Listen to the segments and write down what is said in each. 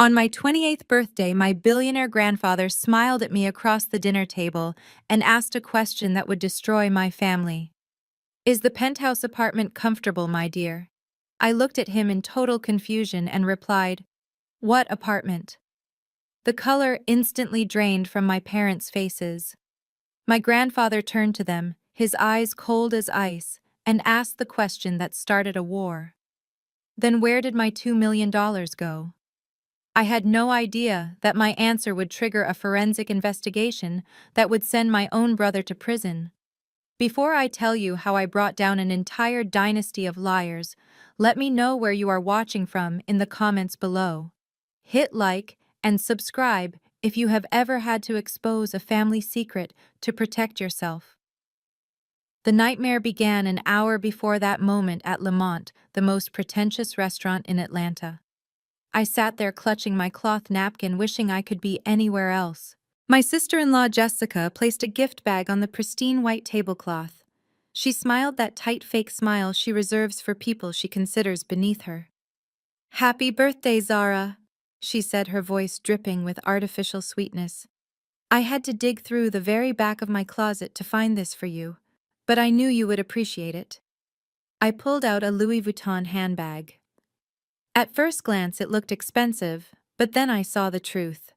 On my 28th birthday, my billionaire grandfather smiled at me across the dinner table and asked a question that would destroy my family. Is the penthouse apartment comfortable, my dear? I looked at him in total confusion and replied, What apartment? The color instantly drained from my parents' faces. My grandfather turned to them, his eyes cold as ice, and asked the question that started a war. Then where did my $2 million go? I had no idea that my answer would trigger a forensic investigation that would send my own brother to prison. Before I tell you how I brought down an entire dynasty of liars, let me know where you are watching from in the comments below. Hit like and subscribe if you have ever had to expose a family secret to protect yourself. The nightmare began an hour before that moment at Lamont, the most pretentious restaurant in Atlanta. I sat there clutching my cloth napkin, wishing I could be anywhere else. My sister-in-law Jessica placed a gift bag on the pristine white tablecloth. She smiled that tight fake smile she reserves for people she considers beneath her. "Happy birthday, Zara," she said, her voice dripping with artificial sweetness. "I had to dig through the very back of my closet to find this for you, but I knew you would appreciate it." I pulled out a Louis Vuitton handbag. At first glance it looked expensive, but then I saw the truth.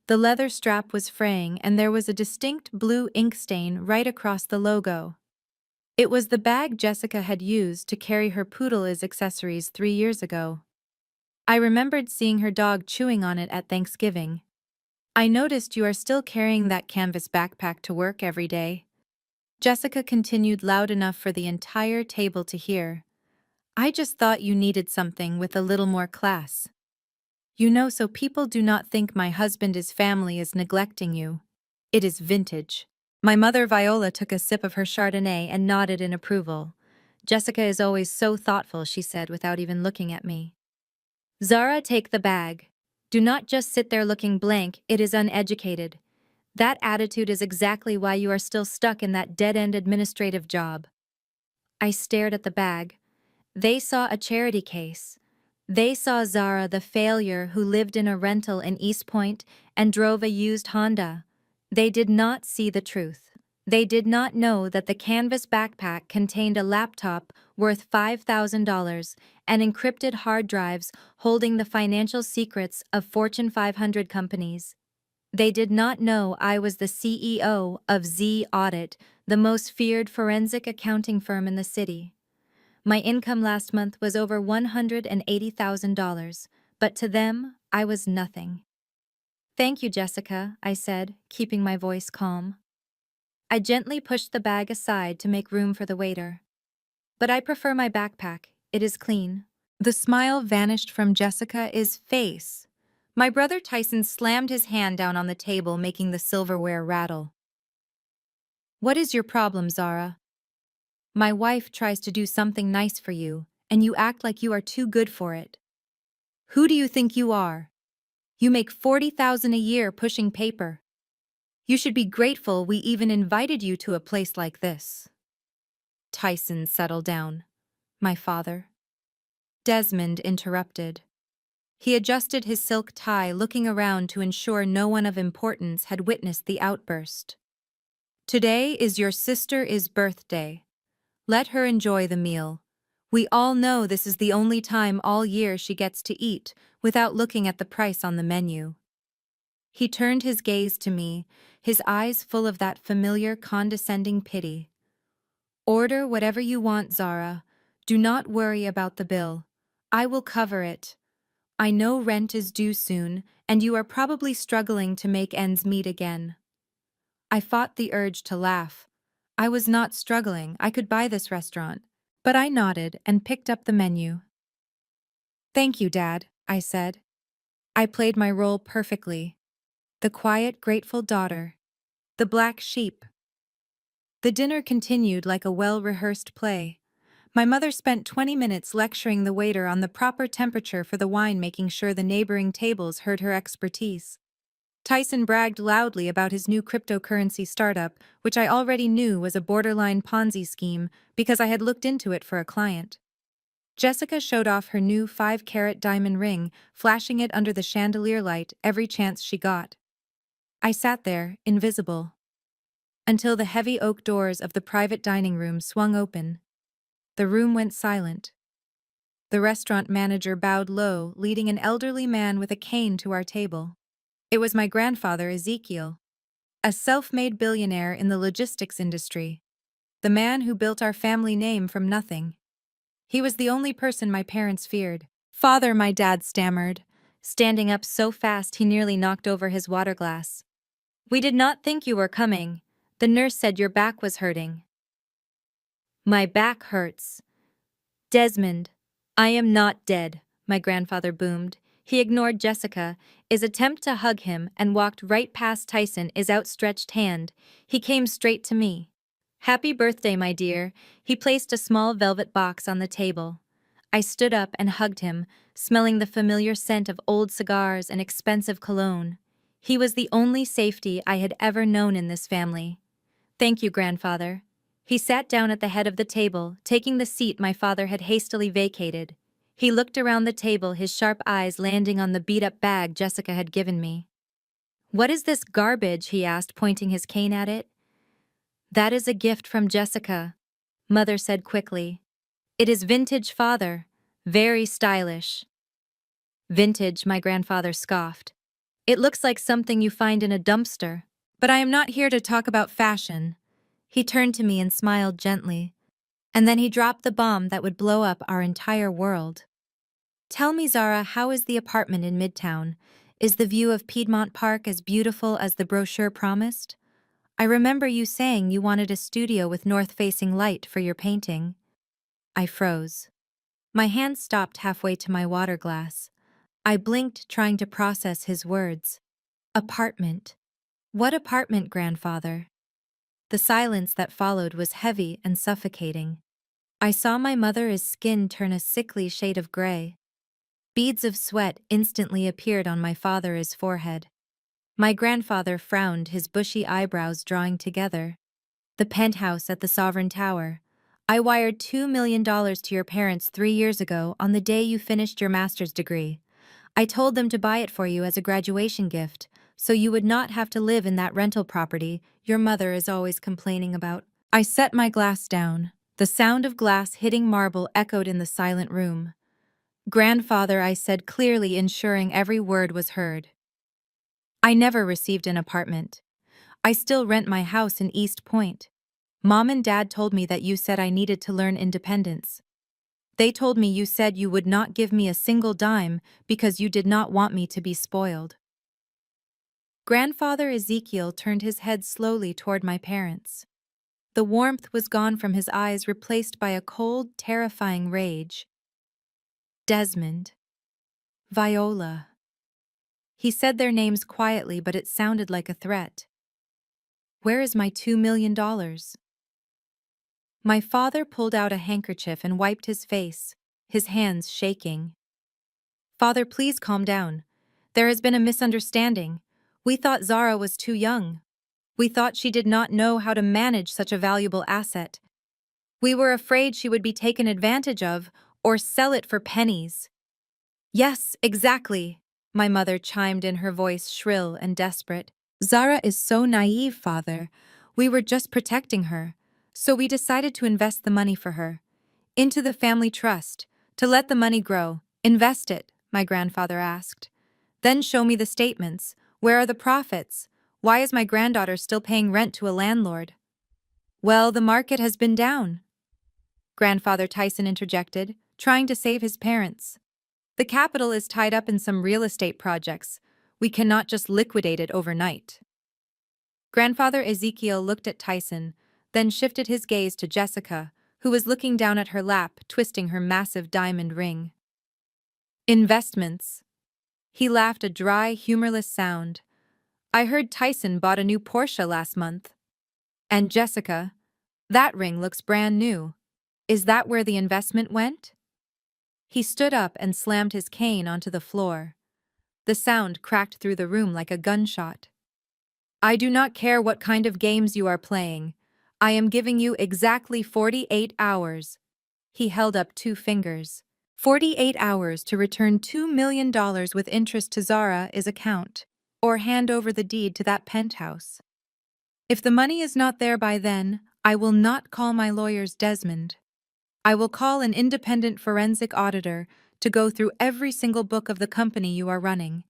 The leather strap was fraying and there was a distinct blue ink stain right across the logo. It was the bag Jessica had used to carry her poodle's accessories 3 years ago. I remembered seeing her dog chewing on it at Thanksgiving. "I noticed you are still carrying that canvas backpack to work every day." Jessica continued loud enough for the entire table to hear. "I just thought you needed something with a little more class. So people do not think my husband's family is neglecting you. It is vintage." My mother Viola took a sip of her Chardonnay and nodded in approval. "Jessica is always so thoughtful," she said without even looking at me. "Zara, take the bag. Do not just sit there looking blank, it is uneducated. That attitude is exactly why you are still stuck in that dead-end administrative job." I stared at the bag. They saw a charity case. They saw Zara, the failure who lived in a rental in East Point and drove a used Honda. They did not see the truth. They did not know that the canvas backpack contained a laptop worth $5,000 and encrypted hard drives holding the financial secrets of Fortune 500 companies. They did not know I was the CEO of Z Audit, the most feared forensic accounting firm in the city. My income last month was over $180,000, but to them, I was nothing. "Thank you, Jessica," I said, keeping my voice calm. I gently pushed the bag aside to make room for the waiter. "But I prefer my backpack. It is clean." The smile vanished from Jessica's face. My brother Tyson slammed his hand down on the table, making the silverware rattle. "What is your problem, Zara? My wife tries to do something nice for you, and you act like you are too good for it. Who do you think you are? You make $40,000 a year pushing paper. You should be grateful we even invited you to a place like this." Tyson, settle down. "My father." Desmond interrupted. He adjusted his silk tie, looking around to ensure no one of importance had witnessed the outburst. "Today is your sister's birthday. Let her enjoy the meal. We all know this is the only time all year she gets to eat without looking at the price on the menu." He turned his gaze to me, his eyes full of that familiar condescending pity. "Order whatever you want, Zara. Do not worry about the bill. I will cover it. I know rent is due soon, and you are probably struggling to make ends meet again." I fought the urge to laugh. I was not struggling, I could buy this restaurant. But I nodded and picked up the menu. "Thank you, Dad," I said. I played my role perfectly. The quiet, grateful daughter. The black sheep. The dinner continued like a well-rehearsed play. My mother spent 20 minutes lecturing the waiter on the proper temperature for the wine, making sure the neighboring tables heard her expertise. Tyson bragged loudly about his new cryptocurrency startup, which I already knew was a borderline Ponzi scheme because I had looked into it for a client. Jessica showed off her new 5-carat diamond ring, flashing it under the chandelier light every chance she got. I sat there, invisible, until the heavy oak doors of the private dining room swung open. The room went silent. The restaurant manager bowed low, leading an elderly man with a cane to our table. It was my grandfather, Ezekiel, a self-made billionaire in the logistics industry, the man who built our family name from nothing. He was the only person my parents feared. "Father," my dad stammered, standing up so fast he nearly knocked over his water glass. "We did not think you were coming. The nurse said your back was hurting." "My back hurts. Desmond, I am not dead," my grandfather boomed. He ignored Jessica's attempt to hug him and walked right past Tyson's outstretched hand. He came straight to me. "Happy birthday, my dear." He placed a small velvet box on the table. I stood up and hugged him, smelling the familiar scent of old cigars and expensive cologne. He was the only safety I had ever known in this family. "Thank you, grandfather." He sat down at the head of the table, taking the seat my father had hastily vacated. He looked around the table, his sharp eyes landing on the beat-up bag Jessica had given me. "What is this garbage?" he asked, pointing his cane at it. "That is a gift from Jessica," Mother said quickly. "It is vintage, father. Very stylish." "Vintage," my grandfather scoffed. "It looks like something you find in a dumpster. But I am not here to talk about fashion." He turned to me and smiled gently. And then he dropped the bomb that would blow up our entire world. "Tell me, Zara, how is the apartment in Midtown? Is the view of Piedmont Park as beautiful as the brochure promised? I remember you saying you wanted a studio with north-facing light for your painting." I froze. My hand stopped halfway to my water glass. I blinked, trying to process his words. "Apartment. What apartment, grandfather?" The silence that followed was heavy and suffocating. I saw my mother's skin turn a sickly shade of gray. Beads of sweat instantly appeared on my father's forehead. My grandfather frowned, his bushy eyebrows drawing together. "The penthouse at the Sovereign Tower. I wired $2 million to your parents 3 years ago on the day you finished your master's degree. I told them to buy it for you as a graduation gift, so you would not have to live in that rental property your mother is always complaining about." I set my glass down. The sound of glass hitting marble echoed in the silent room. "Grandfather," I said clearly, ensuring every word was heard. "I never received an apartment. I still rent my house in East Point. Mom and Dad told me that you said I needed to learn independence. They told me you said you would not give me a single dime because you did not want me to be spoiled." Grandfather Ezekiel turned his head slowly toward my parents. The warmth was gone from his eyes, replaced by a cold, terrifying rage. "Desmond. Viola." He said their names quietly, but it sounded like a threat. "Where is my $2 million? My father pulled out a handkerchief and wiped his face, his hands shaking. "Father, please calm down. There has been a misunderstanding. We thought Zara was too young. We thought she did not know how to manage such a valuable asset. We were afraid she would be taken advantage of or sell it for pennies." "Yes, exactly," my mother chimed in, her voice shrill and desperate. "Zara is so naive, father. We were just protecting her. So we decided to invest the money for her. Into the family trust, to let the money grow. Invest it," my grandfather asked. "Then show me the statements. Where are the profits? Why is my granddaughter still paying rent to a landlord?" "Well, the market has been down," Grandfather Tyson interjected, trying to save his parents. "The capital is tied up in some real estate projects. We cannot just liquidate it overnight." Grandfather Ezekiel looked at Tyson, then shifted his gaze to Jessica, who was looking down at her lap, twisting her massive diamond ring. "Investments." He laughed, a dry, humorless sound. "I heard Tyson bought a new Porsche last month." "And Jessica, that ring looks brand new. Is that where the investment went?" He stood up and slammed his cane onto the floor. The sound cracked through the room like a gunshot. "I do not care what kind of games you are playing. I am giving you exactly 48 hours. He held up 2 fingers. 48 hours to return $2 million with interest to Zara's account, or hand over the deed to that penthouse. If the money is not there by then, I will not call my lawyers Desmond. I will call an independent forensic auditor to go through every single book of the company you are running.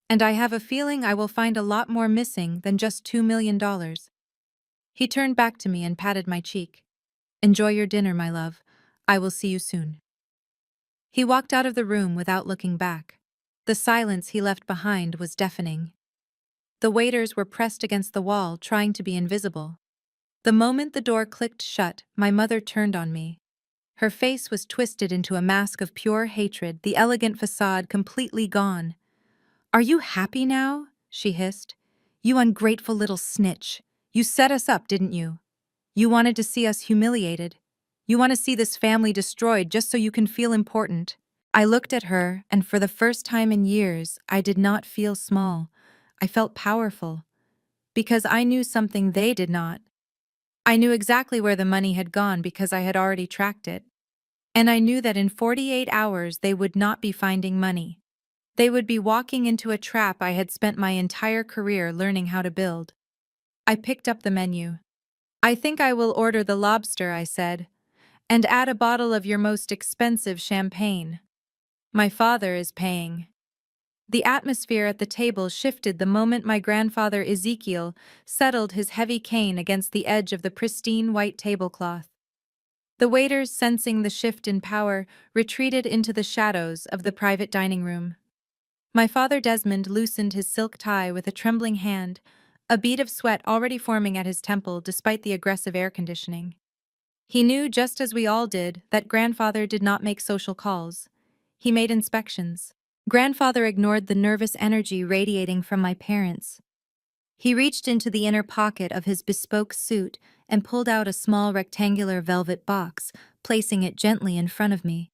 And I have a feeling I will find a lot more missing than just $2 million. He turned back to me and patted my cheek. Enjoy your dinner, my love. I will see you soon. He walked out of the room without looking back. The silence he left behind was deafening. The waiters were pressed against the wall, trying to be invisible. The moment the door clicked shut, my mother turned on me. Her face was twisted into a mask of pure hatred, the elegant facade completely gone. "Are you happy now?" she hissed. "You ungrateful little snitch. You set us up, didn't you? You wanted to see us humiliated. You want to see this family destroyed just so you can feel important." I looked at her, and for the first time in years, I did not feel small. I felt powerful. Because I knew something they did not. I knew exactly where the money had gone because I had already tracked it. And I knew that in 48 hours they would not be finding money. They would be walking into a trap I had spent my entire career learning how to build. I picked up the menu. "I think I will order the lobster," I said, "and add a bottle of your most expensive champagne. My father is paying." The atmosphere at the table shifted the moment my grandfather Ezekiel settled his heavy cane against the edge of the pristine white tablecloth. The waiters, sensing the shift in power, retreated into the shadows of the private dining room. My father Desmond loosened his silk tie with a trembling hand, a bead of sweat already forming at his temple despite the aggressive air conditioning. He knew, just as we all did, that grandfather did not make social calls. He made inspections. Grandfather ignored the nervous energy radiating from my parents. He reached into the inner pocket of his bespoke suit and pulled out a small rectangular velvet box, placing it gently in front of me.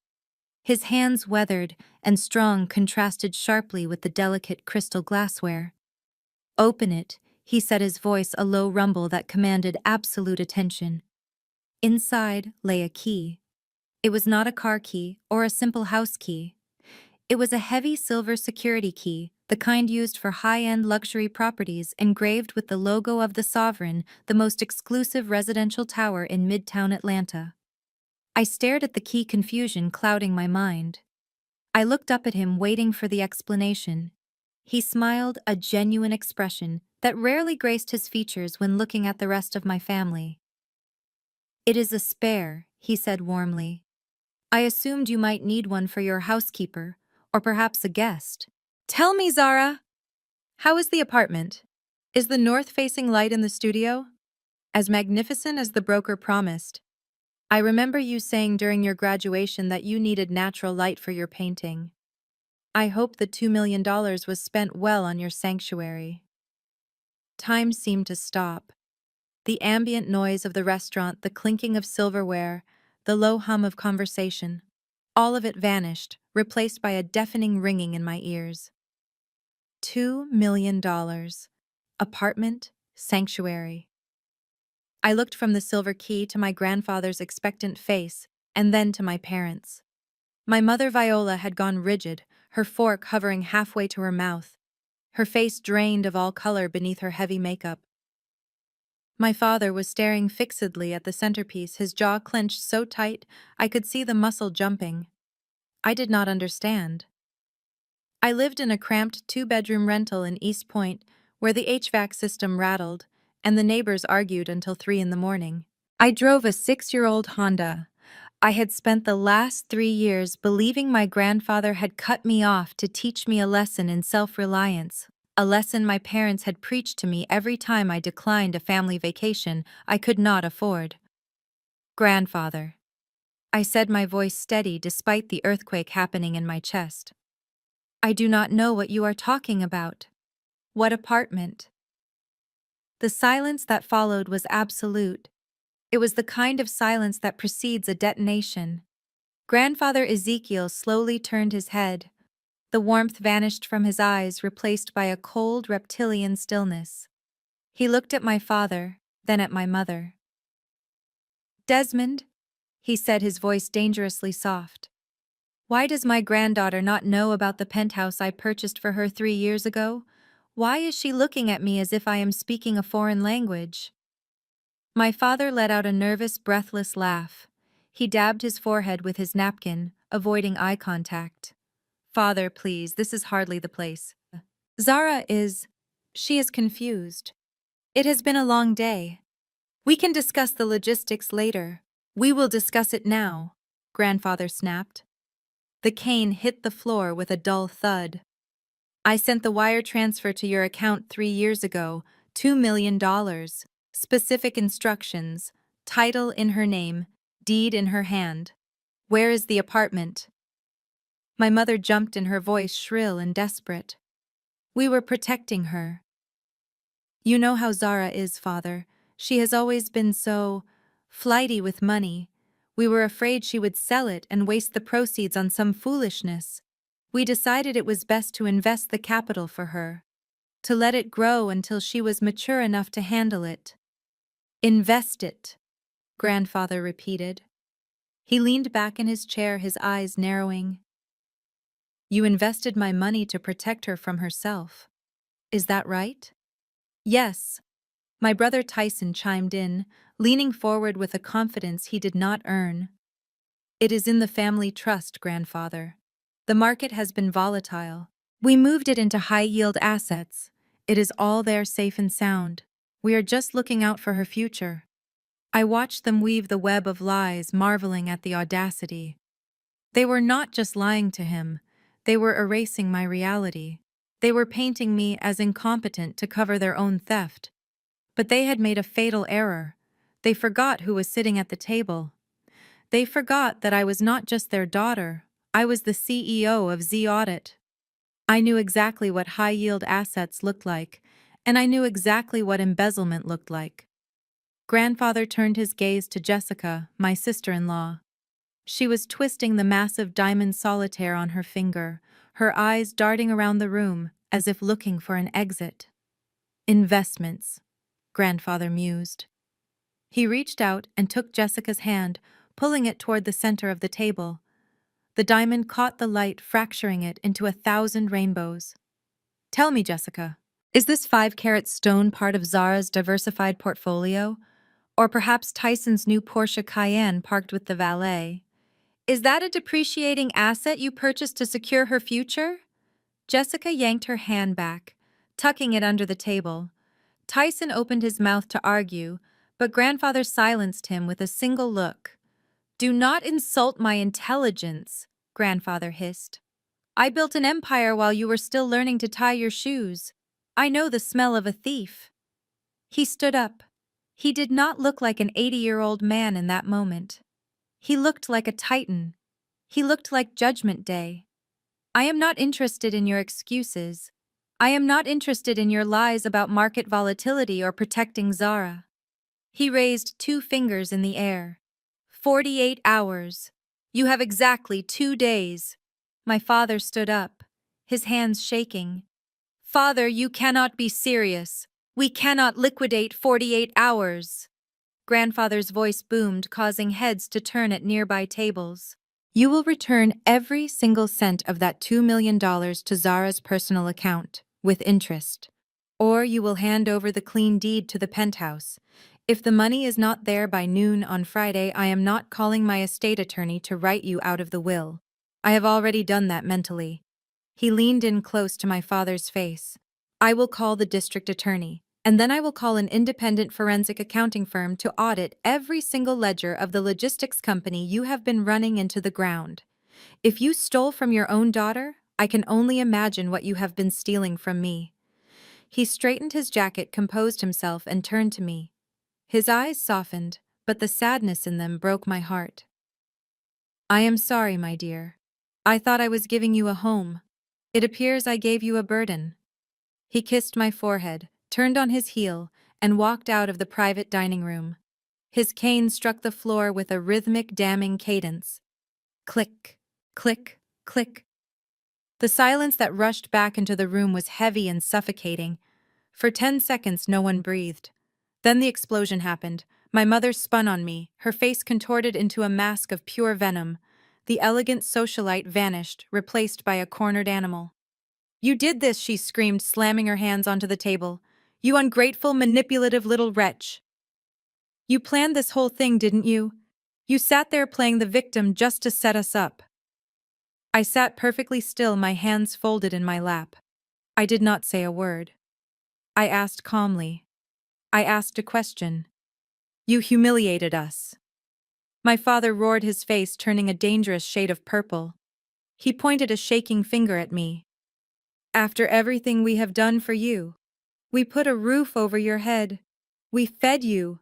His hands, weathered and strong, contrasted sharply with the delicate crystal glassware. "Open it," he said, his voice a low rumble that commanded absolute attention. Inside lay a key. It was not a car key or a simple house key. It was a heavy silver security key, the kind used for high-end luxury properties, engraved with the logo of the Sovereign, the most exclusive residential tower in Midtown Atlanta. I stared at the key, confusion clouding my mind. I looked up at him, waiting for the explanation. He smiled, a genuine expression that rarely graced his features when looking at the rest of my family. "It is a spare," he said warmly. "I assumed you might need one for your housekeeper, or perhaps a guest." "Tell me, Zara, how is the apartment? Is the north-facing light in the studio as magnificent as the broker promised? I remember you saying during your graduation that you needed natural light for your painting. I hope the $2 million was spent well on your sanctuary." Time seemed to stop. The ambient noise of the restaurant, the clinking of silverware, the low hum of conversation, all of it vanished, replaced by a deafening ringing in my ears. $2 million. Apartment, sanctuary. I looked from the silver key to my grandfather's expectant face, and then to my parents. My mother Viola had gone rigid, her fork hovering halfway to her mouth, her face drained of all color beneath her heavy makeup. My father was staring fixedly at the centerpiece, his jaw clenched so tight I could see the muscle jumping. I did not understand. I lived in a cramped two-bedroom rental in East Point, where the HVAC system rattled, and the neighbors argued until 3 in the morning. I drove a 6-year-old Honda. I had spent the last 3 years believing my grandfather had cut me off to teach me a lesson in self-reliance, a lesson my parents had preached to me every time I declined a family vacation I could not afford. "Grandfather," I said, my voice steady despite the earthquake happening in my chest, "I do not know what you are talking about. What apartment?" The silence that followed was absolute. It was the kind of silence that precedes a detonation. Grandfather Ezekiel slowly turned his head. The warmth vanished from his eyes, replaced by a cold, reptilian stillness. He looked at my father, then at my mother. "Desmond," he said, his voice dangerously soft, Why does my granddaughter not know about the penthouse I purchased for her 3 years ago? Why is she looking at me as if I am speaking a foreign language? My father let out a nervous, breathless laugh. He dabbed his forehead with his napkin, avoiding eye contact. Father, please, this is hardly the place. Zara is... She is confused. It has been a long day. We can discuss the logistics later. We will discuss it now, grandfather snapped. The cane hit the floor with a dull thud. I sent the wire transfer to your account 3 years ago, $2 million. Specific instructions, title in her name, deed in her hand. Where is the apartment? My mother jumped in her voice shrill and desperate. We were protecting her. You know how Zara is, father. She has always been so flighty with money. We were afraid she would sell it and waste the proceeds on some foolishness. We decided it was best to invest the capital for her, to let it grow until she was mature enough to handle it. Invest it, grandfather repeated. He leaned back in his chair, his eyes narrowing. You invested my money to protect her from herself. Is that right? Yes. My brother Tyson chimed in, leaning forward with a confidence he did not earn. It is in the family trust, grandfather. The market has been volatile. We moved it into high-yield assets. It is all there safe and sound. We are just looking out for her future. I watched them weave the web of lies, marveling at the audacity. They were not just lying to him. They were erasing my reality. They were painting me as incompetent to cover their own theft. But they had made a fatal error. They forgot who was sitting at the table. They forgot that I was not just their daughter. I was the CEO of Z Audit. I knew exactly what high-yield assets looked like, and I knew exactly what embezzlement looked like. Grandfather turned his gaze to Jessica, my sister-in-law. She was twisting the massive diamond solitaire on her finger, her eyes darting around the room as if looking for an exit. Investments, grandfather mused. He reached out and took Jessica's hand, pulling it toward the center of the table. The diamond caught the light, fracturing it into 1,000 rainbows. Tell me, Jessica, is this 5-carat stone part of Zara's diversified portfolio? Or perhaps Tyson's new Porsche Cayenne parked with the valet? Is that a depreciating asset you purchased to secure her future? Jessica yanked her hand back, tucking it under the table. Tyson opened his mouth to argue, but grandfather silenced him with a single look. Do not insult my intelligence, grandfather hissed. I built an empire while you were still learning to tie your shoes. I know the smell of a thief. He stood up. He did not look like an 80-year-old man in that moment. He looked like a titan. He looked like Judgment Day. I am not interested in your excuses. I am not interested in your lies about market volatility or protecting Zara. He raised 2 fingers in the air. 48 hours. You have exactly 2 days. My father stood up, his hands shaking. Father, you cannot be serious. We cannot liquidate 48 hours. Grandfather's voice boomed, causing heads to turn at nearby tables. You will return every single cent of that $2 million to Zara's personal account, with interest. Or you will hand over the clean deed to the penthouse. If the money is not there by noon on Friday, I am not calling my estate attorney to write you out of the will. I have already done that mentally. He leaned in close to my father's face. I will call the district attorney, and then I will call an independent forensic accounting firm to audit every single ledger of the logistics company you have been running into the ground. If you stole from your own daughter, I can only imagine what you have been stealing from me. He straightened his jacket, composed himself, and turned to me. His eyes softened, but the sadness in them broke my heart. I am sorry, my dear. I thought I was giving you a home. It appears I gave you a burden. He kissed my forehead, turned on his heel, and walked out of the private dining room. His cane struck the floor with a rhythmic, damning cadence. Click, click, click. The silence that rushed back into the room was heavy and suffocating. For 10 seconds, no one breathed. Then the explosion happened. My mother spun on me, her face contorted into a mask of pure venom. The elegant socialite vanished, replaced by a cornered animal. "You did this," she screamed, slamming her hands onto the table. "You ungrateful, manipulative little wretch. You planned this whole thing, didn't you? You sat there playing the victim just to set us up." I sat perfectly still, my hands folded in my lap. I did not say a word. I asked calmly. I asked a question. "You humiliated us." My father roared, his face turning a dangerous shade of purple. He pointed a shaking finger at me. "After everything we have done for you, we put a roof over your head. We fed you.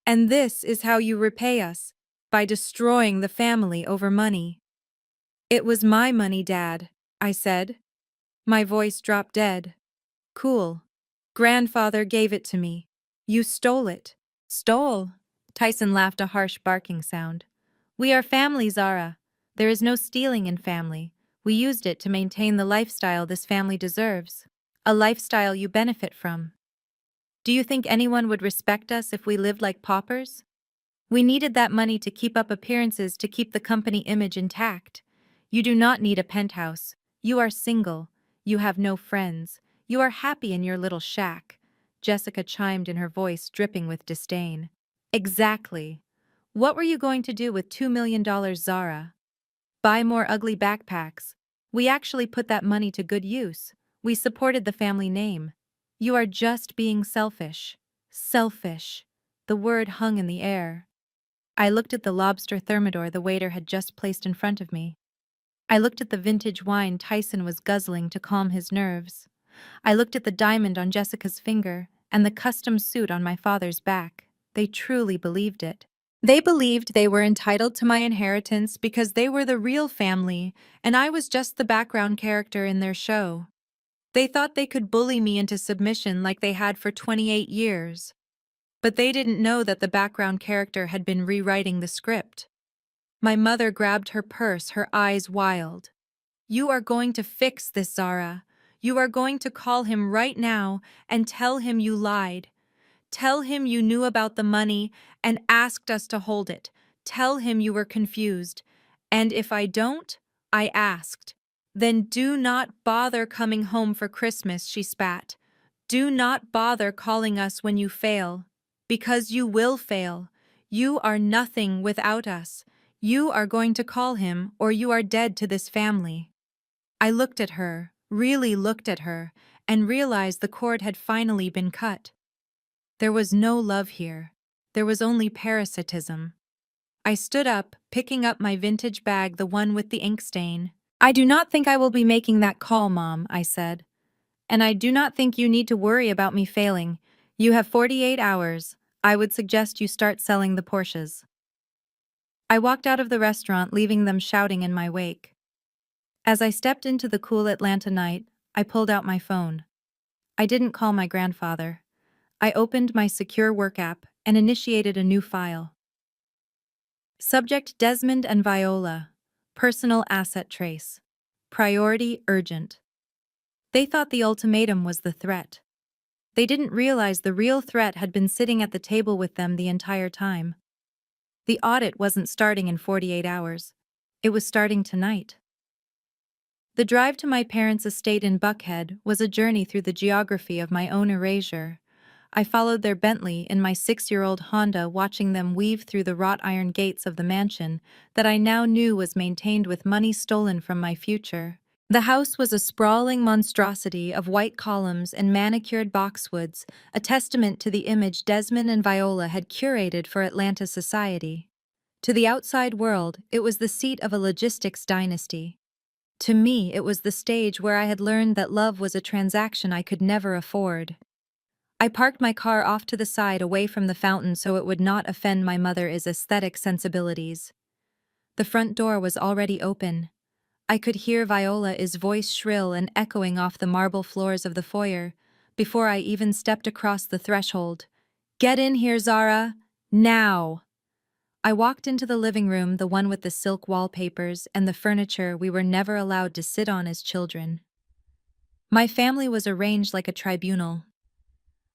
And this is how you repay us, by destroying the family over money." "It was my money, Dad," I said. My voice dropped dead. "Cool. Grandfather gave it to me. You stole it." "Stole?" Tyson laughed, a harsh barking sound. "We are family, Zara. There is no stealing in family. We used it to maintain the lifestyle this family deserves. A lifestyle you benefit from. Do you think anyone would respect us if we lived like paupers? We needed that money to keep up appearances, to keep the company image intact. You do not need a penthouse. You are single. You have no friends. You are happy in your little shack." Jessica chimed in, her voice dripping with disdain. "Exactly. What were you going to do with $2 million, Zara? Buy more ugly backpacks. We actually put that money to good use. We supported the family name. You are just being selfish." Selfish. The word hung in the air. I looked at the lobster thermidor the waiter had just placed in front of me. I looked at the vintage wine Tyson was guzzling to calm his nerves. I looked at the diamond on Jessica's finger and the custom suit on my father's back. They truly believed it. They believed they were entitled to my inheritance because they were the real family, and I was just the background character in their show. They thought they could bully me into submission like they had for 28 years. But they didn't know that the background character had been rewriting the script. My mother grabbed her purse, her eyes wild. "You are going to fix this, Zara. You are going to call him right now and tell him you lied. Tell him you knew about the money and asked us to hold it. Tell him you were confused. And if I don't, I asked. Then do not bother coming home for Christmas," she spat. "Do not bother calling us when you fail. Because you will fail. You are nothing without us. You are going to call him, or you are dead to this family." I looked at her, really looked at her, and realized the cord had finally been cut. There was no love here. There was only parasitism. I stood up, picking up my vintage bag, the one with the ink stain. "I do not think I will be making that call, Mom," I said. "And I do not think you need to worry about me failing. You have 48 hours. I would suggest you start selling the Porsches." I walked out of the restaurant, leaving them shouting in my wake. As I stepped into the cool Atlanta night, I pulled out my phone. I didn't call my grandfather. I opened my secure work app and initiated a new file. Subject: Desmond and Viola. Personal asset trace. Priority: urgent. They thought the ultimatum was the threat. They didn't realize the real threat had been sitting at the table with them the entire time. The audit wasn't starting in 48 hours. It was starting tonight. The drive to my parents' estate in Buckhead was a journey through the geography of my own erasure. I followed their Bentley in my 6-year-old Honda, watching them weave through the wrought iron gates of the mansion that I now knew was maintained with money stolen from my future. The house was a sprawling monstrosity of white columns and manicured boxwoods, a testament to the image Desmond and Viola had curated for Atlanta society. To the outside world, it was the seat of a logistics dynasty. To me, it was the stage where I had learned that love was a transaction I could never afford. I parked my car off to the side, away from the fountain, so it would not offend my mother's aesthetic sensibilities. The front door was already open. I could hear Viola's voice shrill and echoing off the marble floors of the foyer before I even stepped across the threshold. "Get in here, Zara! Now!" I walked into the living room, the one with the silk wallpapers and the furniture we were never allowed to sit on as children. My family was arranged like a tribunal.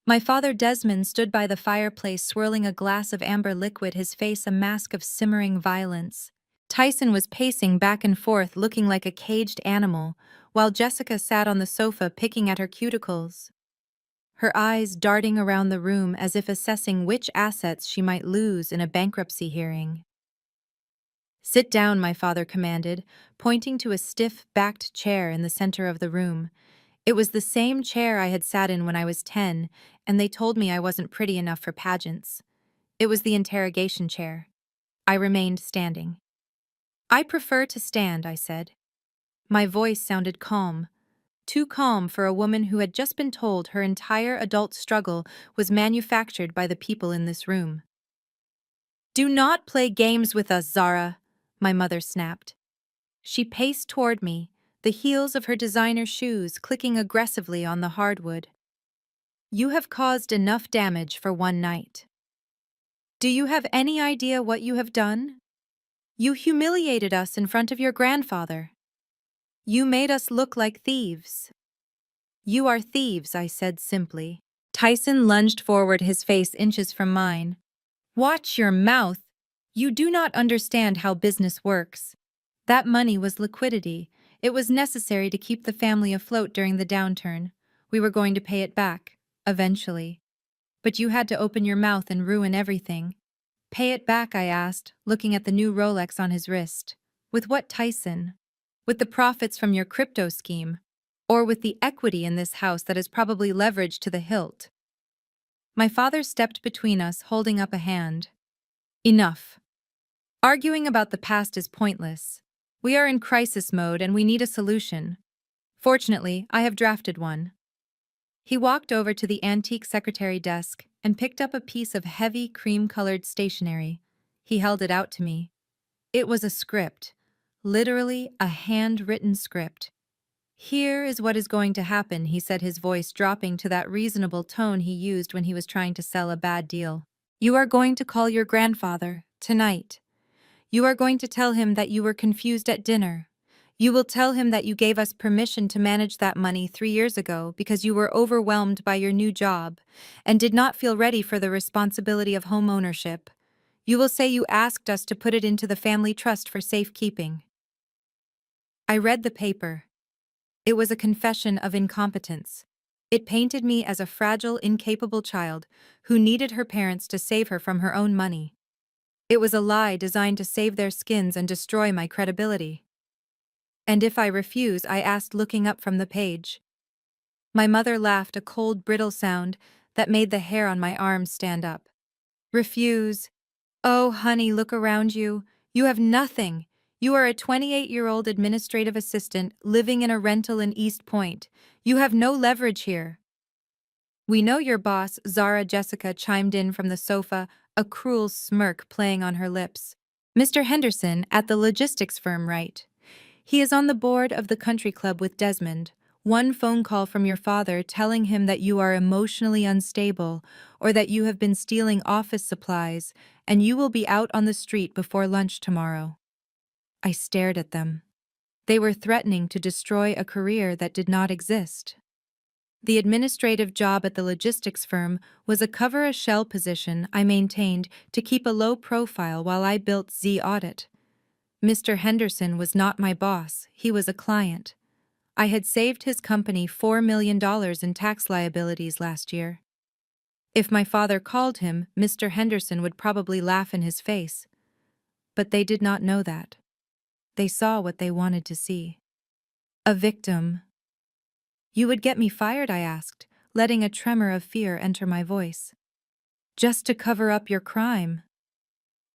My father Desmond stood by the fireplace, swirling a glass of amber liquid, his face a mask of simmering violence. Tyson was pacing back and forth looking like a caged animal, while Jessica sat on the sofa picking at her cuticles, her eyes darting around the room as if assessing which assets she might lose in a bankruptcy hearing. "Sit down," my father commanded, pointing to a stiff-backed chair in the center of the room. It was the same chair I had sat in when I was 10, and they told me I wasn't pretty enough for pageants. It was the interrogation chair. I remained standing. "I prefer to stand," I said. My voice sounded calm, too calm for a woman who had just been told her entire adult struggle was manufactured by the people in this room. "Do not play games with us, Zara," my mother snapped. She paced toward me, the heels of her designer shoes clicking aggressively on the hardwood. "You have caused enough damage for one night. Do you have any idea what you have done? You humiliated us in front of your grandfather. You made us look like thieves." "You are thieves," I said simply. Tyson lunged forward, his face inches from mine. "Watch your mouth. You do not understand how business works. That money was liquidity. It was necessary to keep the family afloat during the downturn. We were going to pay it back, eventually. But you had to open your mouth and ruin everything." "Pay it back?" I asked, looking at the new Rolex on his wrist. "With what, Tyson? With the profits from your crypto scheme? Or with the equity in this house that is probably leveraged to the hilt?" My father stepped between us, holding up a hand. "Enough. Arguing about the past is pointless. We are in crisis mode and we need a solution. Fortunately, I have drafted one." He walked over to the antique secretary desk and picked up a piece of heavy cream-colored stationery. He held it out to me. It was a script, literally a handwritten script. "Here is what is going to happen," he said, his voice dropping to that reasonable tone he used when he was trying to sell a bad deal. "You are going to call your grandfather, tonight. You are going to tell him that you were confused at dinner. You will tell him that you gave us permission to manage that money 3 years ago because you were overwhelmed by your new job and did not feel ready for the responsibility of home ownership. You will say you asked us to put it into the family trust for safekeeping." I read the paper. It was a confession of incompetence. It painted me as a fragile, incapable child who needed her parents to save her from her own money. It was a lie designed to save their skins and destroy my credibility. "And if I refuse?" I asked, looking up from the page. My mother laughed, a cold, brittle sound that made the hair on my arms stand up. "Refuse? Oh, honey, look around you. You have nothing. You are a 28-year-old administrative assistant living in a rental in East Point. You have no leverage here." "We know your boss," Zara Jessica chimed in from the sofa, a cruel smirk playing on her lips. "Mr. Henderson at the logistics firm, right? He is on the board of the country club with Desmond. One phone call from your father telling him that you are emotionally unstable or that you have been stealing office supplies and you will be out on the street before lunch tomorrow." I stared at them. They were threatening to destroy a career that did not exist. The administrative job at the logistics firm was a cover-a-shell position I maintained to keep a low profile while I built Z Audit. Mr. Henderson was not my boss, he was a client. I had saved his company $4 million in tax liabilities last year. If my father called him, Mr. Henderson would probably laugh in his face. But they did not know that. They saw what they wanted to see. A victim. "You would get me fired?" I asked, letting a tremor of fear enter my voice. "Just to cover up your crime."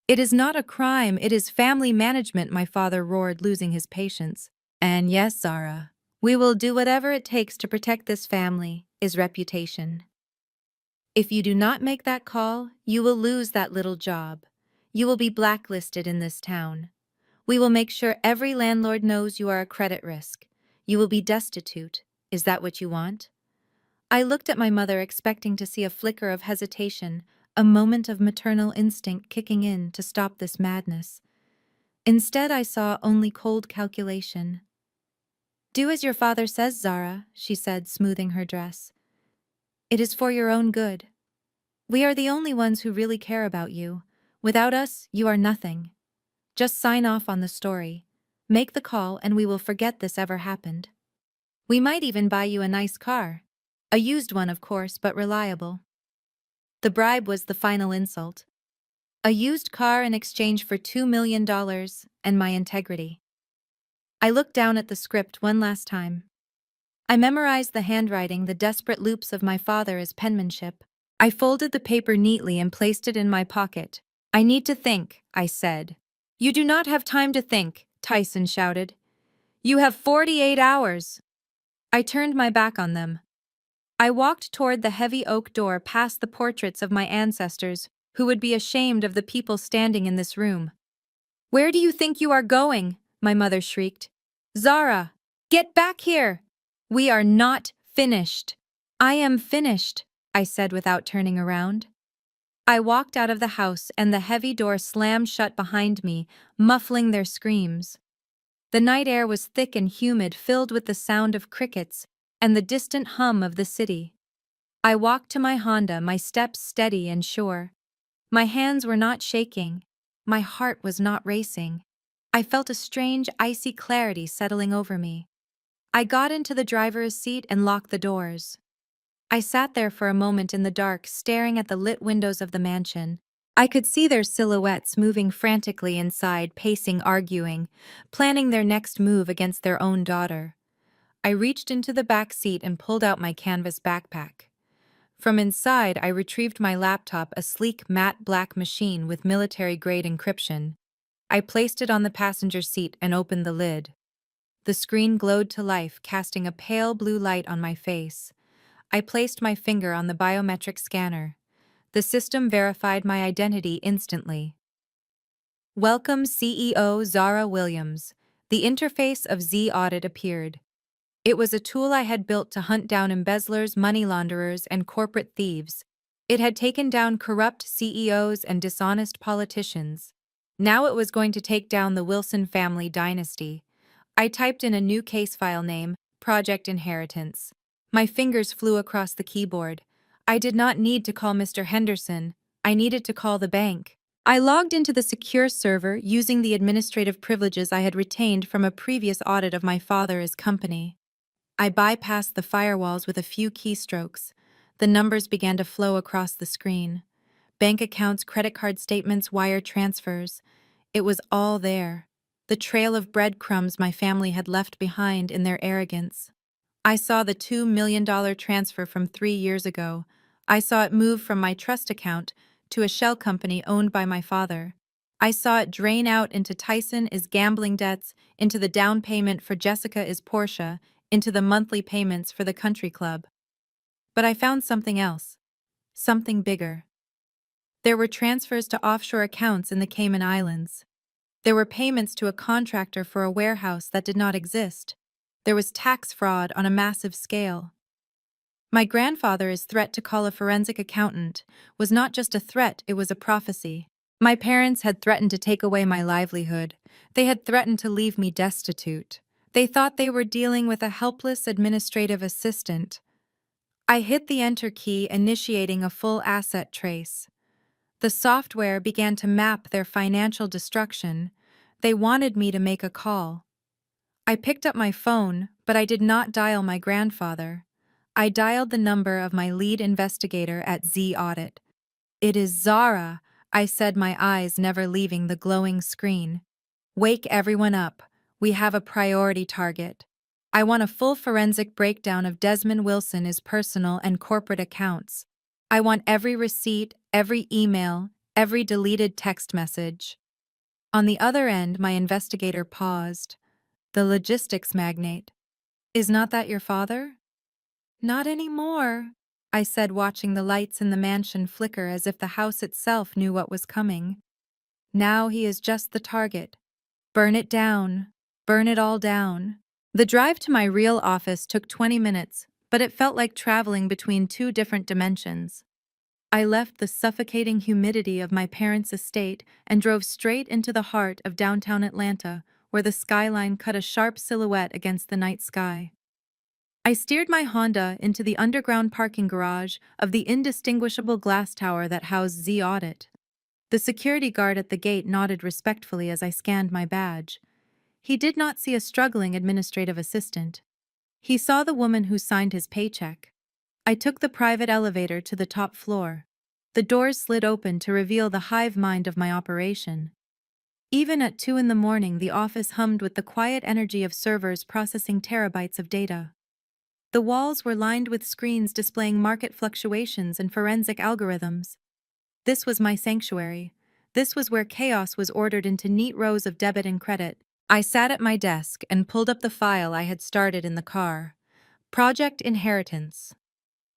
"It is not a crime, it is family management," my father roared, losing his patience. "And yes, Zara, we will do whatever it takes to protect this family, its reputation. If you do not make that call, you will lose that little job. You will be blacklisted in this town. We will make sure every landlord knows you are a credit risk. You will be destitute. Is that what you want?" I looked at my mother, expecting to see a flicker of hesitation, a moment of maternal instinct kicking in to stop this madness. Instead, I saw only cold calculation. "Do as your father says, Zara," she said, smoothing her dress. "It is for your own good. We are the only ones who really care about you. Without us, you are nothing. Just sign off on the story. Make the call and we will forget this ever happened. We might even buy you a nice car. A used one, of course, but reliable. The bribe was the final insult. A used car in exchange for $2 million and my integrity. I looked down at the script one last time. I memorized the handwriting, the desperate loops of my father's penmanship. I folded the paper neatly and placed it in my pocket. I need to think, I said. You do not have time to think, Tyson shouted. You have 48 hours. I turned my back on them. I walked toward the heavy oak door past the portraits of my ancestors, who would be ashamed of the people standing in this room. Where do you think you are going? My mother shrieked. Zara, get back here! We are not finished. I am finished, I said without turning around. I walked out of the house and the heavy door slammed shut behind me, muffling their screams. The night air was thick and humid, filled with the sound of crickets and the distant hum of the city. I walked to my Honda, my steps steady and sure. My hands were not shaking. My heart was not racing. I felt a strange, icy clarity settling over me. I got into the driver's seat and locked the doors. I sat there for a moment in the dark, staring at the lit windows of the mansion. I could see their silhouettes moving frantically inside, pacing, arguing, planning their next move against their own daughter. I reached into the back seat and pulled out my canvas backpack. From inside, I retrieved my laptop, a sleek, matte black machine with military-grade encryption. I placed it on the passenger seat and opened the lid. The screen glowed to life, casting a pale blue light on my face. I placed my finger on the biometric scanner. The system verified my identity instantly. Welcome, CEO Zara Williams. The interface of Z Audit appeared. It was a tool I had built to hunt down embezzlers, money launderers, and corporate thieves. It had taken down corrupt CEOs and dishonest politicians. Now it was going to take down the Wilson family dynasty. I typed in a new case file name, Project Inheritance. My fingers flew across the keyboard. I did not need to call Mr. Henderson. I needed to call the bank. I logged into the secure server using the administrative privileges I had retained from a previous audit of my father's company. I bypassed the firewalls with a few keystrokes. The numbers began to flow across the screen. Bank accounts, credit card statements, wire transfers. It was all there. The trail of breadcrumbs my family had left behind in their arrogance. I saw the $2 million transfer from 3 years ago. I saw it move from my trust account to a shell company owned by my father. I saw it drain out into Tyson is gambling debts, into the down payment for Jessica is Porsche, into the monthly payments for the country club. But I found something else. Something bigger. There were transfers to offshore accounts in the Cayman Islands. There were payments to a contractor for a warehouse that did not exist. There was tax fraud on a massive scale. My grandfather's threat to call a forensic accountant was not just a threat, it was a prophecy. My parents had threatened to take away my livelihood. They had threatened to leave me destitute. They thought they were dealing with a helpless administrative assistant. I hit the enter key, initiating a full asset trace. The software began to map their financial destruction. They wanted me to make a call. I picked up my phone, but I did not dial my grandfather. I dialed the number of my lead investigator at Z Audit. It is Zara, I said, my eyes never leaving the glowing screen. Wake everyone up. We have a priority target. I want a full forensic breakdown of Desmond Wilson's personal and corporate accounts. I want every receipt, every email, every deleted text message. On the other end, my investigator paused. The logistics magnate. Is not that your father? Not anymore, I said, watching the lights in the mansion flicker as if the house itself knew what was coming. Now he is just the target. Burn it down. Burn it all down. The drive to my real office took 20 minutes, but it felt like traveling between two different dimensions. I left the suffocating humidity of my parents' estate and drove straight into the heart of downtown Atlanta, where the skyline cut a sharp silhouette against the night sky. I steered my Honda into the underground parking garage of the indistinguishable glass tower that housed Z Audit. The security guard at the gate nodded respectfully as I scanned my badge. He did not see a struggling administrative assistant. He saw the woman who signed his paycheck. I took the private elevator to the top floor. The doors slid open to reveal the hive mind of my operation. Even at 2 in the morning, the office hummed with the quiet energy of servers processing terabytes of data. The walls were lined with screens displaying market fluctuations and forensic algorithms. This was my sanctuary. This was where chaos was ordered into neat rows of debit and credit. I sat at my desk and pulled up the file I had started in the car. Project Inheritance.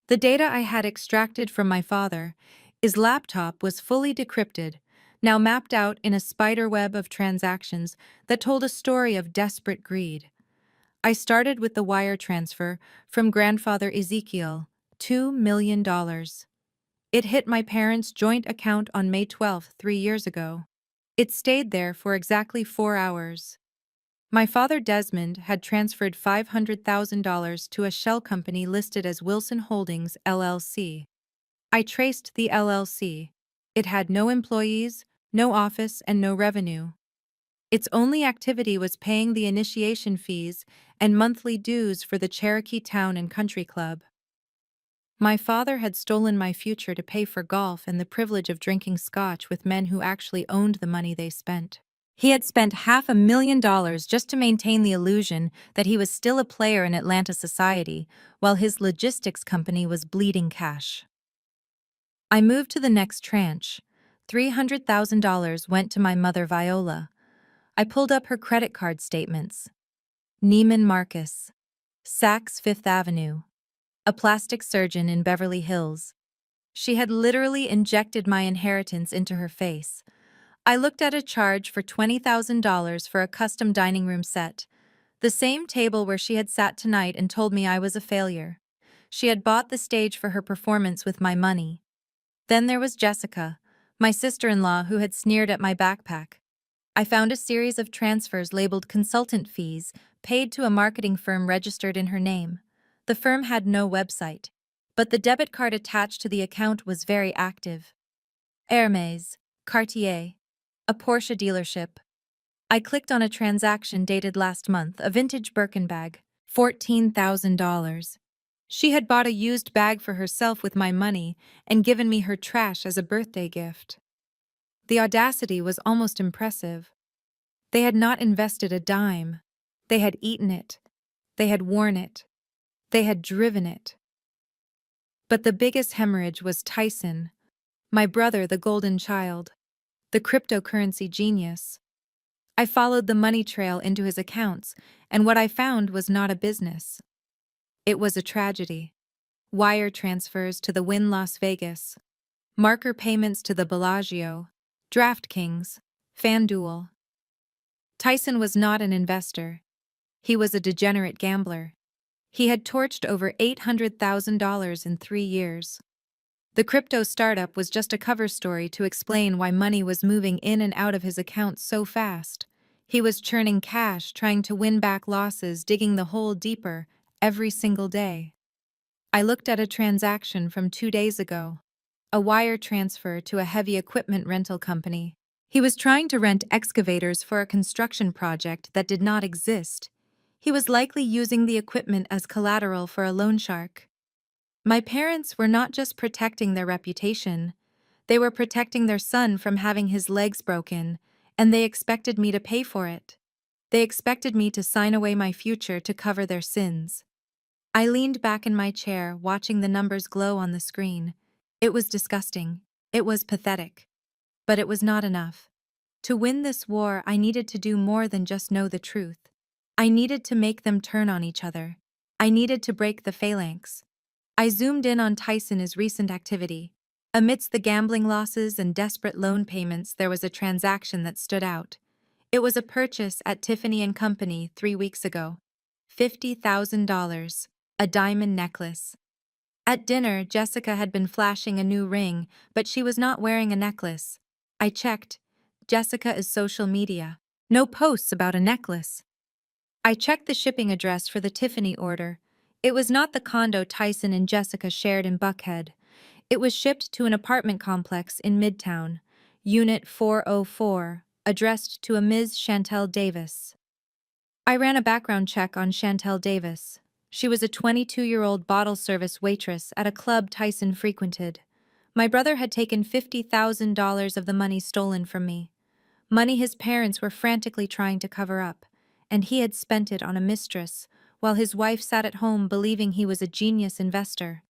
The data I had extracted from my father, his laptop was fully decrypted, now mapped out in a spiderweb of transactions that told a story of desperate greed. I started with the wire transfer from grandfather Ezekiel, $2 million. It hit my parents' joint account on May 12, 3 years ago. It stayed there for exactly 4 hours. My father Desmond had transferred $500,000 to a shell company listed as Wilson Holdings, LLC. I traced the LLC. It had no employees, no office, and no revenue. Its only activity was paying the initiation fees and monthly dues for the Cherokee Town and Country Club. My father had stolen my future to pay for golf and the privilege of drinking scotch with men who actually owned the money they spent. He had spent $500,000 just to maintain the illusion that he was still a player in Atlanta society, while his logistics company was bleeding cash. I moved to the next tranche. $300,000 went to my mother Viola. I pulled up her credit card statements. Neiman Marcus, Saks Fifth Avenue, a plastic surgeon in Beverly Hills. She had literally injected my inheritance into her face. I looked at a charge for $20,000 for a custom dining room set, the same table where she had sat tonight and told me I was a failure. She had bought the stage for her performance with my money. Then there was Jessica, my sister-in-law who had sneered at my backpack. I found a series of transfers labeled consultant fees paid to a marketing firm registered in her name. The firm had no website, but the debit card attached to the account was very active. Hermès, Cartier, a Porsche dealership. I clicked on a transaction dated last month, a vintage Birkin bag, $14,000. She had bought a used bag for herself with my money and given me her trash as a birthday gift. The audacity was almost impressive. They had not invested a dime. They had eaten it. They had worn it. They had driven it. But the biggest hemorrhage was Tyson, my brother, the golden child, the cryptocurrency genius. I followed the money trail into his accounts, and what I found was not a business. It was a tragedy. Wire transfers to the Wynn Las Vegas, marker payments to the Bellagio, DraftKings, FanDuel. Tyson was not an investor. He was a degenerate gambler. He had torched over $800,000 in 3 years. The crypto startup was just a cover story to explain why money was moving in and out of his accounts so fast. He was churning cash, trying to win back losses, digging the hole deeper every single day. I looked at a transaction from 2 days ago, a wire transfer to a heavy equipment rental company. He was trying to rent excavators for a construction project that did not exist. He was likely using the equipment as collateral for a loan shark. My parents were not just protecting their reputation, they were protecting their son from having his legs broken, and they expected me to pay for it. They expected me to sign away my future to cover their sins. I leaned back in my chair, watching the numbers glow on the screen. It was disgusting. It was pathetic. But it was not enough. To win this war, I needed to do more than just know the truth. I needed to make them turn on each other. I needed to break the phalanx. I zoomed in on Tyson's recent activity. Amidst the gambling losses and desperate loan payments, there was a transaction that stood out. It was a purchase at Tiffany & Company 3 weeks ago. $50,000, a diamond necklace. At dinner, Jessica had been flashing a new ring, but she was not wearing a necklace. I checked. Jessica's social media. No posts about a necklace. I checked the shipping address for the Tiffany order. It was not the condo Tyson and Jessica shared in Buckhead. It was shipped to an apartment complex in Midtown. Unit 404, addressed to a Ms. Chantel Davis. I ran a background check on Chantel Davis. She was a 22-year-old bottle service waitress at a club Tyson frequented. My brother had taken $50,000 of the money stolen from me, money his parents were frantically trying to cover up, and he had spent it on a mistress, while his wife sat at home believing he was a genius investor.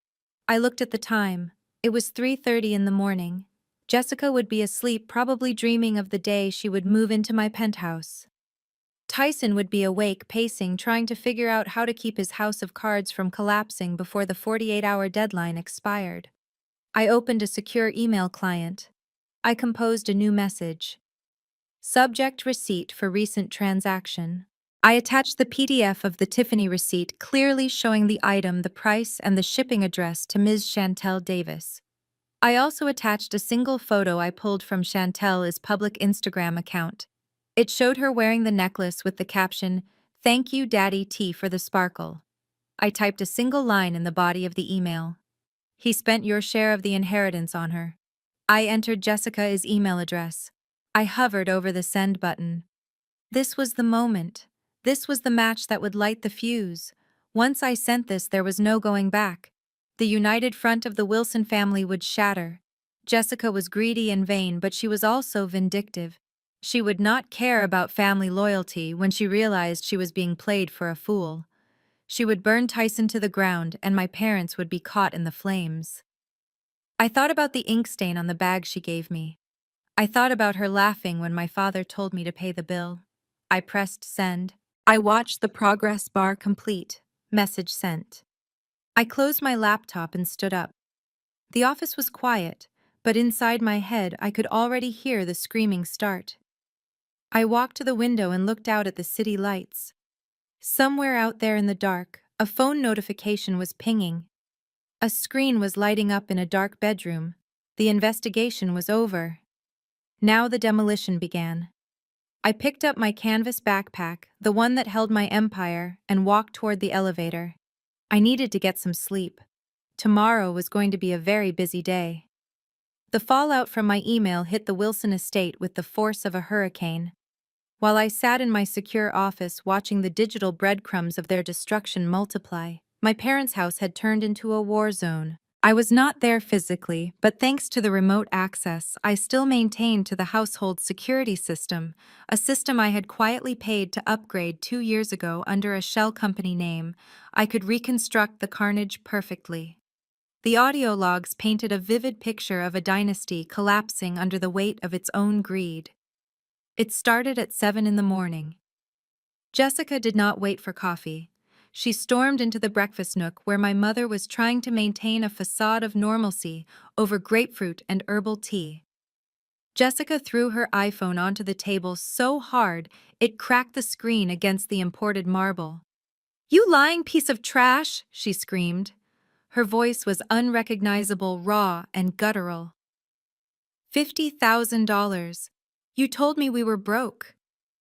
I looked at the time. It was 3:30 in the morning. Jessica would be asleep, probably dreaming of the day she would move into my penthouse. Tyson would be awake, pacing, trying to figure out how to keep his house of cards from collapsing before the 48-hour deadline expired. I opened a secure email client. I composed a new message. Subject: receipt for recent transaction. I attached the PDF of the Tiffany receipt, clearly showing the item, the price, and the shipping address to Ms. Chantel Davis. I also attached a single photo I pulled from Chantel's public Instagram account. It showed her wearing the necklace with the caption, "Thank you, Daddy T, for the sparkle." I typed a single line in the body of the email. He spent your share of the inheritance on her. I entered Jessica's email address. I hovered over the send button. This was the moment. This was the match that would light the fuse. Once I sent this, there was no going back. The united front of the Wilson family would shatter. Jessica was greedy and vain, but she was also vindictive. She would not care about family loyalty when she realized she was being played for a fool. She would burn Tyson to the ground, and my parents would be caught in the flames. I thought about the ink stain on the bag she gave me. I thought about her laughing when my father told me to pay the bill. I pressed send. I watched the progress bar complete. Message sent. I closed my laptop and stood up. The office was quiet, but inside my head I could already hear the screaming start. I walked to the window and looked out at the city lights. Somewhere out there in the dark, a phone notification was pinging. A screen was lighting up in a dark bedroom. The investigation was over. Now the demolition began. I picked up my canvas backpack, the one that held my empire, and walked toward the elevator. I needed to get some sleep. Tomorrow was going to be a very busy day. The fallout from my email hit the Wilson estate with the force of a hurricane. While I sat in my secure office watching the digital breadcrumbs of their destruction multiply, my parents' house had turned into a war zone. I was not there physically, but thanks to the remote access I still maintained to the household security system, a system I had quietly paid to upgrade 2 years ago under a shell company name, I could reconstruct the carnage perfectly. The audio logs painted a vivid picture of a dynasty collapsing under the weight of its own greed. It started at 7 in the morning. Jessica did not wait for coffee. She stormed into the breakfast nook where my mother was trying to maintain a facade of normalcy over grapefruit and herbal tea. Jessica threw her iPhone onto the table so hard it cracked the screen against the imported marble. "You lying piece of trash!" she screamed. Her voice was unrecognizable, raw, and guttural. $50,000. You told me we were broke.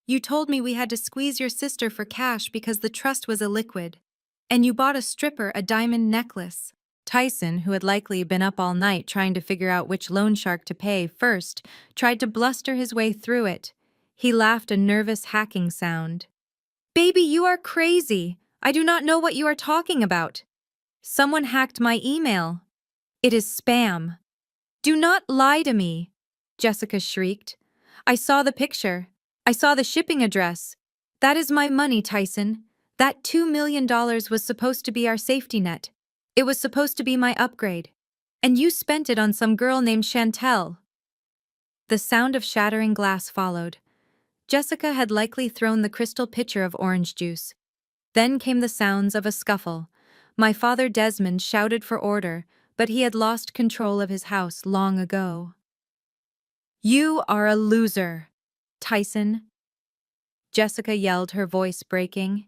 You told me we had to squeeze your sister for cash because the trust was illiquid. And you bought a stripper a diamond necklace. Tyson, who had likely been up all night trying to figure out which loan shark to pay first, tried to bluster his way through it. He laughed a nervous hacking sound. "Baby, you are crazy. I do not know what you are talking about. Someone hacked my email. It is spam. Do not lie to me," Jessica shrieked. "I saw the picture. I saw the shipping address. That is my money, Tyson. That $2 million was supposed to be our safety net. It was supposed to be my upgrade. And you spent it on some girl named Chantel." The sound of shattering glass followed. Jessica had likely thrown the crystal pitcher of orange juice. Then came the sounds of a scuffle. My father Desmond shouted for order, but he had lost control of his house long ago. "You are a loser, Tyson," Jessica yelled, her voice breaking.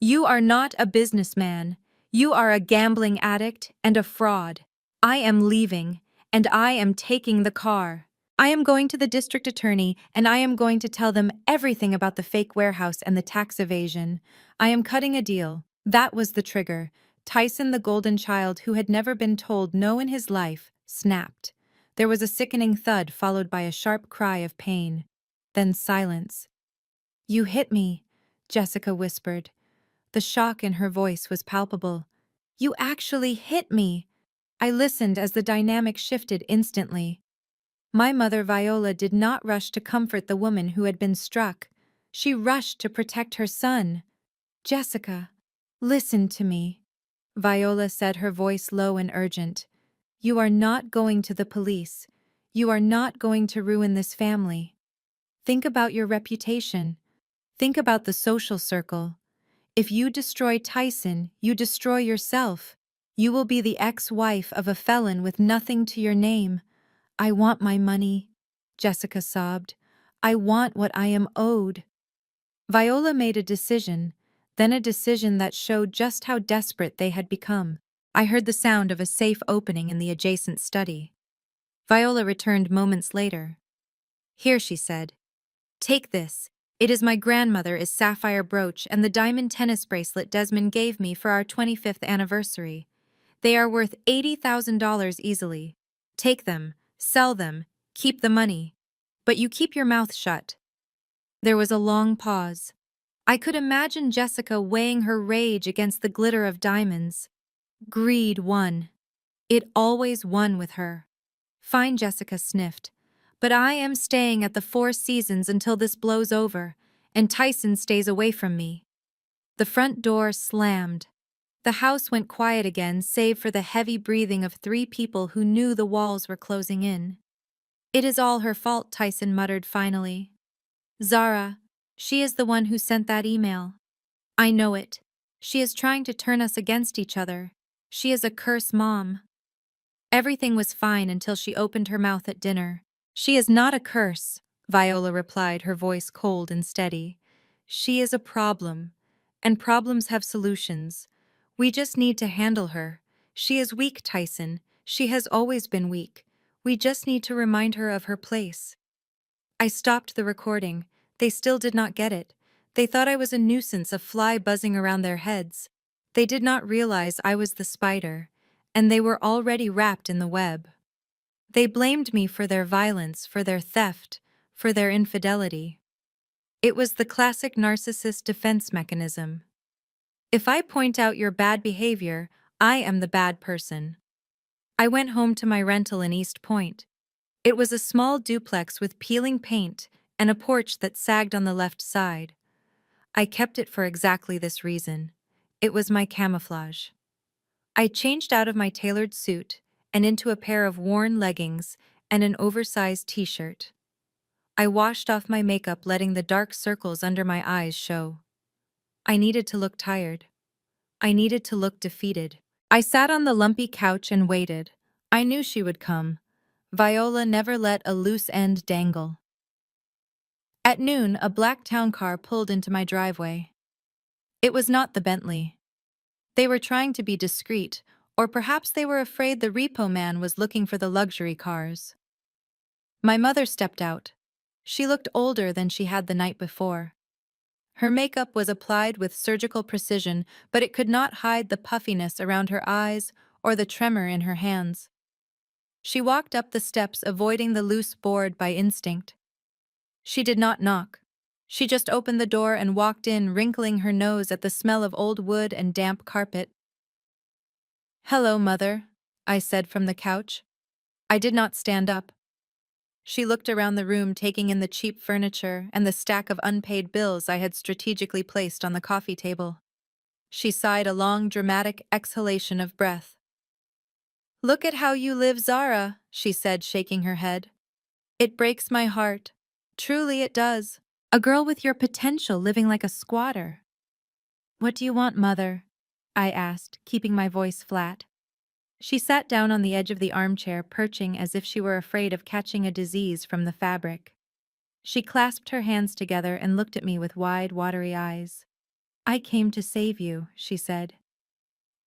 "You are not a businessman. You are a gambling addict and a fraud. I am leaving, and I am taking the car. I am going to the district attorney, and I am going to tell them everything about the fake warehouse and the tax evasion. I am cutting a deal." That was the trigger. Tyson, the golden child who had never been told no in his life, snapped. There was a sickening thud followed by a sharp cry of pain. Then silence. "You hit me," Jessica whispered. The shock in her voice was palpable. "You actually hit me!" I listened as the dynamic shifted instantly. My mother Viola did not rush to comfort the woman who had been struck. She rushed to protect her son. "Jessica, listen to me," Viola said, her voice low and urgent. "You are not going to the police. You are not going to ruin this family. Think about your reputation. Think about the social circle. If you destroy Tyson, you destroy yourself. You will be the ex-wife of a felon with nothing to your name. I want my money," Jessica sobbed. "I want what I am owed." Viola made a decision, then a decision that showed just how desperate they had become. I heard the sound of a safe opening in the adjacent study. Viola returned moments later. "Here," she said. "Take this. It is my grandmother's sapphire brooch and the diamond tennis bracelet Desmond gave me for our 25th anniversary. They are worth $80,000 easily. Take them, sell them, keep the money. But you keep your mouth shut." There was a long pause. I could imagine Jessica weighing her rage against the glitter of diamonds. Greed won. It always won with her. "Fine," Jessica sniffed. "But I am staying at the Four Seasons until this blows over, and Tyson stays away from me." The front door slammed. The house went quiet again, save for the heavy breathing of three people who knew the walls were closing in. "It is all her fault," Tyson muttered finally. "Zara, she is the one who sent that email. I know it. She is trying to turn us against each other. She is a curse mom." Everything was fine until she opened her mouth at dinner. "She is not a curse," Viola replied, her voice cold and steady. "She is a problem, and problems have solutions. We just need to handle her. She is weak, Tyson. She has always been weak. We just need to remind her of her place." I stopped the recording. They still did not get it. They thought I was a nuisance, a fly buzzing around their heads. They did not realize I was the spider, and they were already wrapped in the web. They blamed me for their violence, for their theft, for their infidelity. It was the classic narcissist defense mechanism. If I point out your bad behavior, I am the bad person. I went home to my rental in East Point. It was a small duplex with peeling paint and a porch that sagged on the left side. I kept it for exactly this reason. It was my camouflage. I changed out of my tailored suit and into a pair of worn leggings and an oversized t-shirt. I washed off my makeup, letting the dark circles under my eyes show. I needed to look tired. I needed to look defeated. I sat on the lumpy couch and waited. I knew she would come. Viola never let a loose end dangle. At noon, a black town car pulled into my driveway. It was not the Bentley. They were trying to be discreet, or perhaps they were afraid the repo man was looking for the luxury cars. My mother stepped out. She looked older than she had the night before. Her makeup was applied with surgical precision, but it could not hide the puffiness around her eyes or the tremor in her hands. She walked up the steps, avoiding the loose board by instinct. She did not knock. She just opened the door and walked in, wrinkling her nose at the smell of old wood and damp carpet. "Hello, Mother," I said from the couch. I did not stand up. She looked around the room, taking in the cheap furniture and the stack of unpaid bills I had strategically placed on the coffee table. She sighed a long, dramatic exhalation of breath. "Look at how you live, Zara," she said, shaking her head. "It breaks my heart. Truly it does. A girl with your potential living like a squatter." "What do you want, Mother?" I asked, keeping my voice flat. She sat down on the edge of the armchair, perching as if she were afraid of catching a disease from the fabric. She clasped her hands together and looked at me with wide, watery eyes. "I came to save you," she said,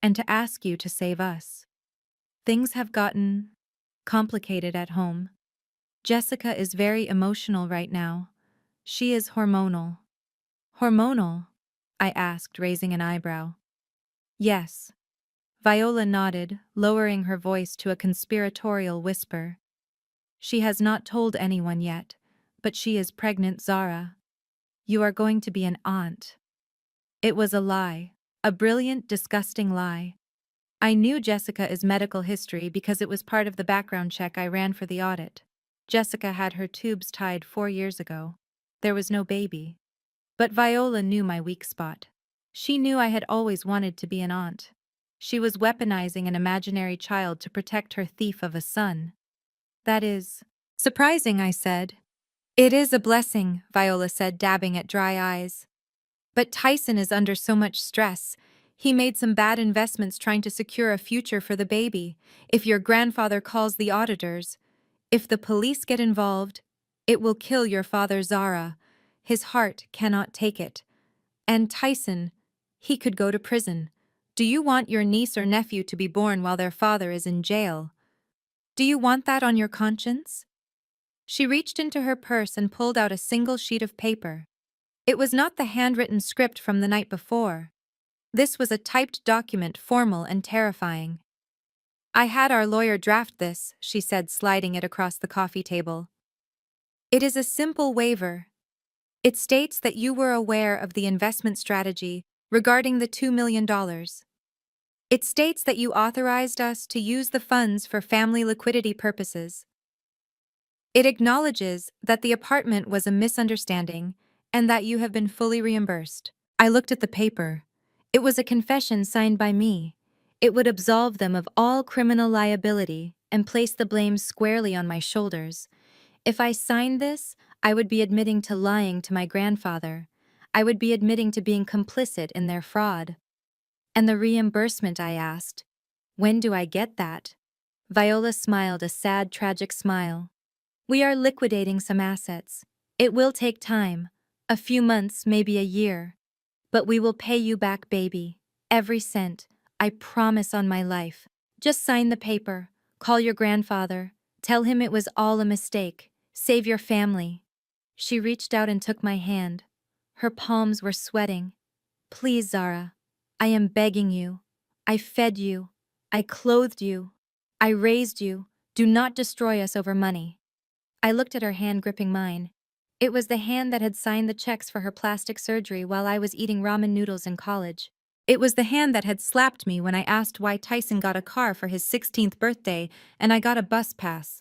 "and to ask you to save us. Things have gotten complicated at home. Jessica is very emotional right now. She is hormonal." "Hormonal?" I asked, raising an eyebrow. "Yes." Viola nodded, lowering her voice to a conspiratorial whisper. She has not told anyone yet, but she is pregnant, Zara. You are going to be an aunt. It was a lie. A brilliant, disgusting lie. I knew Jessica's medical history because it was part of the background check I ran for the audit. Jessica had her tubes tied 4 years ago. There was no baby. But Viola knew my weak spot. She knew I had always wanted to be an aunt. She was weaponizing an imaginary child to protect her thief of a son. That is surprising, I said. It is a blessing, Viola said, dabbing at dry eyes. But Tyson is under so much stress. He made some bad investments trying to secure a future for the baby. If your grandfather calls the auditors, if the police get involved, it will kill your father, Zara. His heart cannot take it. And Tyson, he could go to prison. Do you want your niece or nephew to be born while their father is in jail? Do you want that on your conscience? She reached into her purse and pulled out a single sheet of paper. It was not the handwritten script from the night before. This was a typed document, formal and terrifying. I had our lawyer draft this, she said, sliding it across the coffee table. It is a simple waiver. It states that you were aware of the investment strategy regarding the $2 million. It states that you authorized us to use the funds for family liquidity purposes. It acknowledges that the apartment was a misunderstanding and that you have been fully reimbursed. I looked at the paper. It was a confession signed by me. It would absolve them of all criminal liability and place the blame squarely on my shoulders. If I signed this, I would be admitting to lying to my grandfather. I would be admitting to being complicit in their fraud. And the reimbursement, I asked. When do I get that? Viola smiled a sad, tragic smile. We are liquidating some assets. It will take time. A few months, maybe a year. But we will pay you back, baby. Every cent. I promise on my life. Just sign the paper. Call your grandfather. Tell him it was all a mistake. Save your family. She reached out and took my hand. Her palms were sweating. Please, Zara. I am begging you. I fed you. I clothed you. I raised you. Do not destroy us over money. I looked at her hand gripping mine. It was the hand that had signed the checks for her plastic surgery while I was eating ramen noodles in college. It was the hand that had slapped me when I asked why Tyson got a car for his 16th birthday and I got a bus pass.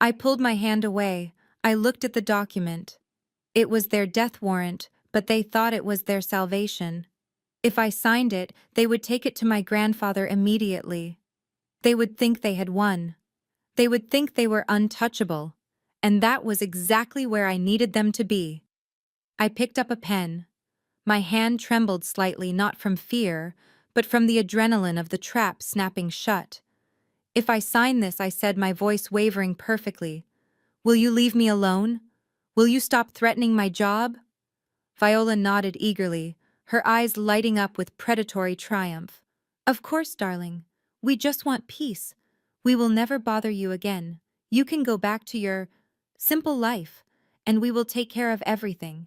I pulled my hand away. I looked at the document. It was their death warrant, but they thought it was their salvation. If I signed it, they would take it to my grandfather immediately. They would think they had won. They would think they were untouchable. And that was exactly where I needed them to be. I picked up a pen. My hand trembled slightly, not from fear, but from the adrenaline of the trap snapping shut. If I sign this, I said, my voice wavering perfectly, will you leave me alone? Will you stop threatening my job? Viola nodded eagerly, her eyes lighting up with predatory triumph. Of course, darling. We just want peace. We will never bother you again. You can go back to your simple life, and we will take care of everything.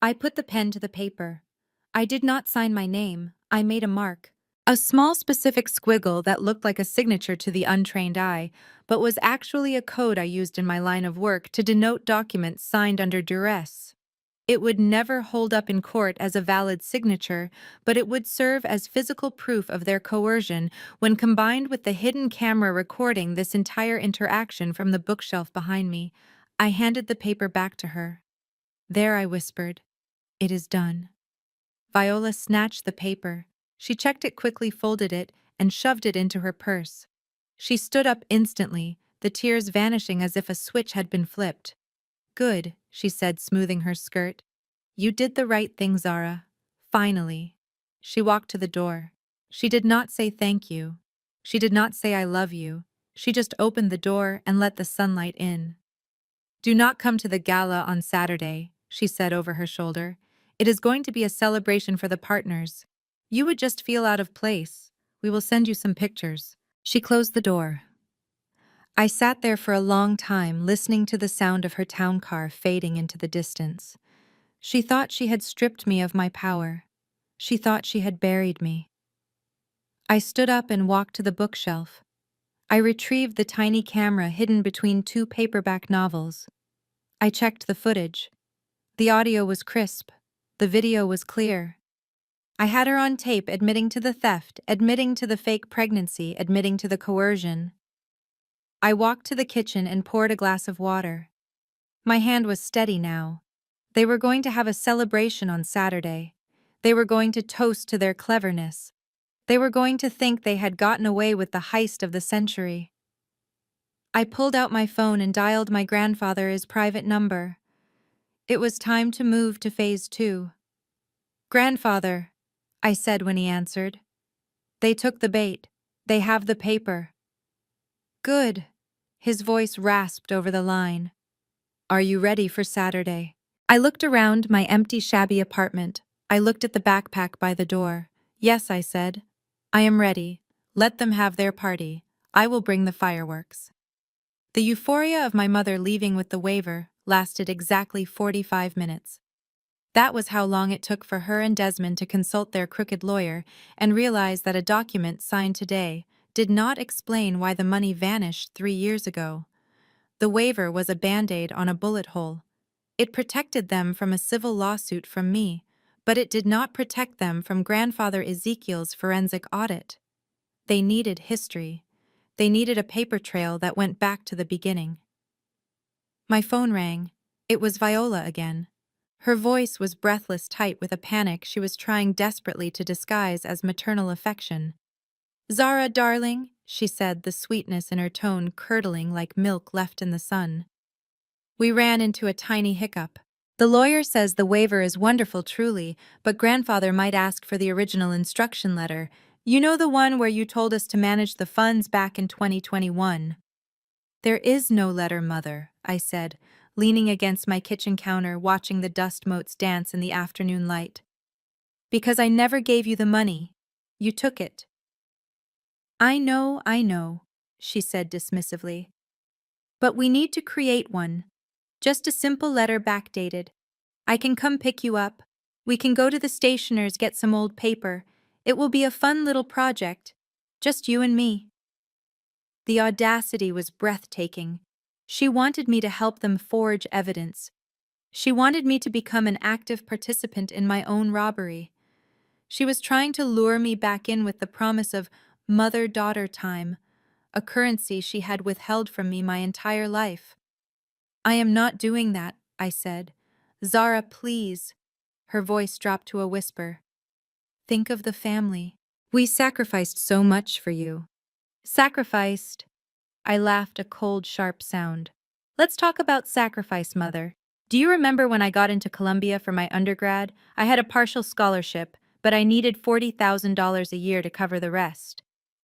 I put the pen to the paper. I did not sign my name. I made a mark. A small specific squiggle that looked like a signature to the untrained eye, but was actually a code I used in my line of work to denote documents signed under duress. It would never hold up in court as a valid signature, but it would serve as physical proof of their coercion when combined with the hidden camera recording this entire interaction from the bookshelf behind me. I handed the paper back to her. There, I whispered. It is done. Viola snatched the paper. She checked it quickly, folded it, and shoved it into her purse. She stood up instantly, the tears vanishing as if a switch had been flipped. Good, she said, smoothing her skirt. You did the right thing, Zara. Finally. She walked to the door. She did not say thank you. She did not say I love you. She just opened the door and let the sunlight in. Do not come to the gala on Saturday, she said over her shoulder. It is going to be a celebration for the partners. You would just feel out of place. We will send you some pictures. She closed the door. I sat there for a long time, listening to the sound of her town car fading into the distance. She thought she had stripped me of my power. She thought she had buried me. I stood up and walked to the bookshelf. I retrieved the tiny camera hidden between two paperback novels. I checked the footage. The audio was crisp. The video was clear. I had her on tape admitting to the theft, admitting to the fake pregnancy, admitting to the coercion. I walked to the kitchen and poured a glass of water. My hand was steady now. They were going to have a celebration on Saturday. They were going to toast to their cleverness. They were going to think they had gotten away with the heist of the century. I pulled out my phone and dialed my grandfather's private number. It was time to move to phase 2. "Grandfather," I said when he answered. "They took the bait. They have the paper." "Good." His voice rasped over the line. "Are you ready for Saturday?" I looked around my empty, shabby apartment. I looked at the backpack by the door. "Yes," I said. "I am ready. Let them have their party. I will bring the fireworks." The euphoria of my mother leaving with the waiver lasted exactly 45 minutes. That was how long it took for her and Desmond to consult their crooked lawyer and realize that a document signed today did not explain why the money vanished 3 years ago. The waiver was a band-aid on a bullet hole. It protected them from a civil lawsuit from me, but it did not protect them from grandfather Ezekiel's forensic audit. They needed history. They needed a paper trail that went back to the beginning. My phone rang. It was Viola again. Her voice was breathless, tight with a panic she was trying desperately to disguise as maternal affection. "Zara, darling," she said, the sweetness in her tone curdling like milk left in the sun. We ran into a tiny hiccup. "The lawyer says the waiver is wonderful, truly, but grandfather might ask for the original instruction letter. You know, the one where you told us to manage the funds back in 2021. "There is no letter, Mother," I said, leaning against my kitchen counter watching the dust motes dance in the afternoon light. "Because I never gave you the money. You took it." I know," she said dismissively. "But we need to create one. Just a simple letter backdated. I can come pick you up. We can go to the stationer's, get some old paper. It will be a fun little project. Just you and me." The audacity was breathtaking. She wanted me to help them forge evidence. She wanted me to become an active participant in my own robbery. She was trying to lure me back in with the promise of mother-daughter time, a currency she had withheld from me my entire life. "I am not doing that," I said. "Zara, please." Her voice dropped to a whisper. "Think of the family. We sacrificed so much for you." "Sacrificed?" I laughed, a cold, sharp sound. "Let's talk about sacrifice, Mother. Do you remember when I got into Columbia for my undergrad? I had a partial scholarship, but I needed $40,000 a year to cover the rest.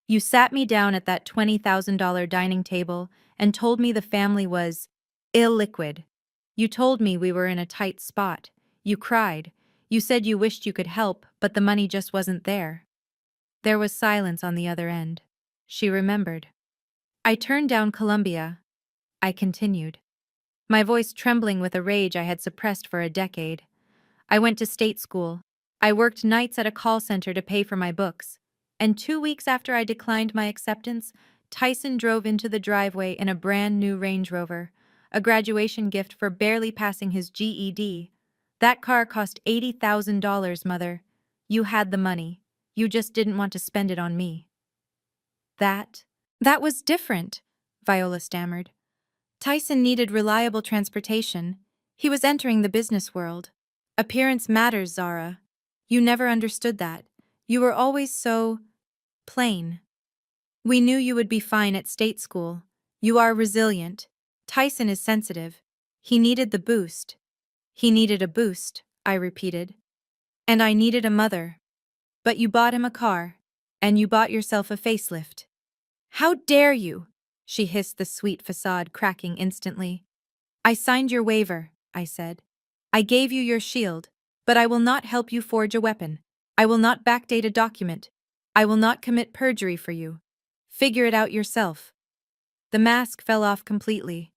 You sat me down at that $20,000 dining table and told me the family was illiquid. You told me we were in a tight spot. You cried. You said you wished you could help, but the money just wasn't there." There was silence on the other end. She remembered. "I turned down Columbia," I continued, my voice trembling with a rage I had suppressed for a decade. "I went to state school. I worked nights at a call center to pay for my books. And 2 weeks after I declined my acceptance, Tyson drove into the driveway in a brand new Range Rover, a graduation gift for barely passing his GED. That car cost $80,000, Mother. You had the money. You just didn't want to spend it on me." That was different," Viola stammered. "Tyson needed reliable transportation. He was entering the business world. Appearance matters, Zara. You never understood that. You were always so plain. We knew you would be fine at state school. You are resilient. Tyson is sensitive. He needed the boost." "He needed a boost," I repeated. "And I needed a mother. But you bought him a car. And you bought yourself a facelift." "How dare you!" she hissed, the sweet facade cracking instantly. "I signed your waiver," I said. "I gave you your shield, but I will not help you forge a weapon. I will not backdate a document. I will not commit perjury for you. Figure it out yourself." The mask fell off completely.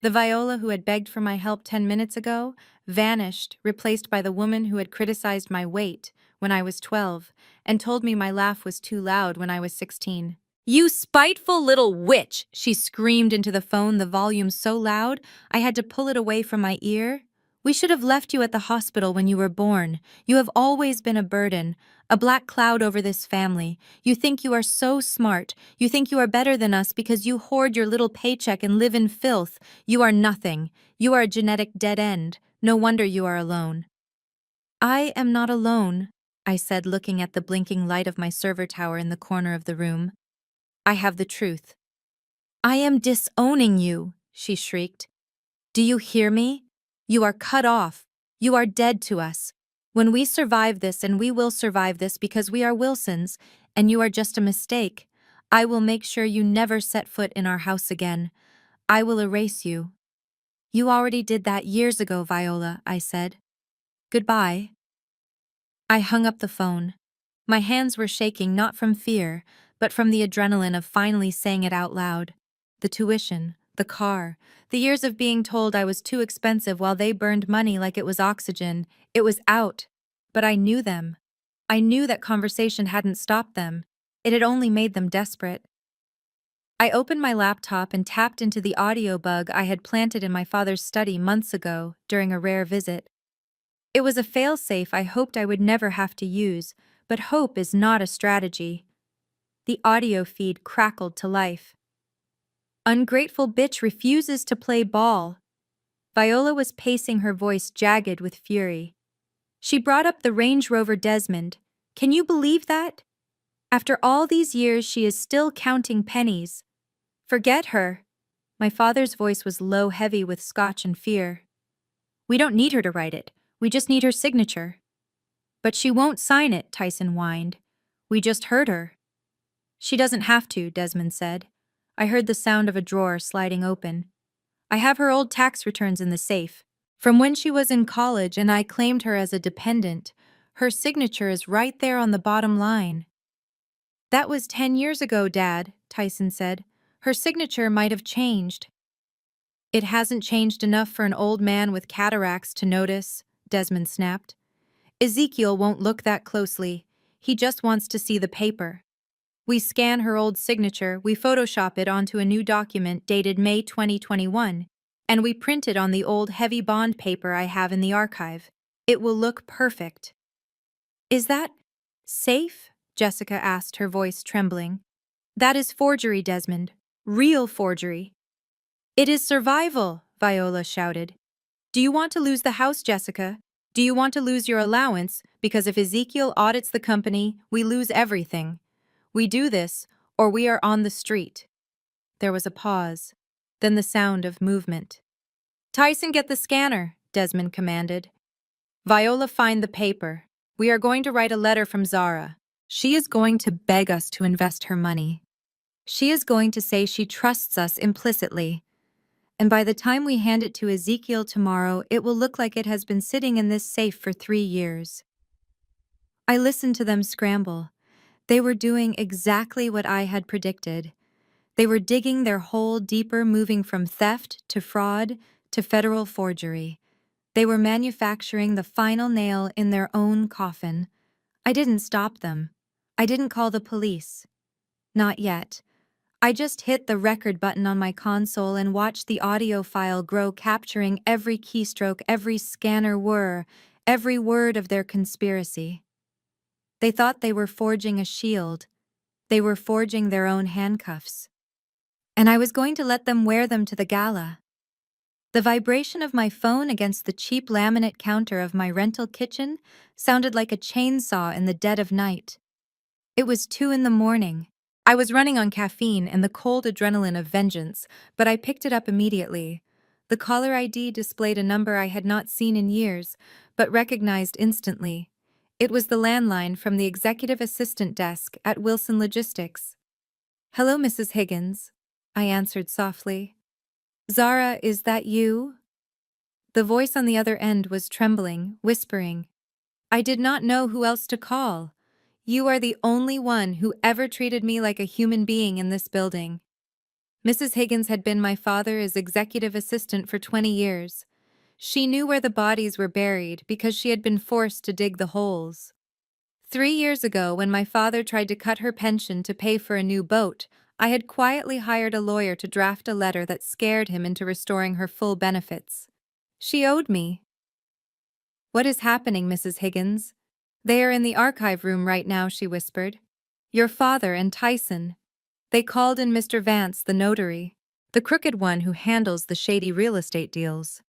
The Viola who had begged for my help 10 minutes ago vanished, replaced by the woman who had criticized my weight when I was 12 and told me my laugh was too loud when I was 16. You spiteful little witch! She screamed into the phone, the volume so loud I had to pull it away from my ear. We should have left you at the hospital when you were born. You have always been a burden, a black cloud over this family. You think you are so smart. You think you are better than us because you hoard your little paycheck and live in filth. You are nothing. You are a genetic dead end. No wonder you are alone. I am not alone, I said, looking at the blinking light of my server tower in the corner of the room. I have the truth. I am disowning you, she shrieked. Do you hear me? You are cut off. You are dead to us. When we survive this, and we will survive this because we are Wilsons, and you are just a mistake, I will make sure you never set foot in our house again. I will erase you. You already did that years ago, Viola, I said. Goodbye. I hung up the phone. My hands were shaking not from fear, but from the adrenaline of finally saying it out loud. The tuition, the car, the years of being told I was too expensive while they burned money like it was oxygen. It was out. But I knew them. I knew that conversation hadn't stopped them. It had only made them desperate. I opened my laptop and tapped into the audio bug I had planted in my father's study months ago during a rare visit. It was a failsafe I hoped I would never have to use, but hope is not a strategy. The audio feed crackled to life. Ungrateful bitch refuses to play ball. Viola was pacing, her voice jagged with fury. She brought up the Range Rover Desmond. Can you believe that? After all these years, she is still counting pennies. Forget her. My father's voice was low, heavy with scotch and fear. We don't need her to write it. We just need her signature. But she won't sign it, Tyson whined. We just heard her. She doesn't have to, Desmond said. I heard the sound of a drawer sliding open. I have her old tax returns in the safe. From when she was in college and I claimed her as a dependent, her signature is right there on the bottom line. That was 10 years ago, Dad, Tyson said. Her signature might have changed. It hasn't changed enough for an old man with cataracts to notice, Desmond snapped. Ezekiel won't look that closely. He just wants to see the paper. We scan her old signature, we Photoshop it onto a new document dated May 2021, and we print it on the old heavy bond paper I have in the archive. It will look perfect. Is that safe? Jessica asked, her voice trembling. That is forgery, Desmond. Real forgery. It is survival, Viola shouted. Do you want to lose the house, Jessica? Do you want to lose your allowance? Because if Ezekiel audits the company, we lose everything. We do this, or we are on the street. There was a pause, then the sound of movement. Tyson, get the scanner, Desmond commanded. Viola, find the paper. We are going to write a letter from Zara. She is going to beg us to invest her money. She is going to say she trusts us implicitly. And by the time we hand it to Ezekiel tomorrow, it will look like it has been sitting in this safe for 3 years. I listened to them scramble. They were doing exactly what I had predicted. They were digging their hole deeper, moving from theft to fraud to federal forgery. They were manufacturing the final nail in their own coffin. I didn't stop them. I didn't call the police. Not yet. I just hit the record button on my console and watched the audio file grow, capturing every keystroke, every scanner whir, every word of their conspiracy. They thought they were forging a shield. They were forging their own handcuffs. And I was going to let them wear them to the gala. The vibration of my phone against the cheap laminate counter of my rental kitchen sounded like a chainsaw in the dead of night. It was 2 a.m. I was running on caffeine and the cold adrenaline of vengeance, but I picked it up immediately. The caller ID displayed a number I had not seen in years, but recognized instantly. It was the landline from the executive assistant desk at Wilson Logistics. Hello, Mrs. Higgins, I answered softly. Zara, is that you? The voice on the other end was trembling, whispering. I did not know who else to call. You are the only one who ever treated me like a human being in this building. Mrs. Higgins had been my father's executive assistant for 20 years. She knew where the bodies were buried because she had been forced to dig the holes. 3 years ago, when my father tried to cut her pension to pay for a new boat, I had quietly hired a lawyer to draft a letter that scared him into restoring her full benefits. She owed me. "What is happening, Mrs. Higgins?" "They are in the archive room right now," she whispered. "Your father and Tyson. They called in Mr. Vance, the notary, the crooked one who handles the shady real estate deals.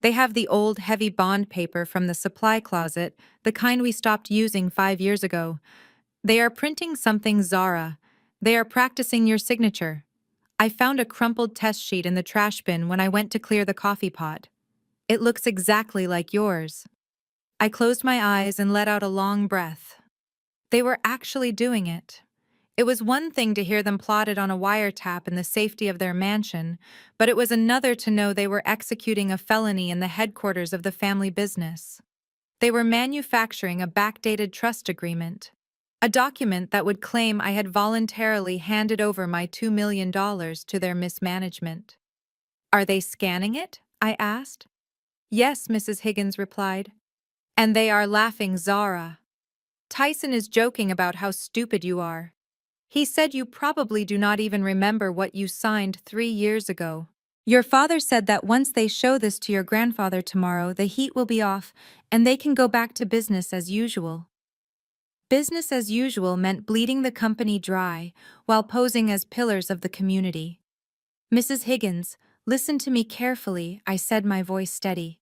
They have the old, heavy bond paper from the supply closet, the kind we stopped using 5 years ago. They are printing something Zara. They are practicing your signature. I found a crumpled test sheet in the trash bin when I went to clear the coffee pot. It looks exactly like yours." I closed my eyes and let out a long breath. They were actually doing it. It was one thing to hear them plotted on a wiretap in the safety of their mansion, but it was another to know they were executing a felony in the headquarters of the family business. They were manufacturing a backdated trust agreement, a document that would claim I had voluntarily handed over my $2 million to their mismanagement. "Are they scanning it?" I asked. "Yes," Mrs. Higgins replied. "And they are laughing, Zara. Tyson is joking about how stupid you are. He said you probably do not even remember what you signed 3 years ago. Your father said that once they show this to your grandfather tomorrow, the heat will be off and they can go back to business as usual." Business as usual meant bleeding the company dry while posing as pillars of the community. "Mrs. Higgins, listen to me carefully," I said, my voice steady.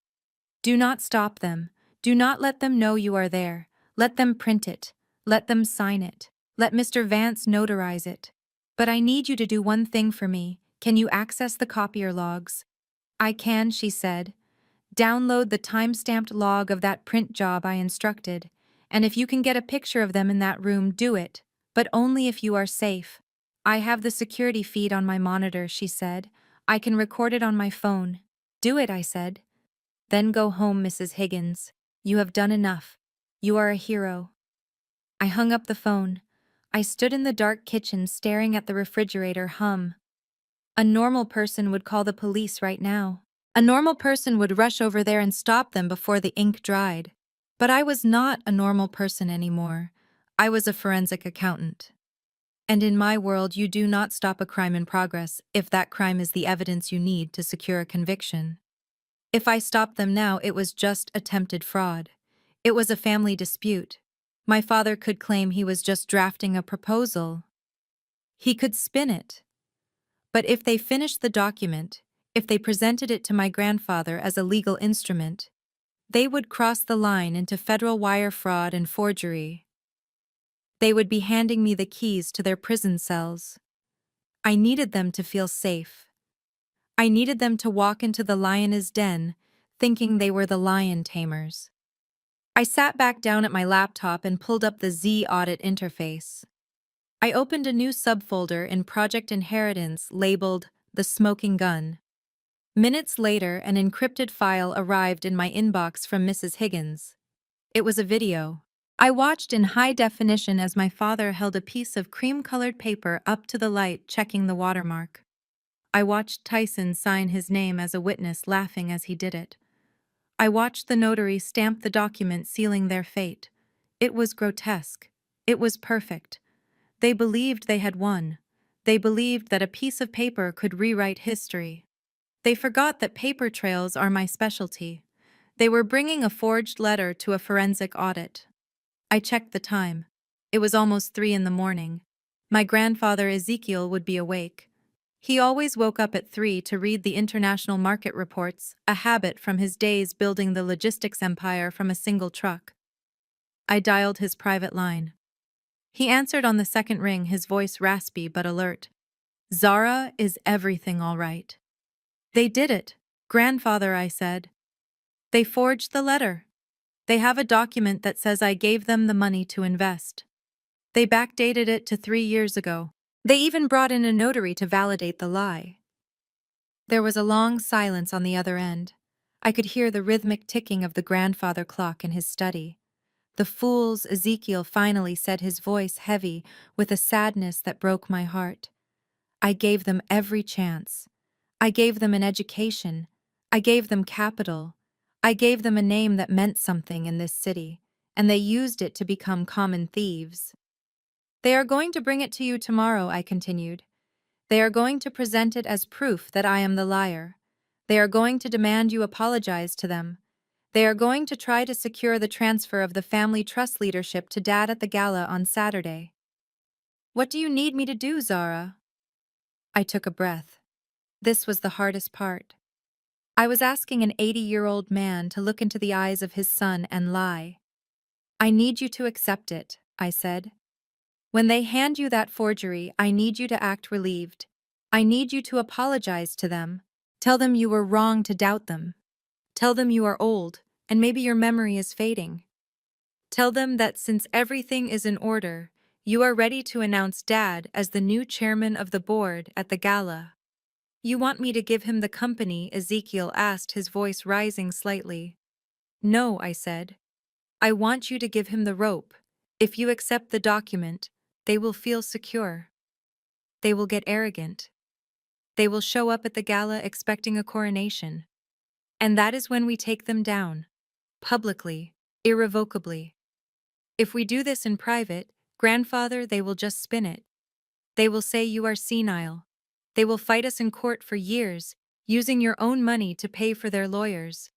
"Do not stop them. Do not let them know you are there. Let them print it. Let them sign it. Let Mr. Vance notarize it. But I need you to do one thing for me. Can you access the copier logs?" "I can," she said. "Download the time-stamped log of that print job I instructed. And if you can get a picture of them in that room, do it. But only if you are safe." "I have the security feed on my monitor," she said. "I can record it on my phone." "Do it," I said. "Then go home, Mrs. Higgins. You have done enough. You are a hero." I hung up the phone. I stood in the dark kitchen staring at the refrigerator hum. A normal person would call the police right now. A normal person would rush over there and stop them before the ink dried. But I was not a normal person anymore. I was a forensic accountant. And in my world, you do not stop a crime in progress if that crime is the evidence you need to secure a conviction. If I stopped them now, it was just attempted fraud. It was a family dispute. My father could claim he was just drafting a proposal. He could spin it. But if they finished the document, if they presented it to my grandfather as a legal instrument, they would cross the line into federal wire fraud and forgery. They would be handing me the keys to their prison cells. I needed them to feel safe. I needed them to walk into the lion's den, thinking they were the lion tamers. I sat back down at my laptop and pulled up the Z Audit interface. I opened a new subfolder in Project Inheritance labeled The Smoking Gun. Minutes later, an encrypted file arrived in my inbox from Mrs. Higgins. It was a video. I watched in high definition as my father held a piece of cream-colored paper up to the light, checking the watermark. I watched Tyson sign his name as a witness, laughing as he did it. I watched the notary stamp the document sealing their fate. It was grotesque. It was perfect. They believed they had won. They believed that a piece of paper could rewrite history. They forgot that paper trails are my specialty. They were bringing a forged letter to a forensic audit. I checked the time. It was almost 3 in the morning. My grandfather Ezekiel would be awake. He always woke up at 3 to read the international market reports, a habit from his days building the logistics empire from a single truck. I dialed his private line. He answered on the second ring, his voice raspy but alert. "Zara, is everything all right?" "They did it, grandfather," I said. "They forged the letter. They have a document that says I gave them the money to invest. They backdated it to 3 years ago. They even brought in a notary to validate the lie." There was a long silence on the other end. I could hear the rhythmic ticking of the grandfather clock in his study. "The fools," Ezekiel finally said, his voice heavy with a sadness that broke my heart. "I gave them every chance. I gave them an education. I gave them capital. I gave them a name that meant something in this city. and they used it to become common thieves. They are going to bring it to you tomorrow, I continued. They are going to present it as proof that I am the liar. They are going to demand you apologize to them. They are going to try to secure the transfer of the family trust leadership to Dad at the gala on Saturday. What do you need me to do, Zara? I took a breath. This was the hardest part. I was asking an 80-year-old man to look into the eyes of his son and lie. I need you to accept it, I said. When they hand you that forgery, I need you to act relieved. I need you to apologize to them. Tell them you were wrong to doubt them. Tell them you are old, and maybe your memory is fading. Tell them that since everything is in order, you are ready to announce Dad as the new chairman of the board at the gala. You want me to give him the company? Ezekiel asked, his voice rising slightly. No, I said. I want you to give him the rope. If you accept the document, they will feel secure. They will get arrogant. They will show up at the gala expecting a coronation. And that is when we take them down. Publicly, irrevocably. If we do this in private, grandfather, they will just spin it. They will say you are senile. They will fight us in court for years, using your own money to pay for their lawyers.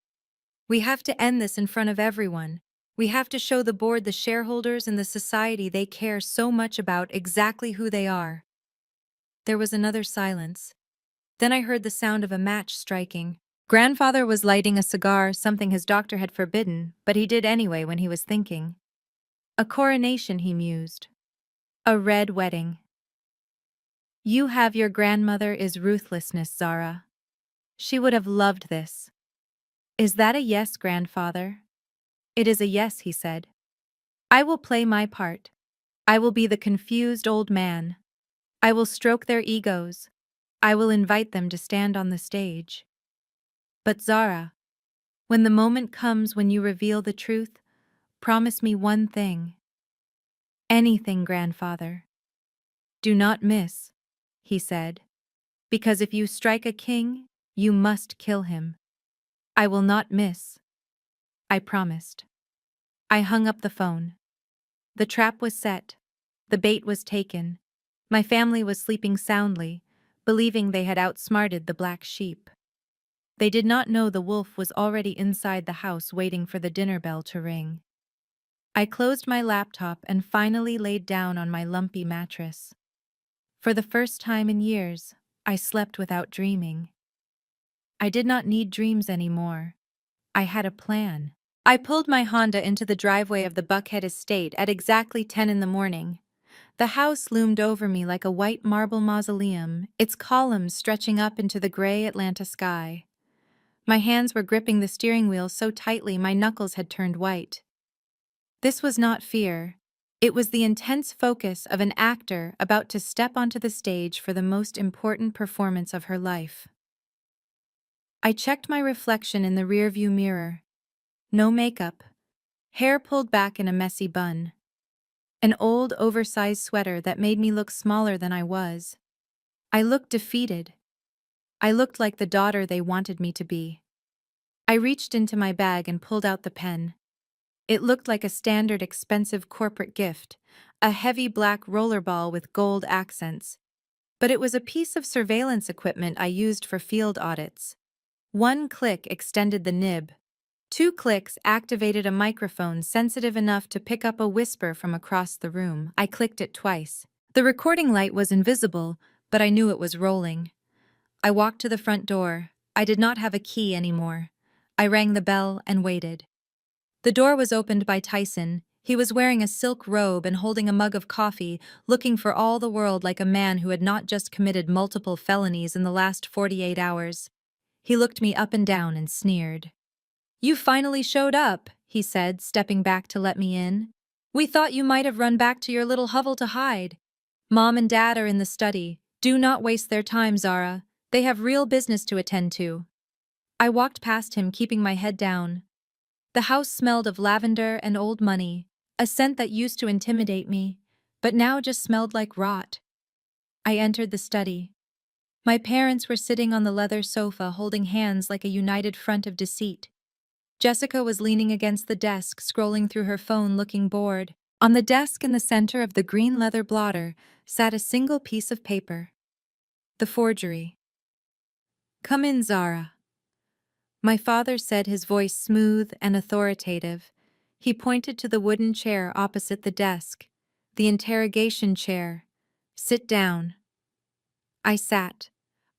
We have to end this in front of everyone. We have to show the board, the shareholders, and the society they care so much about exactly who they are. There was another silence. Then I heard the sound of a match striking. Grandfather was lighting a cigar, something his doctor had forbidden, but he did anyway when he was thinking. A coronation, he mused. A red wedding. You have your grandmother is ruthlessness, Zara. She would have loved this. Is that a yes, grandfather? It is a yes, he said. I will play my part. I will be the confused old man. I will stroke their egos. I will invite them to stand on the stage. But Zara, when the moment comes when you reveal the truth, promise me one thing. Anything, grandfather. Do not miss, he said, because if you strike a king, you must kill him. I will not miss. I promised. I hung up the phone. The trap was set. The bait was taken. My family was sleeping soundly, believing they had outsmarted the black sheep. They did not know the wolf was already inside the house waiting for the dinner bell to ring. I closed my laptop and finally laid down on my lumpy mattress. For the first time in years, I slept without dreaming. I did not need dreams anymore. I had a plan. I pulled my Honda into the driveway of the Buckhead estate at exactly 10 in the morning. The house loomed over me like a white marble mausoleum, its columns stretching up into the gray Atlanta sky. My hands were gripping the steering wheel so tightly my knuckles had turned white. This was not fear. It was the intense focus of an actor about to step onto the stage for the most important performance of her life. I checked my reflection in the rearview mirror. No makeup. Hair pulled back in a messy bun. An old, oversized sweater that made me look smaller than I was. I looked defeated. I looked like the daughter they wanted me to be. I reached into my bag and pulled out the pen. It looked like a standard expensive corporate gift, a heavy black rollerball with gold accents. But it was a piece of surveillance equipment I used for field audits. One click extended the nib. 2 clicks activated a microphone sensitive enough to pick up a whisper from across the room. I clicked it twice. The recording light was invisible, but I knew it was rolling. I walked to the front door. I did not have a key anymore. I rang the bell and waited. The door was opened by Tyson. He was wearing a silk robe and holding a mug of coffee, looking for all the world like a man who had not just committed multiple felonies in the last 48 hours. He looked me up and down and sneered. You finally showed up, he said, stepping back to let me in. We thought you might have run back to your little hovel to hide. Mom and Dad are in the study. Do not waste their time, Zara. They have real business to attend to. I walked past him, keeping my head down. The house smelled of lavender and old money, a scent that used to intimidate me, but now just smelled like rot. I entered the study. My parents were sitting on the leather sofa holding hands like a united front of deceit. Jessica was leaning against the desk, scrolling through her phone, looking bored. On the desk in the center of the green leather blotter sat a single piece of paper. The forgery. "Come in, Zara." My father said, his voice smooth and authoritative. He pointed to the wooden chair opposite the desk. The interrogation chair. "Sit down." I sat.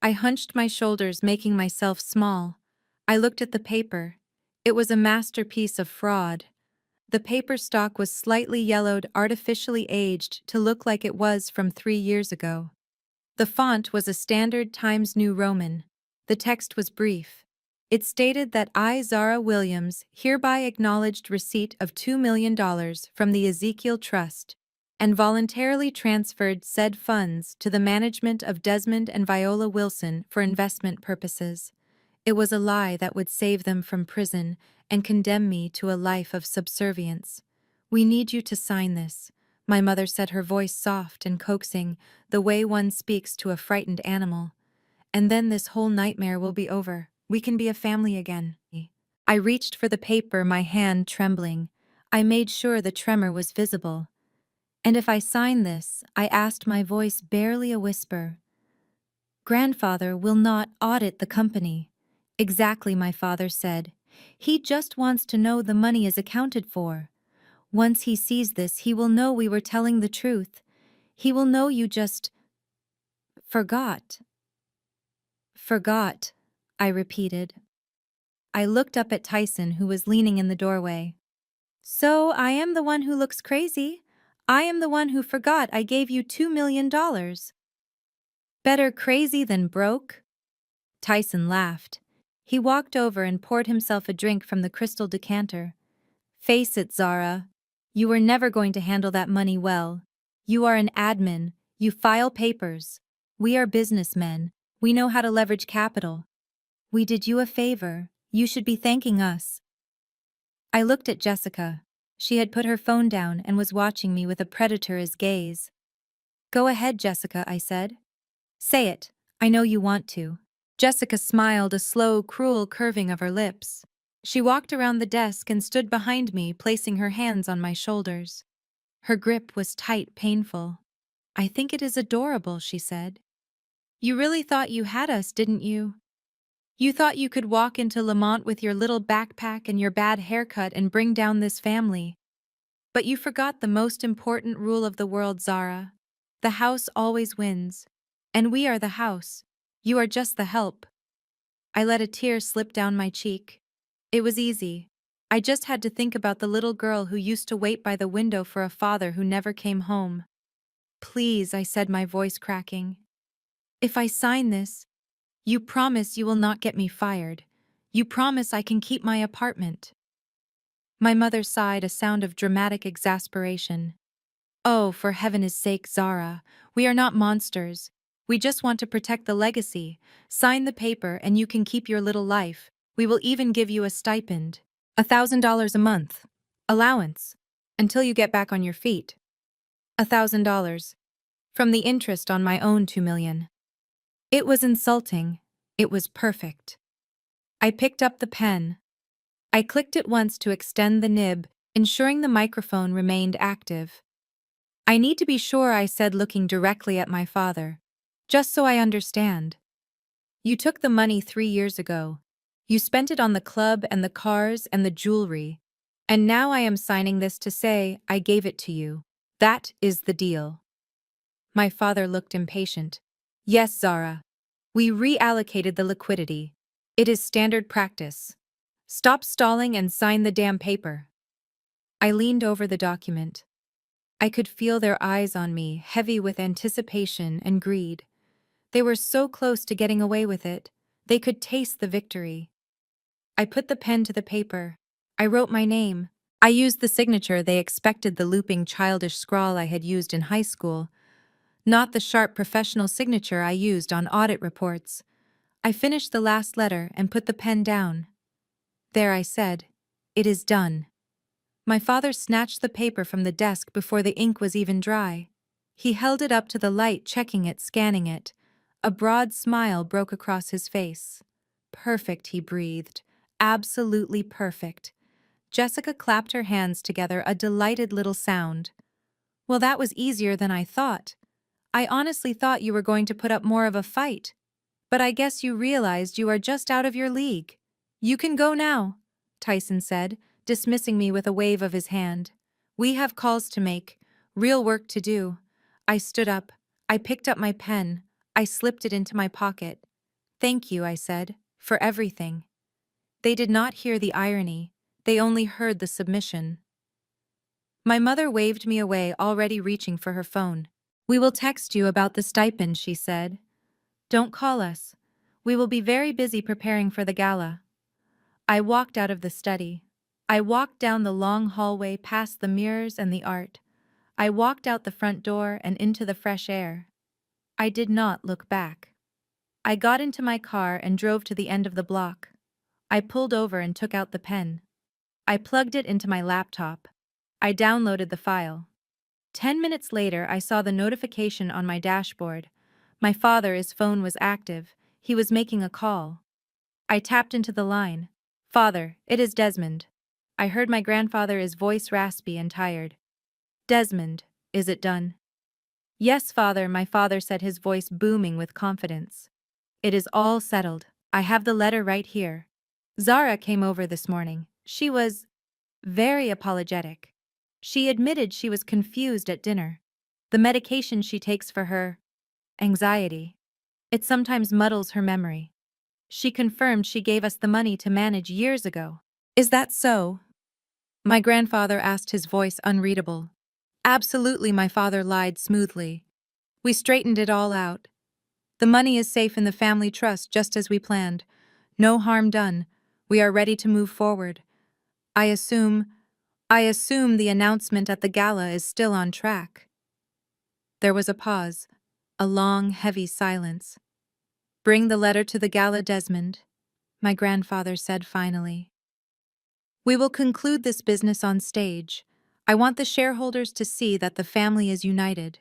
I hunched my shoulders, making myself small. I looked at the paper. It was a masterpiece of fraud. The paper stock was slightly yellowed, artificially aged to look like it was from 3 years ago. The font was a standard Times New Roman. The text was brief. It stated that I, Zara Williams, hereby acknowledged receipt of $2 million from the Ezekiel Trust and voluntarily transferred said funds to the management of Desmond and Viola Wilson for investment purposes. It was a lie that would save them from prison and condemn me to a life of subservience. "We need you to sign this," my mother said, her voice soft and coaxing, the way one speaks to a frightened animal. "And then this whole nightmare will be over. We can be a family again." I reached for the paper, my hand trembling. I made sure the tremor was visible. "And if I sign this," I asked, my voice barely a whisper, "Grandfather will not audit the company." "Exactly," my father said. "He just wants to know the money is accounted for. Once he sees this, he will know we were telling the truth. He will know you just forgot." "Forgot," I repeated. I looked up at Tyson, who was leaning in the doorway. "So I am the one who looks crazy? I am the one who forgot I gave you $2 million. Better crazy than broke?" Tyson laughed. He walked over and poured himself a drink from the crystal decanter. "Face it, Zara. You were never going to handle that money well. You are an admin. You file papers. We are businessmen. We know how to leverage capital. We did you a favor. You should be thanking us." I looked at Jessica. She had put her phone down and was watching me with a predator's gaze. "Go ahead, Jessica," I said. "Say it. I know you want to." Jessica smiled, a slow, cruel curving of her lips. She walked around the desk and stood behind me, placing her hands on my shoulders. Her grip was tight, painful. "I think it is adorable," she said. "You really thought you had us, didn't you? You thought you could walk into Lamont with your little backpack and your bad haircut and bring down this family. But you forgot the most important rule of the world, Zara. The house always wins. And we are the house. You are just the help." I let a tear slip down my cheek. It was easy. I just had to think about the little girl who used to wait by the window for a father who never came home. "Please," I said, my voice cracking. "If I sign this, you promise you will not get me fired. You promise I can keep my apartment." My mother sighed, a sound of dramatic exasperation. "Oh, for heaven's sake, Zara, we are not monsters. We just want to protect the legacy. Sign the paper and you can keep your little life. We will even give you a stipend. $1,000 a month. Allowance. Until you get back on your feet. $1,000. From the interest on my own $2 million. It was insulting. It was perfect. I picked up the pen. I clicked it once to extend the nib, ensuring the microphone remained active. "I need to be sure," I said, looking directly at my father. "Just so I understand. You took the money 3 years ago. You spent it on the club and the cars and the jewelry. And now I am signing this to say I gave it to you. That is the deal." My father looked impatient. "Yes, Zara. We reallocated the liquidity. It is standard practice. Stop stalling and sign the damn paper." I leaned over the document. I could feel their eyes on me, heavy with anticipation and greed. They were so close to getting away with it. They could taste the victory. I put the pen to the paper. I wrote my name. I used the signature they expected, the looping, childish scrawl I had used in high school, not the sharp professional signature I used on audit reports. I finished the last letter and put the pen down. "There," I said. "It is done." My father snatched the paper from the desk before the ink was even dry. He held it up to the light, checking it, scanning it. A broad smile broke across his face. "Perfect," he breathed. Absolutely perfect. Jessica clapped her hands together, a delighted little sound. Well, that was easier than I thought. I honestly thought you were going to put up more of a fight. But I guess you realized you are just out of your league. You can go now, Tyson said, dismissing me with a wave of his hand. We have calls to make, real work to do. I stood up. I picked up my pen. I slipped it into my pocket. Thank you, I said, for everything. They did not hear the irony. They only heard the submission. My mother waved me away, already reaching for her phone. We will text you about the stipend, she said. Don't call us. We will be very busy preparing for the gala. I walked out of the study. I walked down the long hallway past the mirrors and the art. I walked out the front door and into the fresh air. I did not look back. I got into my car and drove to the end of the block. I pulled over and took out the pen. I plugged it into my laptop. I downloaded the file. 10 minutes later, I saw the notification on my dashboard. My father's phone was active. He was making a call. I tapped into the line. Father, it is Desmond. I heard my grandfather's voice raspy and tired. Desmond, is it done? Yes, father, my father said, his voice booming with confidence. It is all settled. I have the letter right here. Zara came over this morning. She was very apologetic. She admitted she was confused at dinner. The medication she takes for her anxiety. It sometimes muddles her memory. She confirmed she gave us the money to manage years ago. Is that so? My grandfather asked, his voice unreadable. Absolutely, my father lied smoothly. We straightened it all out. The money is safe in the family trust just as we planned. No harm done. We are ready to move forward. I assume the announcement at the gala is still on track. There was a pause, a long, heavy silence. Bring the letter to the gala, Desmond, my grandfather said finally. We will conclude this business on stage. I want the shareholders to see that the family is united.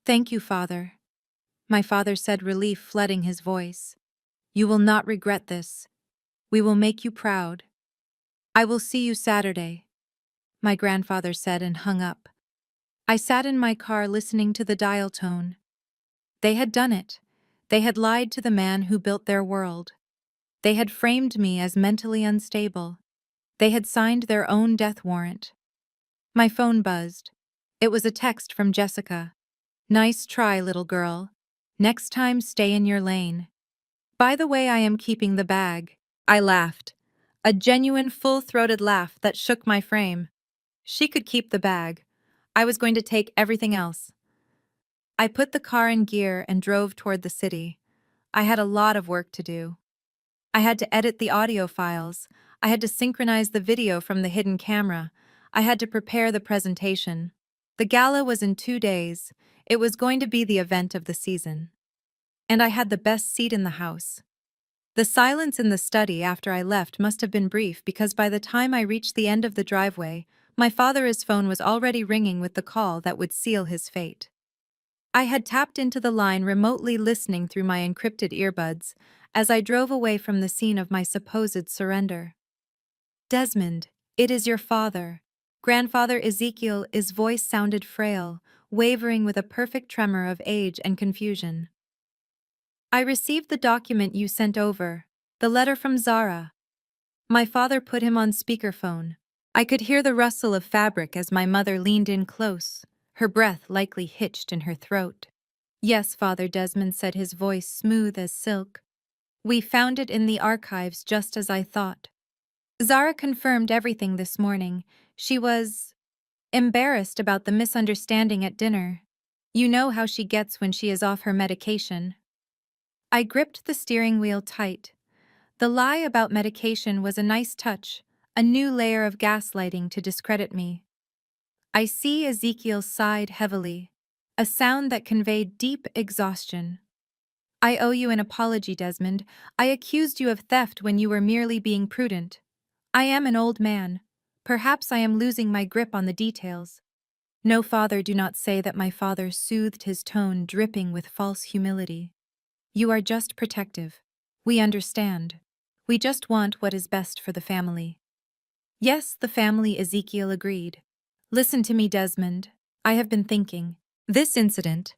Thank you, father, my father said, relief flooding his voice. You will not regret this. We will make you proud. I will see you Saturday, my grandfather said and hung up. I sat in my car listening to the dial tone. They had done it. They had lied to the man who built their world. They had framed me as mentally unstable. They had signed their own death warrant. My phone buzzed. It was a text from Jessica. Nice try, little girl. Next time, stay in your lane. By the way, I am keeping the bag. I laughed. A genuine, full-throated laugh that shook my frame. She could keep the bag. I was going to take everything else. I put the car in gear and drove toward the city. I had a lot of work to do. I had to edit the audio files. I had to synchronize the video from the hidden camera. I had to prepare the presentation. The gala was in 2 days. It was going to be the event of the season. And I had the best seat in the house. The silence in the study after I left must have been brief, because by the time I reached the end of the driveway, my father's phone was already ringing with the call that would seal his fate. I had tapped into the line, remotely listening through my encrypted earbuds as I drove away from the scene of my supposed surrender. Desmond, it is your father. Grandfather Ezekiel's voice sounded frail, wavering with a perfect tremor of age and confusion. I received the document you sent over, the letter from Zara. My father put him on speakerphone. I could hear the rustle of fabric as my mother leaned in close, her breath likely hitched in her throat. Yes, Father, Desmond said, his voice smooth as silk. We found it in the archives just as I thought. Zara confirmed everything this morning. She was embarrassed about the misunderstanding at dinner. You know how she gets when she is off her medication. I gripped the steering wheel tight. The lie about medication was a nice touch, a new layer of gaslighting to discredit me. I see Ezekiel sighed heavily, a sound that conveyed deep exhaustion. I owe you an apology, Desmond. I accused you of theft when you were merely being prudent. I am an old man. Perhaps I am losing my grip on the details. No, father, do not say that, my father soothed, his tone dripping with false humility. You are just protective. We understand. We just want what is best for the family. Yes, the family, Ezekiel agreed. Listen to me, Desmond. I have been thinking. This incident,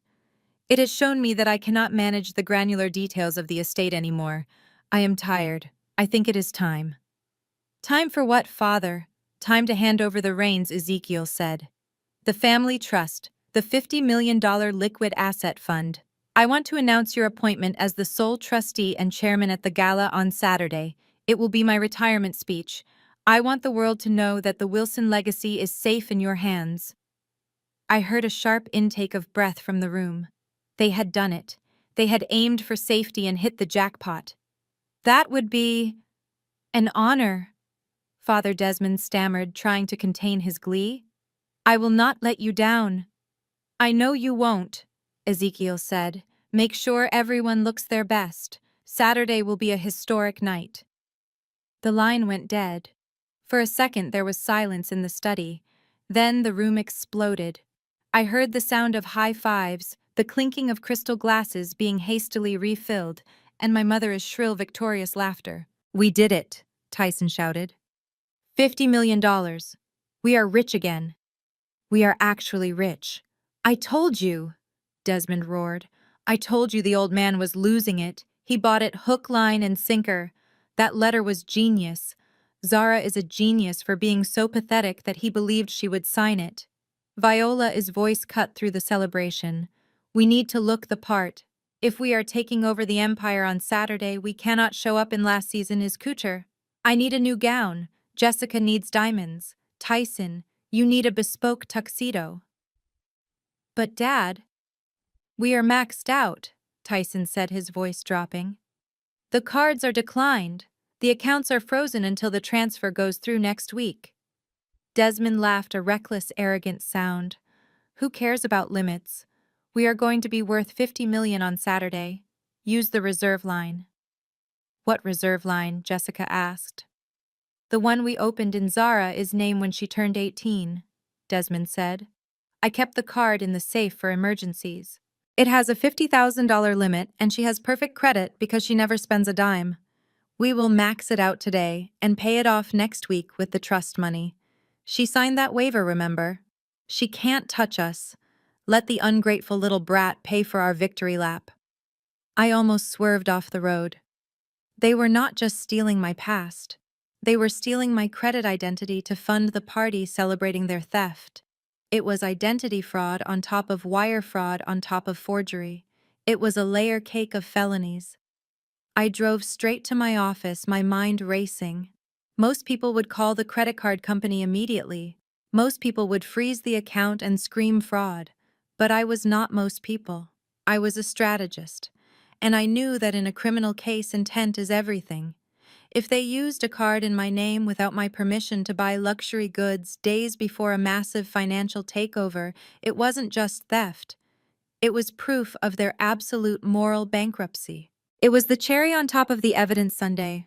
it has shown me that I cannot manage the granular details of the estate anymore. I am tired. I think it is time. Time for what, father? Time to hand over the reins, Ezekiel said. The family trust, the $50 million liquid asset fund. I want to announce your appointment as the sole trustee and chairman at the gala on Saturday. It will be my retirement speech. I want the world to know that the Wilson legacy is safe in your hands. I heard a sharp intake of breath from the room. They had done it. They had aimed for safety and hit the jackpot. That would be an honor, Father Desmond stammered, trying to contain his glee. I will not let you down. I know you won't, Ezekiel said. Make sure everyone looks their best. Saturday will be a historic night. The line went dead. For a second there was silence in the study. Then the room exploded. I heard the sound of high fives, the clinking of crystal glasses being hastily refilled, and my mother's shrill, victorious laughter. We did it, Tyson shouted. $50 million. We are rich again. We are actually rich. I told you, Desmond roared. I told you the old man was losing it. He bought it hook, line, and sinker. That letter was genius. Zara is a genius for being so pathetic that he believed she would sign it. Viola's voice cut through the celebration. We need to look the part. If we are taking over the empire on Saturday, we cannot show up in last season's couture. I need a new gown. Jessica needs diamonds. Tyson, you need a bespoke tuxedo. But Dad, we are maxed out, Tyson said, his voice dropping. The cards are declined. The accounts are frozen until the transfer goes through next week. Desmond laughed, a reckless, arrogant sound. Who cares about limits? We are going to be worth $50 million on Saturday. Use the reserve line. What reserve line? Jessica asked. The one we opened in Zara's name when she turned 18, Desmond said. I kept the card in the safe for emergencies. It has a $50,000 limit, and she has perfect credit because she never spends a dime. We will max it out today and pay it off next week with the trust money. She signed that waiver, remember? She can't touch us. Let the ungrateful little brat pay for our victory lap. I almost swerved off the road. They were not just stealing my past. They were stealing my credit identity to fund the party celebrating their theft. It was identity fraud on top of wire fraud on top of forgery. It was a layer cake of felonies. I drove straight to my office, my mind racing. Most people would call the credit card company immediately. Most people would freeze the account and scream fraud. But I was not most people. I was a strategist. And I knew that in a criminal case, intent is everything. If they used a card in my name without my permission to buy luxury goods days before a massive financial takeover, it wasn't just theft. It was proof of their absolute moral bankruptcy. It was the cherry on top of the evidence sundae.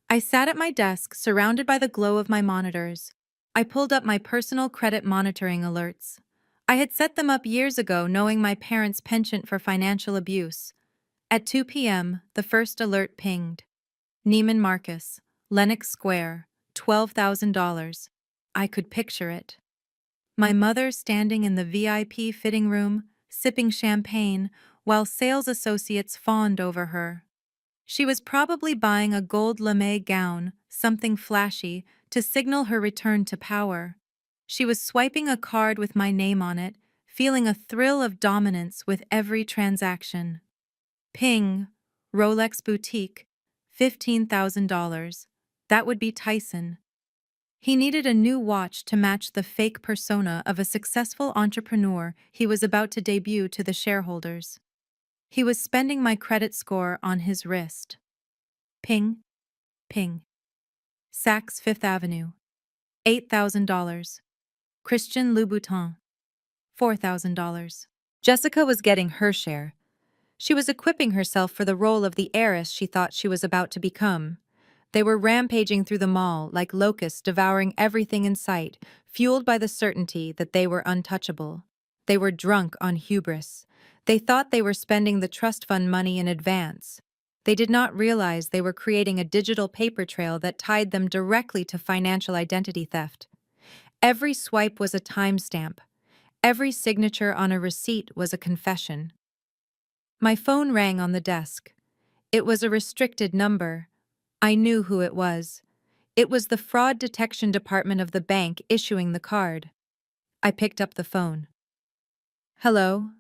I sat at my desk, surrounded by the glow of my monitors. I pulled up my personal credit monitoring alerts. I had set them up years ago, knowing my parents' penchant for financial abuse. At 2 p.m., the first alert pinged. Neiman Marcus, Lenox Square, $12,000. I could picture it. My mother standing in the VIP fitting room, sipping champagne, while sales associates fawned over her. She was probably buying a gold lame gown, something flashy, to signal her return to power. She was swiping a card with my name on it, feeling a thrill of dominance with every transaction. Ping, Rolex Boutique, $15,000. That would be Tyson. He needed a new watch to match the fake persona of a successful entrepreneur he was about to debut to the shareholders. He was spending my credit score on his wrist. Ping, ping. Saks Fifth Avenue, $8,000. Christian Louboutin, $4,000. Jessica was getting her share. She was equipping herself for the role of the heiress she thought she was about to become. They were rampaging through the mall like locusts, devouring everything in sight, fueled by the certainty that they were untouchable. They were drunk on hubris. They thought they were spending the trust fund money in advance. They did not realize they were creating a digital paper trail that tied them directly to financial identity theft. Every swipe was a timestamp. Every signature on a receipt was a confession. My phone rang on the desk. It was a restricted number. I knew who it was. It was the fraud detection department of the bank issuing the card. I picked up the phone. Hello?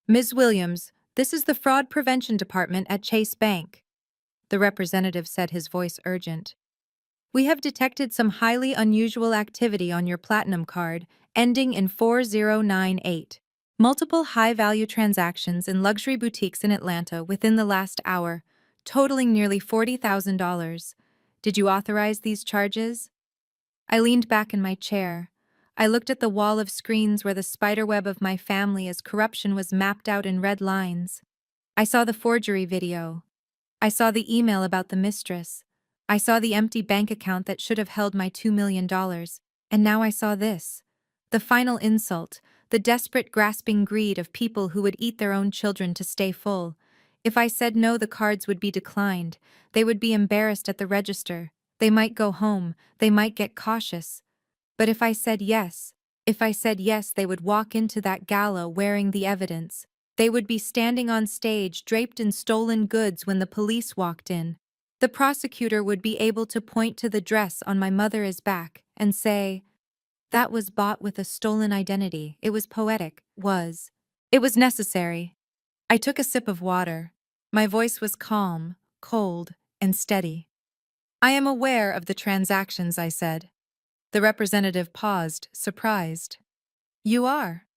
Ms. Williams, this is the fraud prevention department at Chase Bank. The representative said, his voice urgent. We have detected some highly unusual activity on your platinum card, ending in 4098. Multiple high-value transactions in luxury boutiques in Atlanta within the last hour, totaling nearly $40,000. Did you authorize these charges? I leaned back in my chair. I looked at the wall of screens where the spiderweb of my family as corruption was mapped out in red lines. I saw the forgery video. I saw the email about the mistress. I saw the empty bank account that should have held my $2 million. And now I saw this. The final insult, the desperate grasping greed of people who would eat their own children to stay full. If I said no, the cards would be declined. They would be embarrassed at the register. They might go home. They might get cautious. But if I said yes, they would walk into that gala wearing the evidence. They would be standing on stage draped in stolen goods when the police walked in. The prosecutor would be able to point to the dress on my mother's back and say, that was bought with a stolen identity. It was poetic. It was necessary. I took a sip of water. My voice was calm, cold, and steady. I am aware of the transactions, I said. The representative paused, surprised. You are?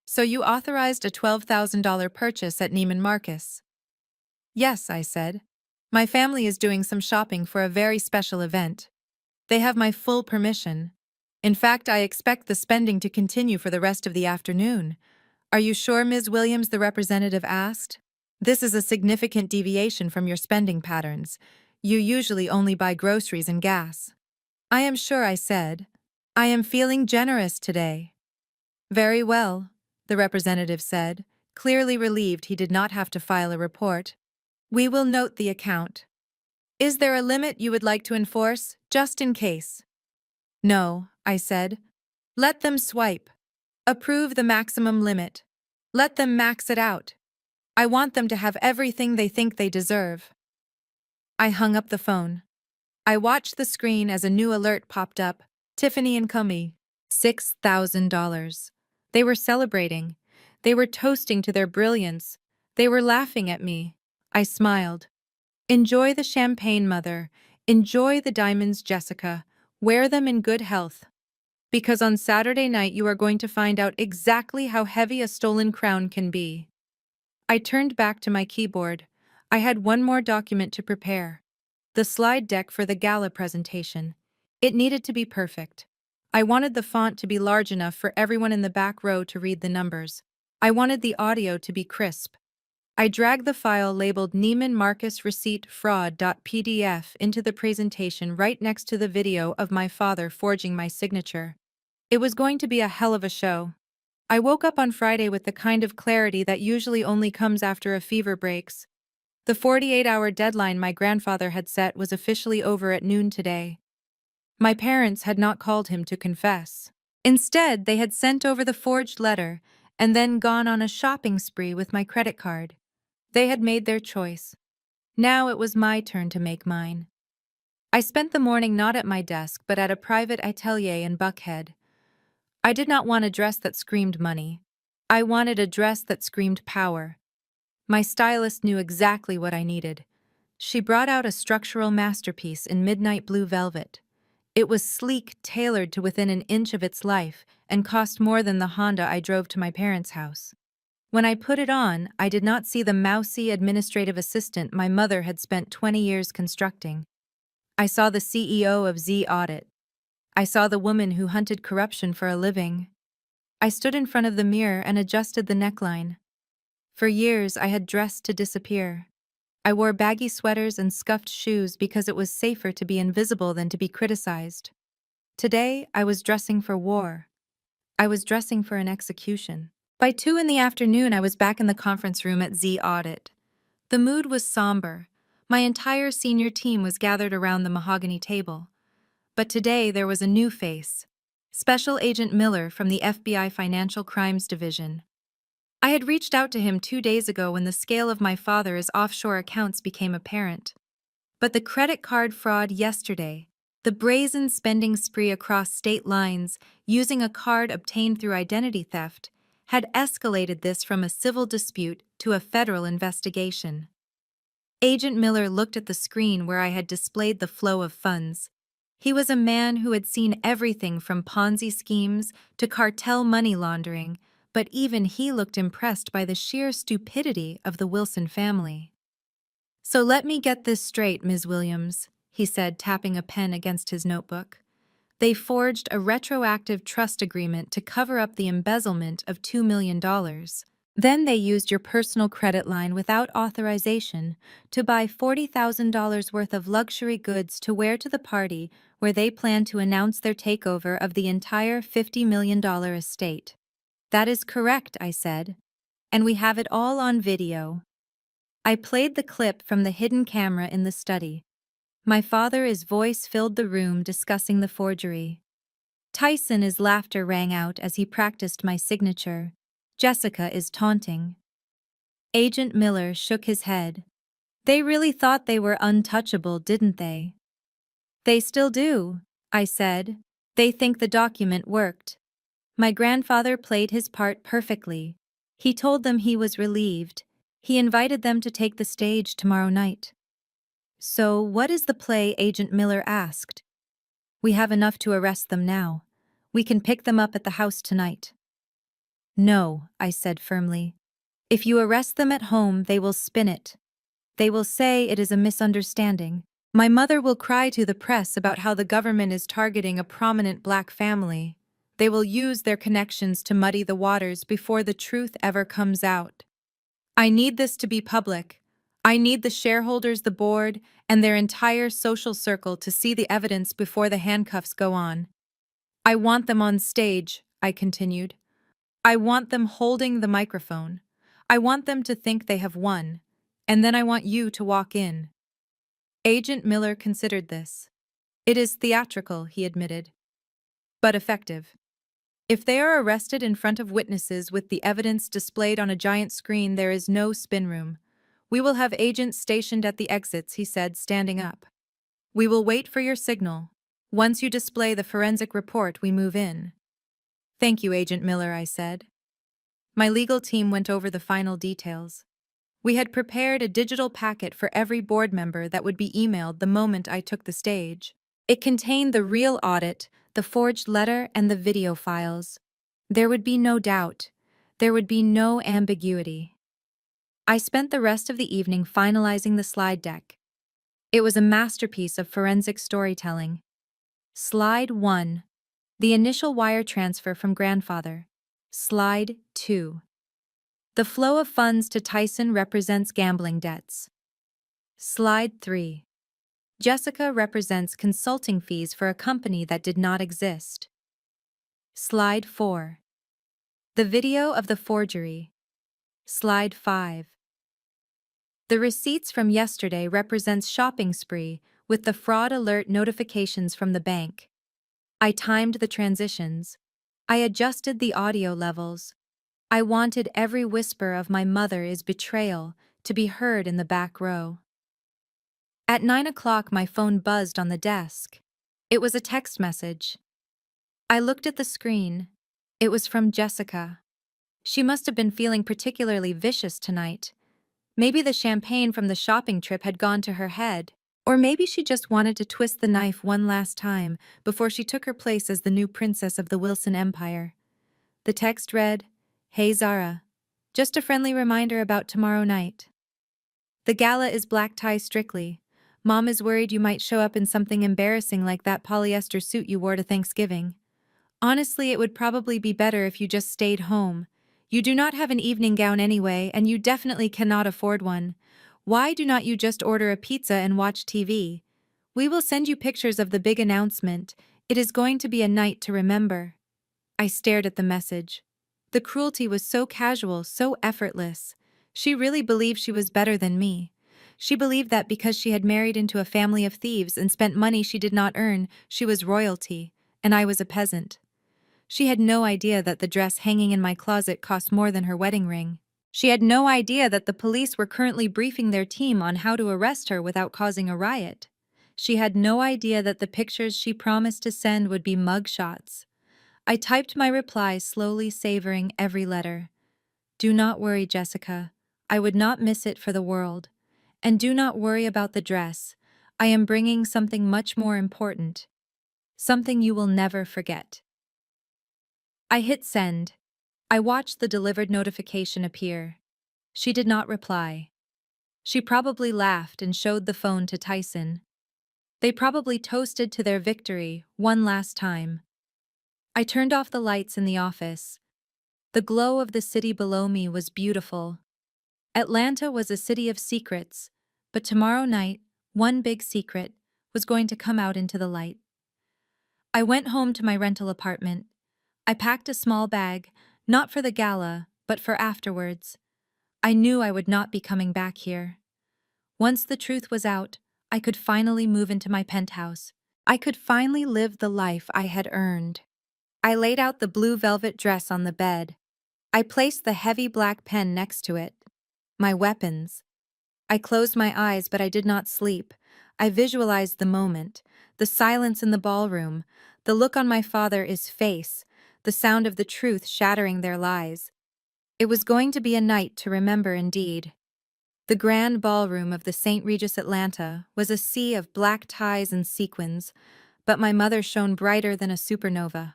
So you authorized a $12,000 purchase at Neiman Marcus? Yes, I said. My family is doing some shopping for a very special event. They have my full permission. In fact, I expect the spending to continue for the rest of the afternoon. Are you sure, Ms. Williams? The representative asked. This is a significant deviation from your spending patterns. You usually only buy groceries and gas. I am sure, I said. I am feeling generous today. Very well, the representative said, clearly relieved he did not have to file a report. We will note the account. Is there a limit you would like to enforce, just in case? No, I said. Let them swipe. Approve the maximum limit. Let them max it out. I want them to have everything they think they deserve. I hung up the phone. I watched the screen as a new alert popped up. Tiffany and Company, $6,000. They were celebrating. They were toasting to their brilliance. They were laughing at me. I smiled. Enjoy the champagne, Mother. Enjoy the diamonds, Jessica. Wear them in good health. Because on Saturday night you are going to find out exactly how heavy a stolen crown can be. I turned back to my keyboard. I had one more document to prepare. The slide deck for the gala presentation. It needed to be perfect. I wanted the font to be large enough for everyone in the back row to read the numbers. I wanted the audio to be crisp. I dragged the file labeled Neiman Marcus Receipt Fraud.pdf into the presentation right next to the video of my father forging my signature. It was going to be a hell of a show. I woke up on Friday with the kind of clarity that usually only comes after a fever breaks. The 48-hour deadline my grandfather had set was officially over at noon today. My parents had not called him to confess. Instead, they had sent over the forged letter and then gone on a shopping spree with my credit card. They had made their choice. Now it was my turn to make mine. I spent the morning not at my desk but at a private atelier in Buckhead. I did not want a dress that screamed money. I wanted a dress that screamed power. My stylist knew exactly what I needed. She brought out a structural masterpiece in midnight blue velvet. It was sleek, tailored to within an inch of its life, and cost more than the Honda I drove to my parents' house. When I put it on, I did not see the mousy administrative assistant my mother had spent 20 years constructing. I saw the CEO of Z Audit. I saw the woman who hunted corruption for a living. I stood in front of the mirror and adjusted the neckline. For years, I had dressed to disappear. I wore baggy sweaters and scuffed shoes because it was safer to be invisible than to be criticized. Today, I was dressing for war. I was dressing for an execution. By 2 in the afternoon, I was back in the conference room at Z Audit. The mood was somber. My entire senior team was gathered around the mahogany table. But today there was a new face. Special Agent Miller from the FBI Financial Crimes Division. I had reached out to him 2 days ago when the scale of my father's offshore accounts became apparent. But the credit card fraud yesterday, the brazen spending spree across state lines using a card obtained through identity theft, had escalated this from a civil dispute to a federal investigation. Agent Miller looked at the screen where I had displayed the flow of funds. He was a man who had seen everything from Ponzi schemes to cartel money laundering, but even he looked impressed by the sheer stupidity of the Wilson family. "So let me get this straight, Ms. Williams," he said, tapping a pen against his notebook. "They forged a retroactive trust agreement to cover up the embezzlement of $2 million. Then they used your personal credit line without authorization to buy $40,000 worth of luxury goods to wear to the party where they plan to announce their takeover of the entire $50 million estate." "That is correct," I said. "And we have it all on video." I played the clip from the hidden camera in the study. My father's voice filled the room discussing the forgery. Tyson's laughter rang out as he practiced my signature. "Jessica is taunting." Agent Miller shook his head. "They really thought they were untouchable, didn't they?" "They still do," I said. "They think the document worked." My grandfather played his part perfectly. He told them he was relieved. He invited them to take the stage tomorrow night. "So what is the play?" Agent Miller asked. "We have enough to arrest them now. We can pick them up at the house tonight." "No," I said firmly. "If you arrest them at home, they will spin it. They will say it is a misunderstanding. My mother will cry to the press about how the government is targeting a prominent black family. They will use their connections to muddy the waters before the truth ever comes out. I need this to be public. I need the shareholders, the board, and their entire social circle to see the evidence before the handcuffs go on. I want them on stage," I continued. "I want them holding the microphone. I want them to think they have won. And then I want you to walk in." Agent Miller considered this. "It is theatrical," he admitted, "but effective. If they are arrested in front of witnesses with the evidence displayed on a giant screen, there is no spin room. We will have agents stationed at the exits," he said, standing up. "We will wait for your signal. Once you display the forensic report, we move in." "Thank you, Agent Miller," I said. My legal team went over the final details. We had prepared a digital packet for every board member that would be emailed the moment I took the stage. It contained the real audit, the forged letter, and the video files. There would be no doubt. There would be no ambiguity. I spent the rest of the evening finalizing the slide deck. It was a masterpiece of forensic storytelling. Slide 1. The initial wire transfer from grandfather. Slide 2. The flow of funds to Tyson represents gambling debts. Slide 3. Jessica represents consulting fees for a company that did not exist. Slide 4. The video of the forgery. Slide 5. The receipts from yesterday represents shopping spree with the fraud alert notifications from the bank. I timed the transitions. I adjusted the audio levels. I wanted every whisper of my mother's betrayal to be heard in the back row. At 9 o'clock, my phone buzzed on the desk. It was a text message. I looked at the screen. It was from Jessica. She must have been feeling particularly vicious tonight. Maybe the champagne from the shopping trip had gone to her head. Or maybe she just wanted to twist the knife one last time before she took her place as the new princess of the Wilson Empire. The text read, "Hey Zara, just a friendly reminder about tomorrow night. The gala is black tie strictly. Mom is worried you might show up in something embarrassing like that polyester suit you wore to Thanksgiving. Honestly, it would probably be better if you just stayed home. You do not have an evening gown anyway, and you definitely cannot afford one. Why do not you just order a pizza and watch TV? We will send you pictures of the big announcement. It is going to be a night to remember." I stared at the message. The cruelty was so casual, so effortless. She really believed she was better than me. She believed that because she had married into a family of thieves and spent money she did not earn, she was royalty, and I was a peasant. She had no idea that the dress hanging in my closet cost more than her wedding ring. She had no idea that the police were currently briefing their team on how to arrest her without causing a riot. She had no idea that the pictures she promised to send would be mugshots. I typed my reply, slowly savoring every letter. Do not worry, Jessica. I would not miss it for the world. And do not worry about the dress. I am bringing something much more important. Something you will never forget. I hit send. I watched the delivered notification appear. She did not reply. She probably laughed and showed the phone to Tyson. They probably toasted to their victory one last time. I turned off the lights in the office. The glow of the city below me was beautiful. Atlanta was a city of secrets, but tomorrow night, one big secret was going to come out into the light. I went home to my rental apartment. I packed a small bag, not for the gala, but for afterwards. I knew I would not be coming back here. Once the truth was out, I could finally move into my penthouse. I could finally live the life I had earned. I laid out the blue velvet dress on the bed. I placed the heavy black pen next to it. My weapons. I closed my eyes, but I did not sleep. I visualized the moment, the silence in the ballroom, the look on my father's face, the sound of the truth shattering their lies. It was going to be a night to remember indeed. The grand ballroom of the St. Regis Atlanta was a sea of black ties and sequins, but my mother shone brighter than a supernova.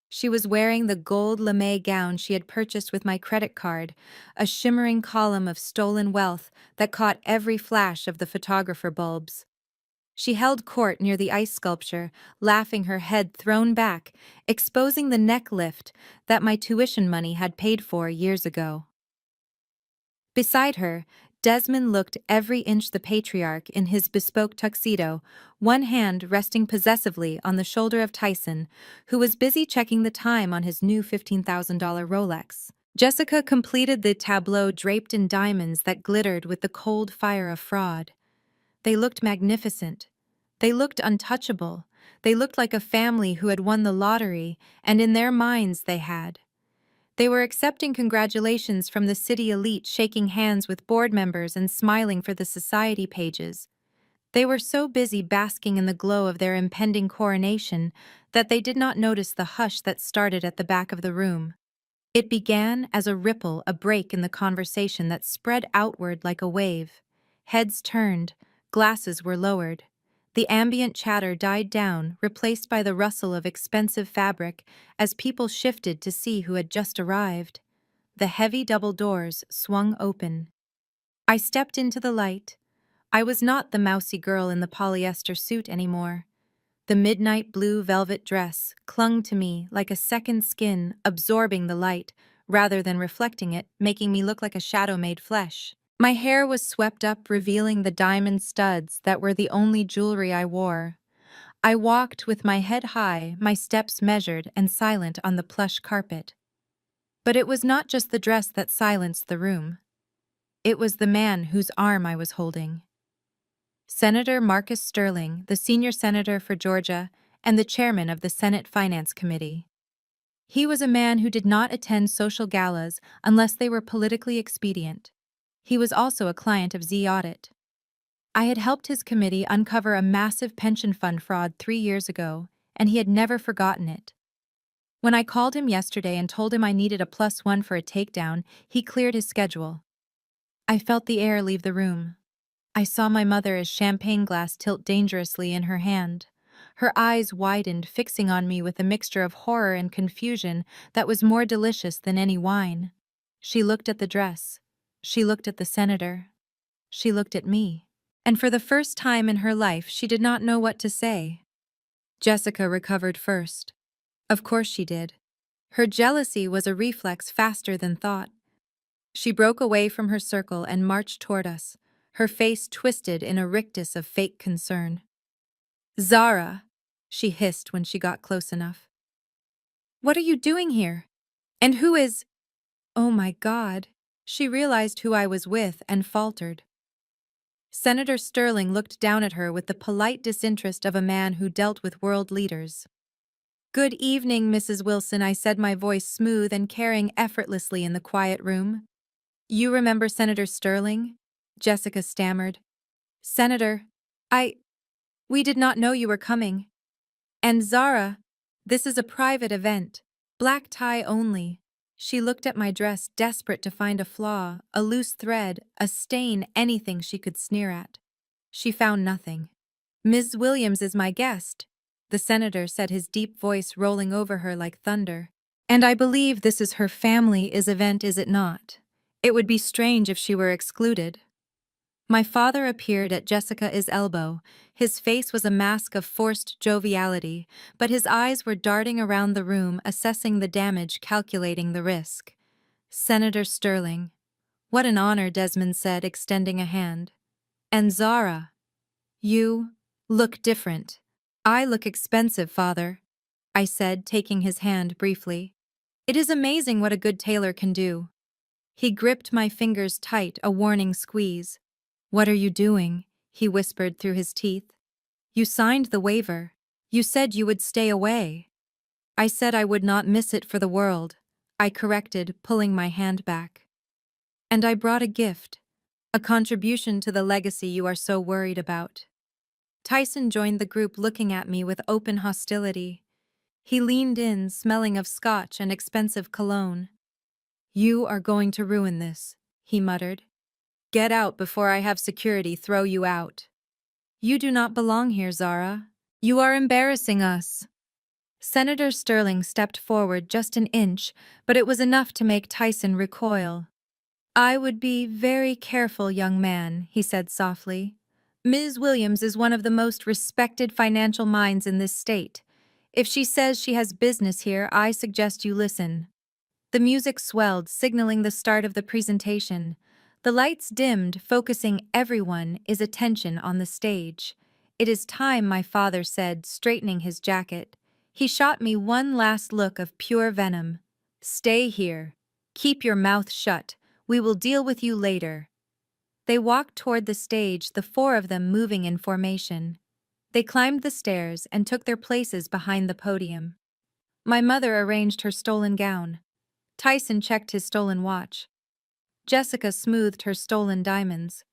She was wearing the gold lame gown she had purchased with my credit card, a shimmering column of stolen wealth that caught every flash of the photographer bulbs. She held court near the ice sculpture, laughing, her head thrown back, exposing the neck lift that my tuition money had paid for years ago. Beside her, Desmond looked every inch the patriarch in his bespoke tuxedo, one hand resting possessively on the shoulder of Tyson, who was busy checking the time on his new $15,000 Rolex. Jessica completed the tableau draped in diamonds that glittered with the cold fire of fraud. They looked magnificent. They looked untouchable. They looked like a family who had won the lottery, and in their minds they had. They were accepting congratulations from the city elite, shaking hands with board members and smiling for the society pages. They were so busy basking in the glow of their impending coronation that they did not notice the hush that started at the back of the room. It began as a ripple, a break in the conversation that spread outward like a wave. Heads turned, glasses were lowered. The ambient chatter died down, replaced by the rustle of expensive fabric as people shifted to see who had just arrived. The heavy double doors swung open. I stepped into the light. I was not the mousy girl in the polyester suit anymore. The midnight blue velvet dress clung to me like a second skin, absorbing the light, rather than reflecting it, making me look like a shadow made flesh. My hair was swept up, revealing the diamond studs that were the only jewelry I wore. I walked with my head high, my steps measured and silent on the plush carpet. But it was not just the dress that silenced the room. It was the man whose arm I was holding. Senator Marcus Sterling, the senior senator for Georgia and the chairman of the Senate Finance Committee. He was a man who did not attend social galas unless they were politically expedient. He was also a client of Z Audit. I had helped his committee uncover a massive pension fund fraud 3 years ago, and he had never forgotten it. When I called him yesterday and told him I needed a +1 for a takedown, he cleared his schedule. I felt the air leave the room. I saw my mother's champagne glass tilt dangerously in her hand. Her eyes widened, fixing on me with a mixture of horror and confusion that was more delicious than any wine. She looked at the dress. She looked at the senator. She looked at me. And for the first time in her life, she did not know what to say. Jessica recovered first. Of course she did. Her jealousy was a reflex faster than thought. She broke away from her circle and marched toward us, her face twisted in a rictus of fake concern. "Zara," she hissed when she got close enough. "What are you doing here? And who is—" Oh my God. She realized who I was with and faltered. Senator Sterling looked down at her with the polite disinterest of a man who dealt with world leaders. "Good evening, Mrs. Wilson," I said, my voice smooth and carrying effortlessly in the quiet room. "You remember Senator Sterling?" Jessica stammered. "Senator, we did not know you were coming. And Zara, this is a private event. Black tie only." She looked at my dress, desperate to find a flaw, a loose thread, a stain, anything she could sneer at. She found nothing. "Ms. Williams is my guest," the senator said, his deep voice rolling over her like thunder. "And I believe this is her family's event, is it not? It would be strange if she were excluded." My father appeared at Jessica's elbow. His face was a mask of forced joviality, but his eyes were darting around the room, assessing the damage, calculating the risk. "Senator Sterling." "What an honor," Desmond said, extending a hand. "And Zara, you look different." "I look expensive, father," I said, taking his hand briefly. "It is amazing what a good tailor can do." He gripped my fingers tight, a warning squeeze. "What are you doing?" he whispered through his teeth. "You signed the waiver. You said you would stay away." "I said I would not miss it for the world," I corrected, pulling my hand back. "And I brought a gift, a contribution to the legacy you are so worried about." Tyson joined the group, looking at me with open hostility. He leaned in, smelling of scotch and expensive cologne. "You are going to ruin this," he muttered. "Get out before I have security throw you out." "You do not belong here, Zara. You are embarrassing us." Senator Sterling stepped forward just an inch, but it was enough to make Tyson recoil. "I would be very careful, young man," he said softly. "Ms. Williams is one of the most respected financial minds in this state. If she says she has business here, I suggest you listen." The music swelled, signaling the start of the presentation. The lights dimmed, focusing everyone's attention on the stage. "It is time," my father said, straightening his jacket. He shot me one last look of pure venom. "Stay here. Keep your mouth shut. We will deal with you later." They walked toward the stage, the four of them moving in formation. They climbed the stairs and took their places behind the podium. My mother arranged her stolen gown. Tyson checked his stolen watch. Jessica smoothed her stolen diamonds.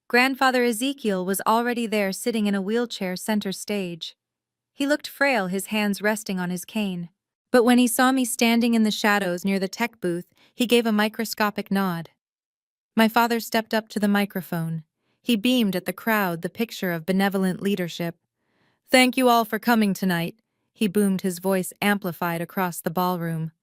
Grandfather Ezekiel was already there, sitting in a wheelchair center stage. He looked frail, his hands resting on his cane. But when he saw me standing in the shadows near the tech booth, he gave a microscopic nod. My father stepped up to the microphone. He beamed at the crowd, the picture of benevolent leadership. "Thank you all for coming tonight," he boomed, his voice amplified across the ballroom.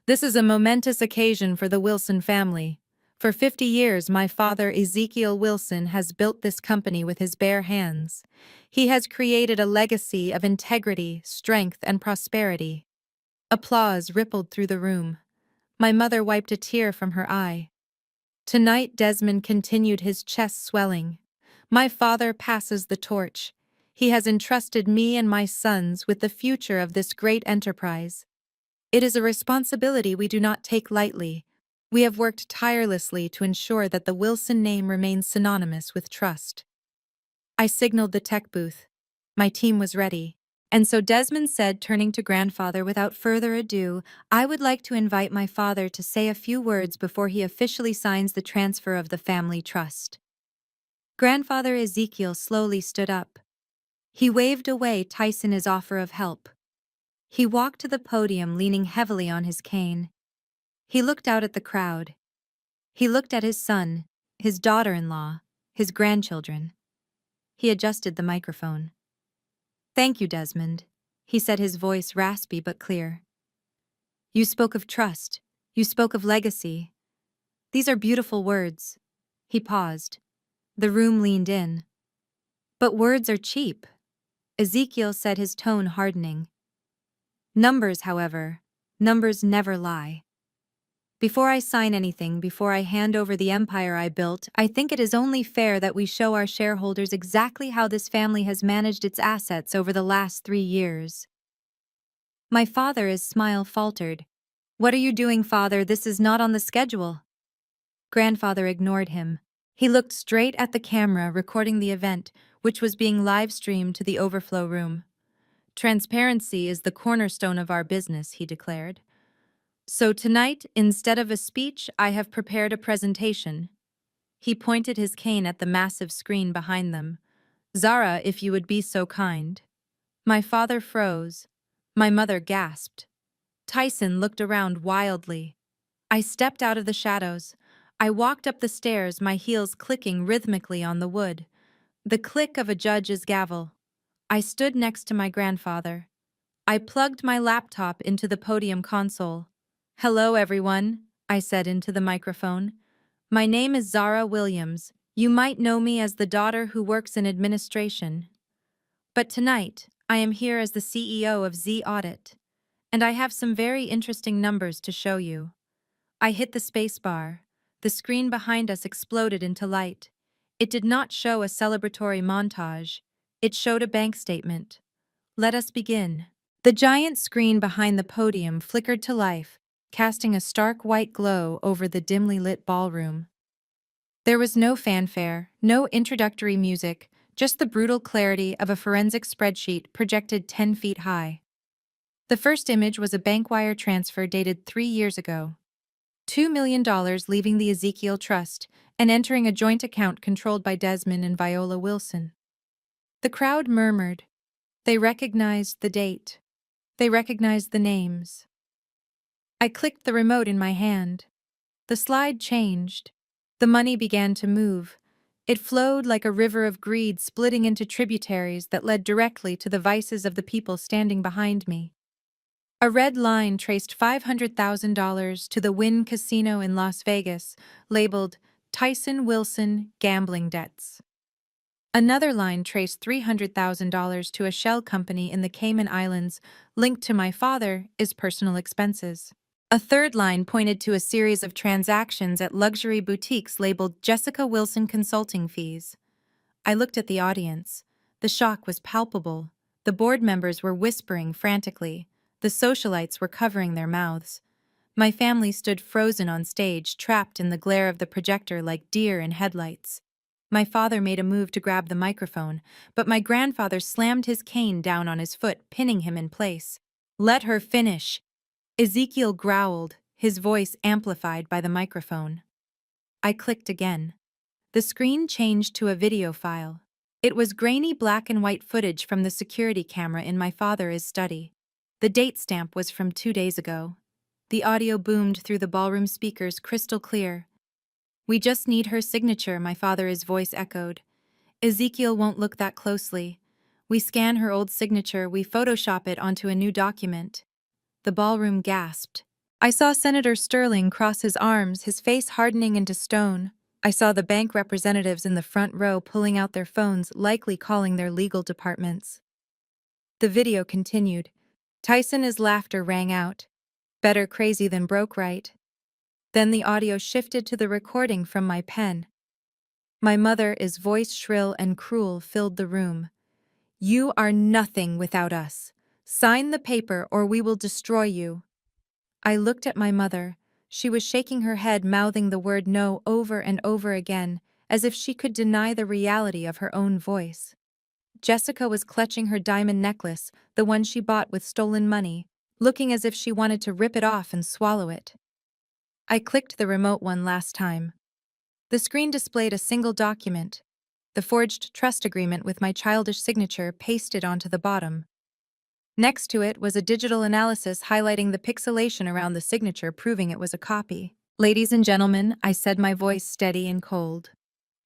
"This is a momentous occasion for the Wilson family. For 50 years, my father, Ezekiel Wilson, has built this company with his bare hands. He has created a legacy of integrity, strength, and prosperity." Applause rippled through the room. My mother wiped a tear from her eye. "Tonight," Desmond continued, his chest swelling, "my father passes the torch. He has entrusted me and my sons with the future of this great enterprise. It is a responsibility we do not take lightly. We have worked tirelessly to ensure that the Wilson name remains synonymous with trust." I signaled the tech booth. My team was ready. And so Desmond said, turning to grandfather, "Without further ado, I would like to invite my father to say a few words before he officially signs the transfer of the family trust." Grandfather Ezekiel slowly stood up. He waved away Tyson's offer of help. He walked to the podium, leaning heavily on his cane. He looked out at the crowd. He looked at his son, his daughter-in-law, his grandchildren. He adjusted the microphone. "Thank you, Desmond," he said, his voice raspy but clear. "You spoke of trust. You spoke of legacy. These are beautiful words." He paused. The room leaned in. "But words are cheap," Ezekiel said, his tone hardening. "Numbers, however, numbers never lie. Before I sign anything, before I hand over the empire I built, I think it is only fair that we show our shareholders exactly how this family has managed its assets over the last 3 years." My father's smile faltered. "What are you doing, father? This is not on the schedule." Grandfather ignored him. He looked straight at the camera recording the event, which was being live-streamed to the overflow room. "Transparency is the cornerstone of our business," he declared. "So tonight, instead of a speech, I have prepared a presentation." He pointed his cane at the massive screen behind them. "Zara, if you would be so kind." My father froze. My mother gasped. Tyson looked around wildly. I stepped out of the shadows. I walked up the stairs, my heels clicking rhythmically on the wood. The click of a judge's gavel. I stood next to my grandfather. I plugged my laptop into the podium console. "Hello, everyone," I said into the microphone. "My name is Zara Williams. You might know me as the daughter who works in administration. But tonight, I am here as the CEO of Z Audit, and I have some very interesting numbers to show you." I hit the spacebar. The screen behind us exploded into light. It did not show a celebratory montage. It showed a bank statement. "Let us begin." The giant screen behind the podium flickered to life, casting a stark white glow over the dimly lit ballroom. There was no fanfare, no introductory music, just the brutal clarity of a forensic spreadsheet projected 10 feet high. The first image was a bank wire transfer dated 3 years ago. $2 million leaving the Ezekiel Trust and entering a joint account controlled by Desmond and Viola Wilson. The crowd murmured. They recognized the date. They recognized the names. I clicked the remote in my hand. The slide changed. The money began to move. It flowed like a river of greed, splitting into tributaries that led directly to the vices of the people standing behind me. A red line traced $500,000 to the Wynn Casino in Las Vegas, labeled Tyson Wilson Gambling Debts. Another line traced $300,000 to a shell company in the Cayman Islands, linked to my father is personal expenses. A third line pointed to a series of transactions at luxury boutiques labeled Jessica Wilson Consulting Fees. I looked at the audience. The shock was palpable. The board members were whispering frantically. The socialites were covering their mouths. My family stood frozen on stage, trapped in the glare of the projector like deer in headlights. My father made a move to grab the microphone, but my grandfather slammed his cane down on his foot, pinning him in place. "Let her finish." Ezekiel growled, his voice amplified by the microphone. I clicked again. The screen changed to a video file. It was grainy black and white footage from the security camera in my father's study. The date stamp was from 2 days ago. The audio boomed through the ballroom speakers crystal clear. "We just need her signature," my father's voice echoed. "Ezekiel won't look that closely. We scan her old signature, we Photoshop it onto a new document." The ballroom gasped. I saw Senator Sterling cross his arms, his face hardening into stone. I saw the bank representatives in the front row pulling out their phones, likely calling their legal departments. The video continued. Tyson's laughter rang out. "Better crazy than broke, right?" Then the audio shifted to the recording from my pen. My mother's voice, shrill and cruel, filled the room. "You are nothing without us. Sign the paper or we will destroy you." I looked at my mother. She was shaking her head, mouthing the word no over and over again, as if she could deny the reality of her own voice. Jessica was clutching her diamond necklace, the one she bought with stolen money, looking as if she wanted to rip it off and swallow it. I clicked the remote one last time. The screen displayed a single document, the forged trust agreement with my childish signature pasted onto the bottom. Next to it was a digital analysis highlighting the pixelation around the signature, proving it was a copy. "Ladies and gentlemen," I said, my voice steady and cold,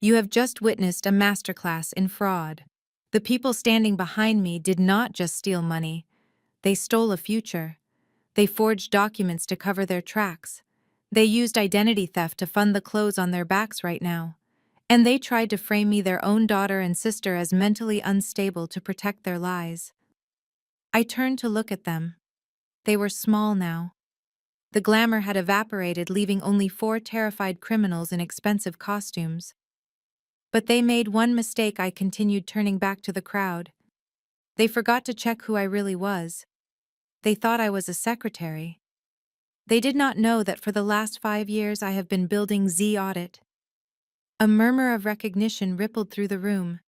"you have just witnessed a masterclass in fraud. The people standing behind me did not just steal money. They stole a future. They forged documents to cover their tracks. They used identity theft to fund the clothes on their backs right now. And they tried to frame me, their own daughter and sister, as mentally unstable to protect their lies." I turned to look at them. They were small now. The glamour had evaporated, leaving only 4 terrified criminals in expensive costumes. But they made one mistake. I continued, turning back to the crowd. They forgot to check who I really was. They thought I was a secretary. They did not know that for the last 5 years I have been building Z Audit. A murmur of recognition rippled through the room.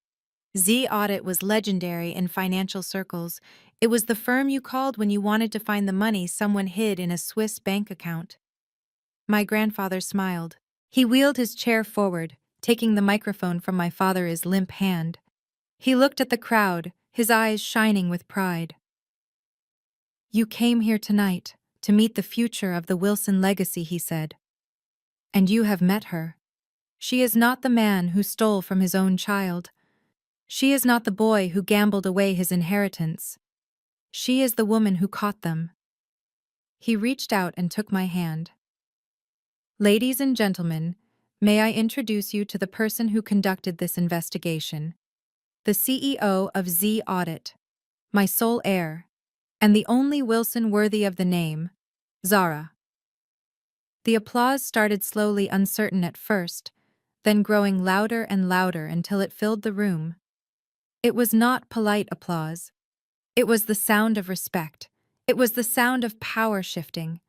Z Audit was legendary in financial circles. It was the firm you called when you wanted to find the money someone hid in a Swiss bank account. My grandfather smiled. He wheeled his chair forward, taking the microphone from my father's limp hand. He looked at the crowd, his eyes shining with pride. "You came here tonight to meet the future of the Wilson legacy," he said. "And you have met her. She is not the man who stole from his own child. She is not the boy who gambled away his inheritance. She is the woman who caught them." He reached out and took my hand. "Ladies and gentlemen, may I introduce you to the person who conducted this investigation, the CEO of Z Audit, my sole heir, and the only Wilson worthy of the name, Zara." The applause started slowly, uncertain at first, then growing louder and louder until it filled the room. It was not polite applause. It was the sound of respect. It was the sound of power shifting.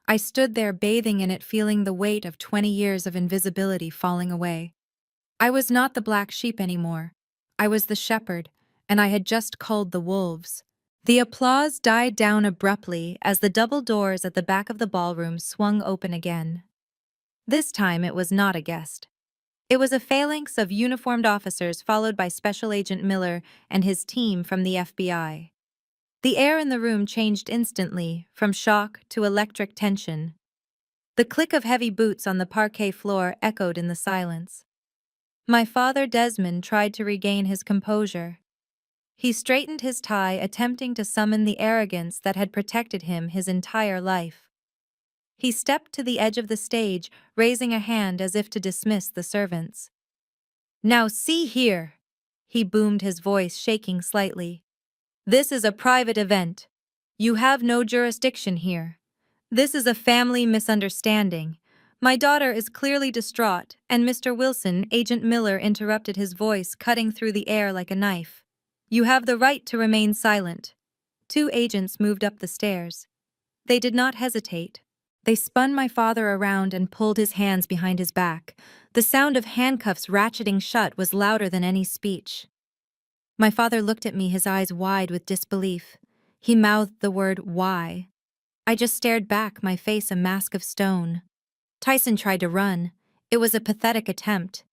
I stood there bathing in it, feeling the weight of 20 years of invisibility falling away. I was not the black sheep anymore. I was the shepherd, and I had just culled the wolves. The applause died down abruptly as the double doors at the back of the ballroom swung open again. This time it was not a guest. It was a phalanx of uniformed officers followed by Special Agent Miller and his team from the FBI. The air in the room changed instantly, from shock to electric tension. The click of heavy boots on the parquet floor echoed in the silence. My father Desmond tried to regain his composure. He straightened his tie, attempting to summon the arrogance that had protected him his entire life. He stepped to the edge of the stage, raising a hand as if to dismiss the servants. "Now see here," he boomed, his voice shaking slightly. "This is a private event. You have no jurisdiction here. This is a family misunderstanding. My daughter is clearly distraught," and Mr. Wilson, Agent Miller, interrupted, his voice cutting through the air like a knife. "You have the right to remain silent." Two agents moved up the stairs. They did not hesitate. They spun my father around and pulled his hands behind his back. The sound of handcuffs ratcheting shut was louder than any speech. My father looked at me, his eyes wide with disbelief. He mouthed the word, "Why?" I just stared back, my face a mask of stone. Tyson tried to run. It was a pathetic attempt.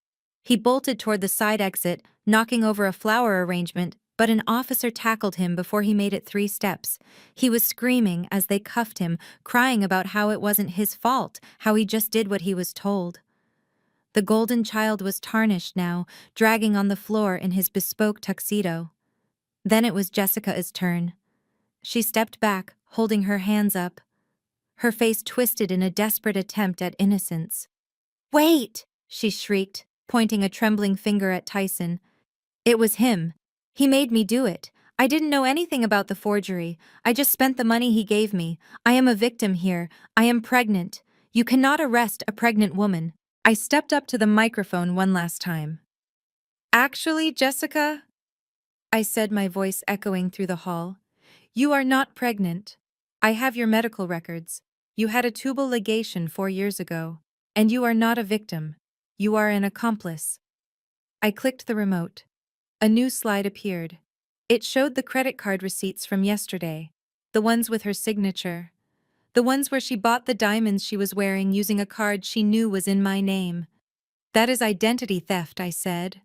He bolted toward the side exit, knocking over a flower arrangement, but an officer tackled him before he made it 3 steps. He was screaming as they cuffed him, crying about how it wasn't his fault, how he just did what he was told. The golden child was tarnished now, dragging on the floor in his bespoke tuxedo. Then it was Jessica's turn. She stepped back, holding her hands up. Her face twisted in a desperate attempt at innocence. "Wait!" she shrieked, pointing a trembling finger at Tyson. "It was him. He made me do it. I didn't know anything about the forgery. I just spent the money he gave me. I am a victim here. I am pregnant. You cannot arrest a pregnant woman." I stepped up to the microphone one last time. "Actually, Jessica," I said, my voice echoing through the hall, "you are not pregnant. I have your medical records. You had a tubal ligation 4 years ago. And you are not a victim. You are an accomplice." I clicked the remote. A new slide appeared. It showed the credit card receipts from yesterday, the ones with her signature. The ones where she bought the diamonds she was wearing using a card she knew was in my name. "That is identity theft," I said,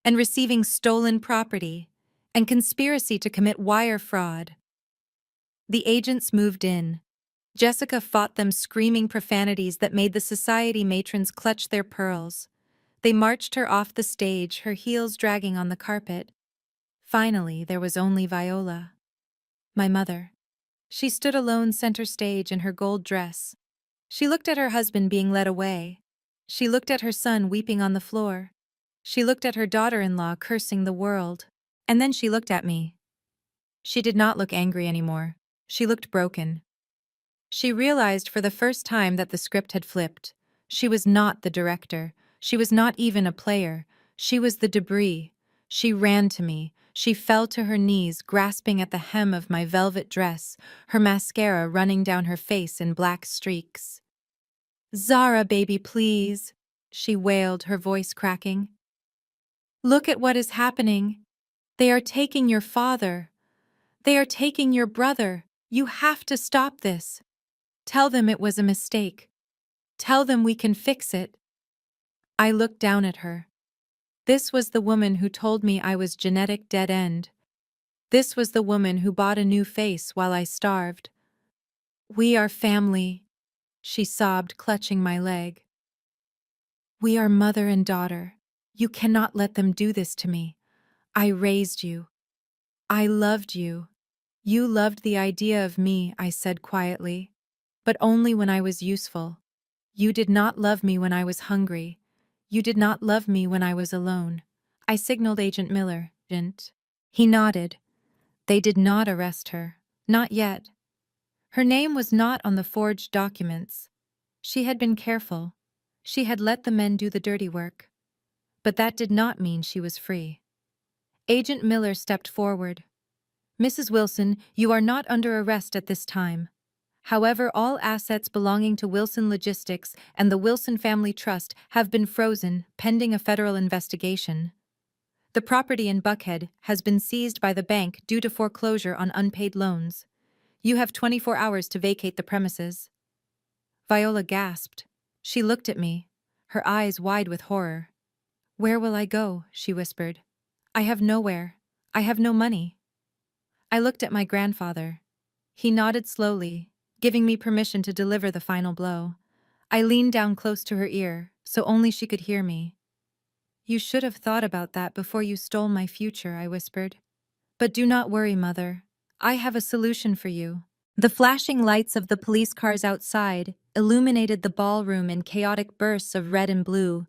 "and receiving stolen property, and conspiracy to commit wire fraud." The agents moved in. Jessica fought them, screaming profanities that made the society matrons clutch their pearls. They marched her off the stage, her heels dragging on the carpet. Finally, there was only Viola, my mother. She stood alone center stage in her gold dress. She looked at her husband being led away. She looked at her son weeping on the floor. She looked at her daughter-in-law cursing the world. And then she looked at me. She did not look angry anymore. She looked broken. She realized for the first time that the script had flipped. She was not the director. She was not even a player. She was the debris. She ran to me. She fell to her knees, grasping at the hem of my velvet dress, her mascara running down her face in black streaks. "Zara, baby, please." she wailed, her voice cracking. Look at what is happening. They are taking your father. They are taking your brother. You have to stop this. Tell them it was a mistake. Tell them we can fix it. I looked down at her. This was the woman who told me I was genetic dead end. This was the woman who bought a new face while I starved. We are family, she sobbed, clutching my leg. We are mother and daughter. You cannot let them do this to me. I raised you. I loved you. You loved the idea of me, I said quietly, but only when I was useful. You did not love me when I was hungry. You did not love me when I was alone. I signaled Agent Miller. Didn't. He nodded. They did not arrest her. Not yet. Her name was not on the forged documents. She had been careful. She had let the men do the dirty work. But that did not mean she was free. Agent Miller stepped forward. Mrs. Wilson, you are not under arrest at this time. However, all assets belonging to Wilson Logistics and the Wilson Family Trust have been frozen pending a federal investigation. The property in Buckhead has been seized by the bank due to foreclosure on unpaid loans. You have 24 hours to vacate the premises. Viola gasped. She looked at me, her eyes wide with horror. Where will I go? She whispered. I have nowhere. I have no money. I looked at my grandfather. He nodded slowly, giving me permission to deliver the final blow. I leaned down close to her ear, so only she could hear me. You should have thought about that before you stole my future, I whispered. But do not worry, Mother. I have a solution for you. The flashing lights of the police cars outside illuminated the ballroom in chaotic bursts of red and blue.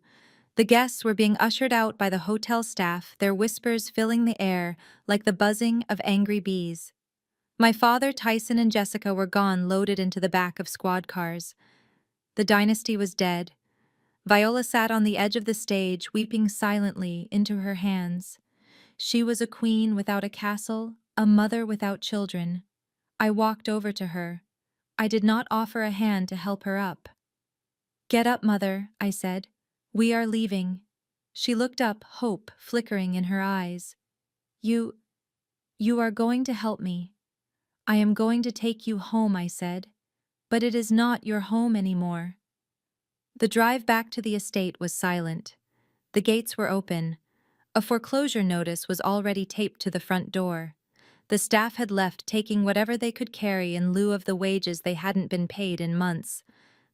The guests were being ushered out by the hotel staff, their whispers filling the air like the buzzing of angry bees. My father, Tyson, and Jessica were gone, loaded into the back of squad cars. The dynasty was dead. Viola sat on the edge of the stage, weeping silently into her hands. She was a queen without a castle, a mother without children. I walked over to her. I did not offer a hand to help her up. Get up, Mother, I said. We are leaving. She looked up, hope flickering in her eyes. You are going to help me. I am going to take you home, I said. But it is not your home anymore. The drive back to the estate was silent. The gates were open. A foreclosure notice was already taped to the front door. The staff had left, taking whatever they could carry in lieu of the wages they hadn't been paid in months.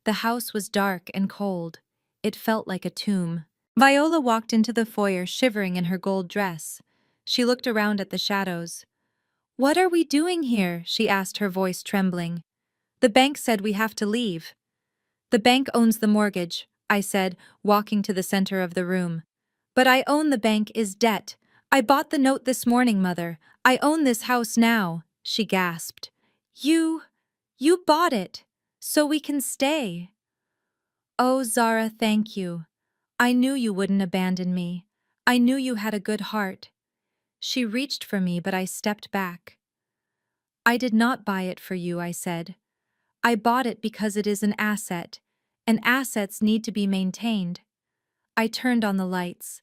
The house was dark and cold. It felt like a tomb. Viola walked into the foyer, shivering in her gold dress. She looked around at the shadows. What are we doing here? She asked, her voice trembling. The bank said we have to leave. The bank owns the mortgage, I said, walking to the center of the room. But I own the bank is debt. I bought the note this morning, Mother. I own this house now, she gasped. You bought it, so we can stay. Oh, Zara, thank you. I knew you wouldn't abandon me. I knew you had a good heart. She reached for me, but I stepped back. I did not buy it for you, I said. I bought it because it is an asset, and assets need to be maintained. I turned on the lights.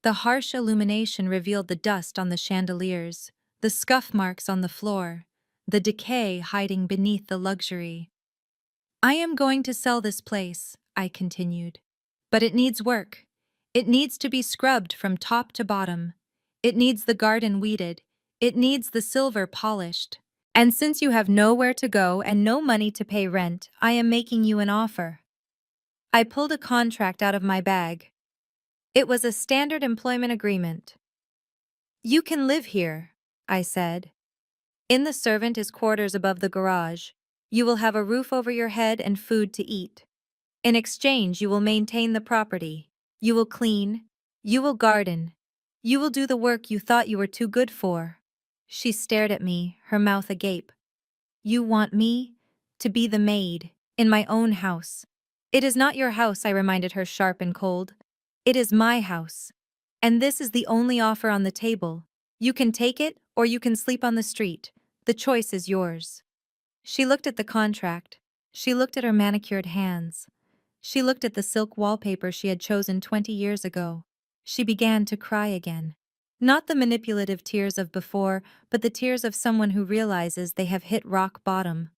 The harsh illumination revealed the dust on the chandeliers, the scuff marks on the floor, the decay hiding beneath the luxury. I am going to sell this place, I continued. But it needs work. It needs to be scrubbed from top to bottom. It needs the garden weeded. It needs the silver polished. And since you have nowhere to go and no money to pay rent, I am making you an offer. I pulled a contract out of my bag. It was a standard employment agreement. You can live here, I said. In the servant is quarters above the garage. You will have a roof over your head and food to eat. In exchange, you will maintain the property. You will clean. You will garden. You will do the work you thought you were too good for. She stared at me, her mouth agape. You want me to be the maid in my own house. It is not your house, I reminded her, sharp and cold. It is my house. And this is the only offer on the table. You can take it or you can sleep on the street. The choice is yours. She looked at the contract. She looked at her manicured hands. She looked at the silk wallpaper she had chosen 20 years ago. She began to cry again. Not the manipulative tears of before, but the tears of someone who realizes they have hit rock bottom.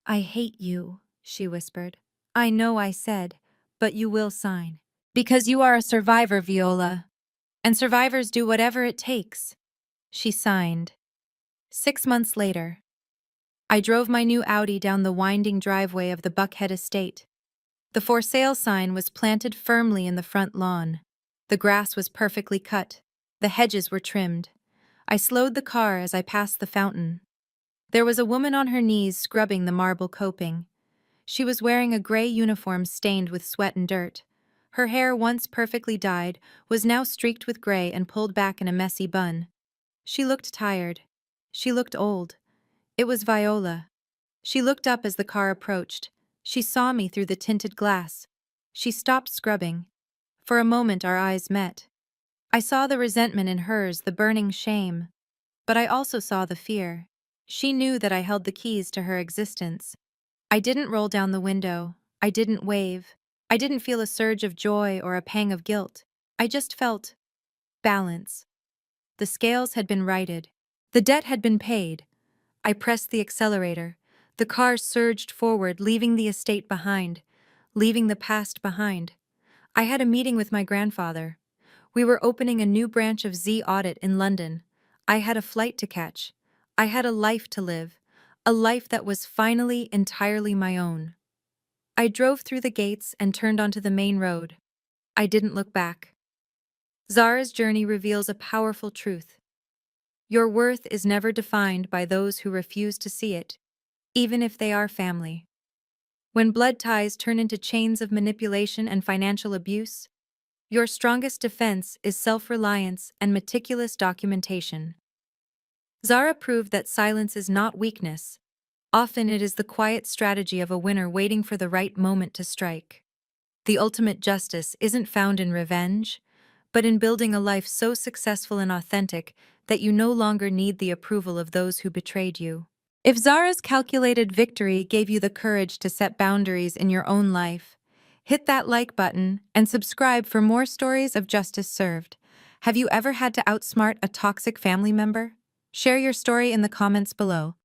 "I hate you," she whispered. "I know I said, but you will sign. Because you are a survivor, Viola. And survivors do whatever it takes." She signed. 6 months later, I drove my new Audi down the winding driveway of the Buckhead estate. The for sale sign was planted firmly in the front lawn. The grass was perfectly cut. The hedges were trimmed. I slowed the car as I passed the fountain. There was a woman on her knees scrubbing the marble coping. She was wearing a gray uniform stained with sweat and dirt. Her hair, once perfectly dyed, was now streaked with gray and pulled back in a messy bun. She looked tired. She looked old. It was Viola. She looked up as the car approached. She saw me through the tinted glass. She stopped scrubbing. For a moment our eyes met. I saw the resentment in hers, the burning shame. But I also saw the fear. She knew that I held the keys to her existence. I didn't roll down the window. I didn't wave. I didn't feel a surge of joy or a pang of guilt. I just felt balance. The scales had been righted. The debt had been paid. I pressed the accelerator. The car surged forward, leaving the estate behind, leaving the past behind. I had a meeting with my grandfather. We were opening a new branch of Z Audit in London. I had a flight to catch. I had a life to live, a life that was finally entirely my own. I drove through the gates and turned onto the main road. I didn't look back. Zara's journey reveals a powerful truth. Your worth is never defined by those who refuse to see it, even if they are family. When blood ties turn into chains of manipulation and financial abuse, your strongest defense is self-reliance and meticulous documentation. Zara proved that silence is not weakness. Often it is the quiet strategy of a winner waiting for the right moment to strike. The ultimate justice isn't found in revenge, but in building a life so successful and authentic that you no longer need the approval of those who betrayed you. If Zara's calculated victory gave you the courage to set boundaries in your own life, hit that like button and subscribe for more stories of justice served. Have you ever had to outsmart a toxic family member? Share your story in the comments below.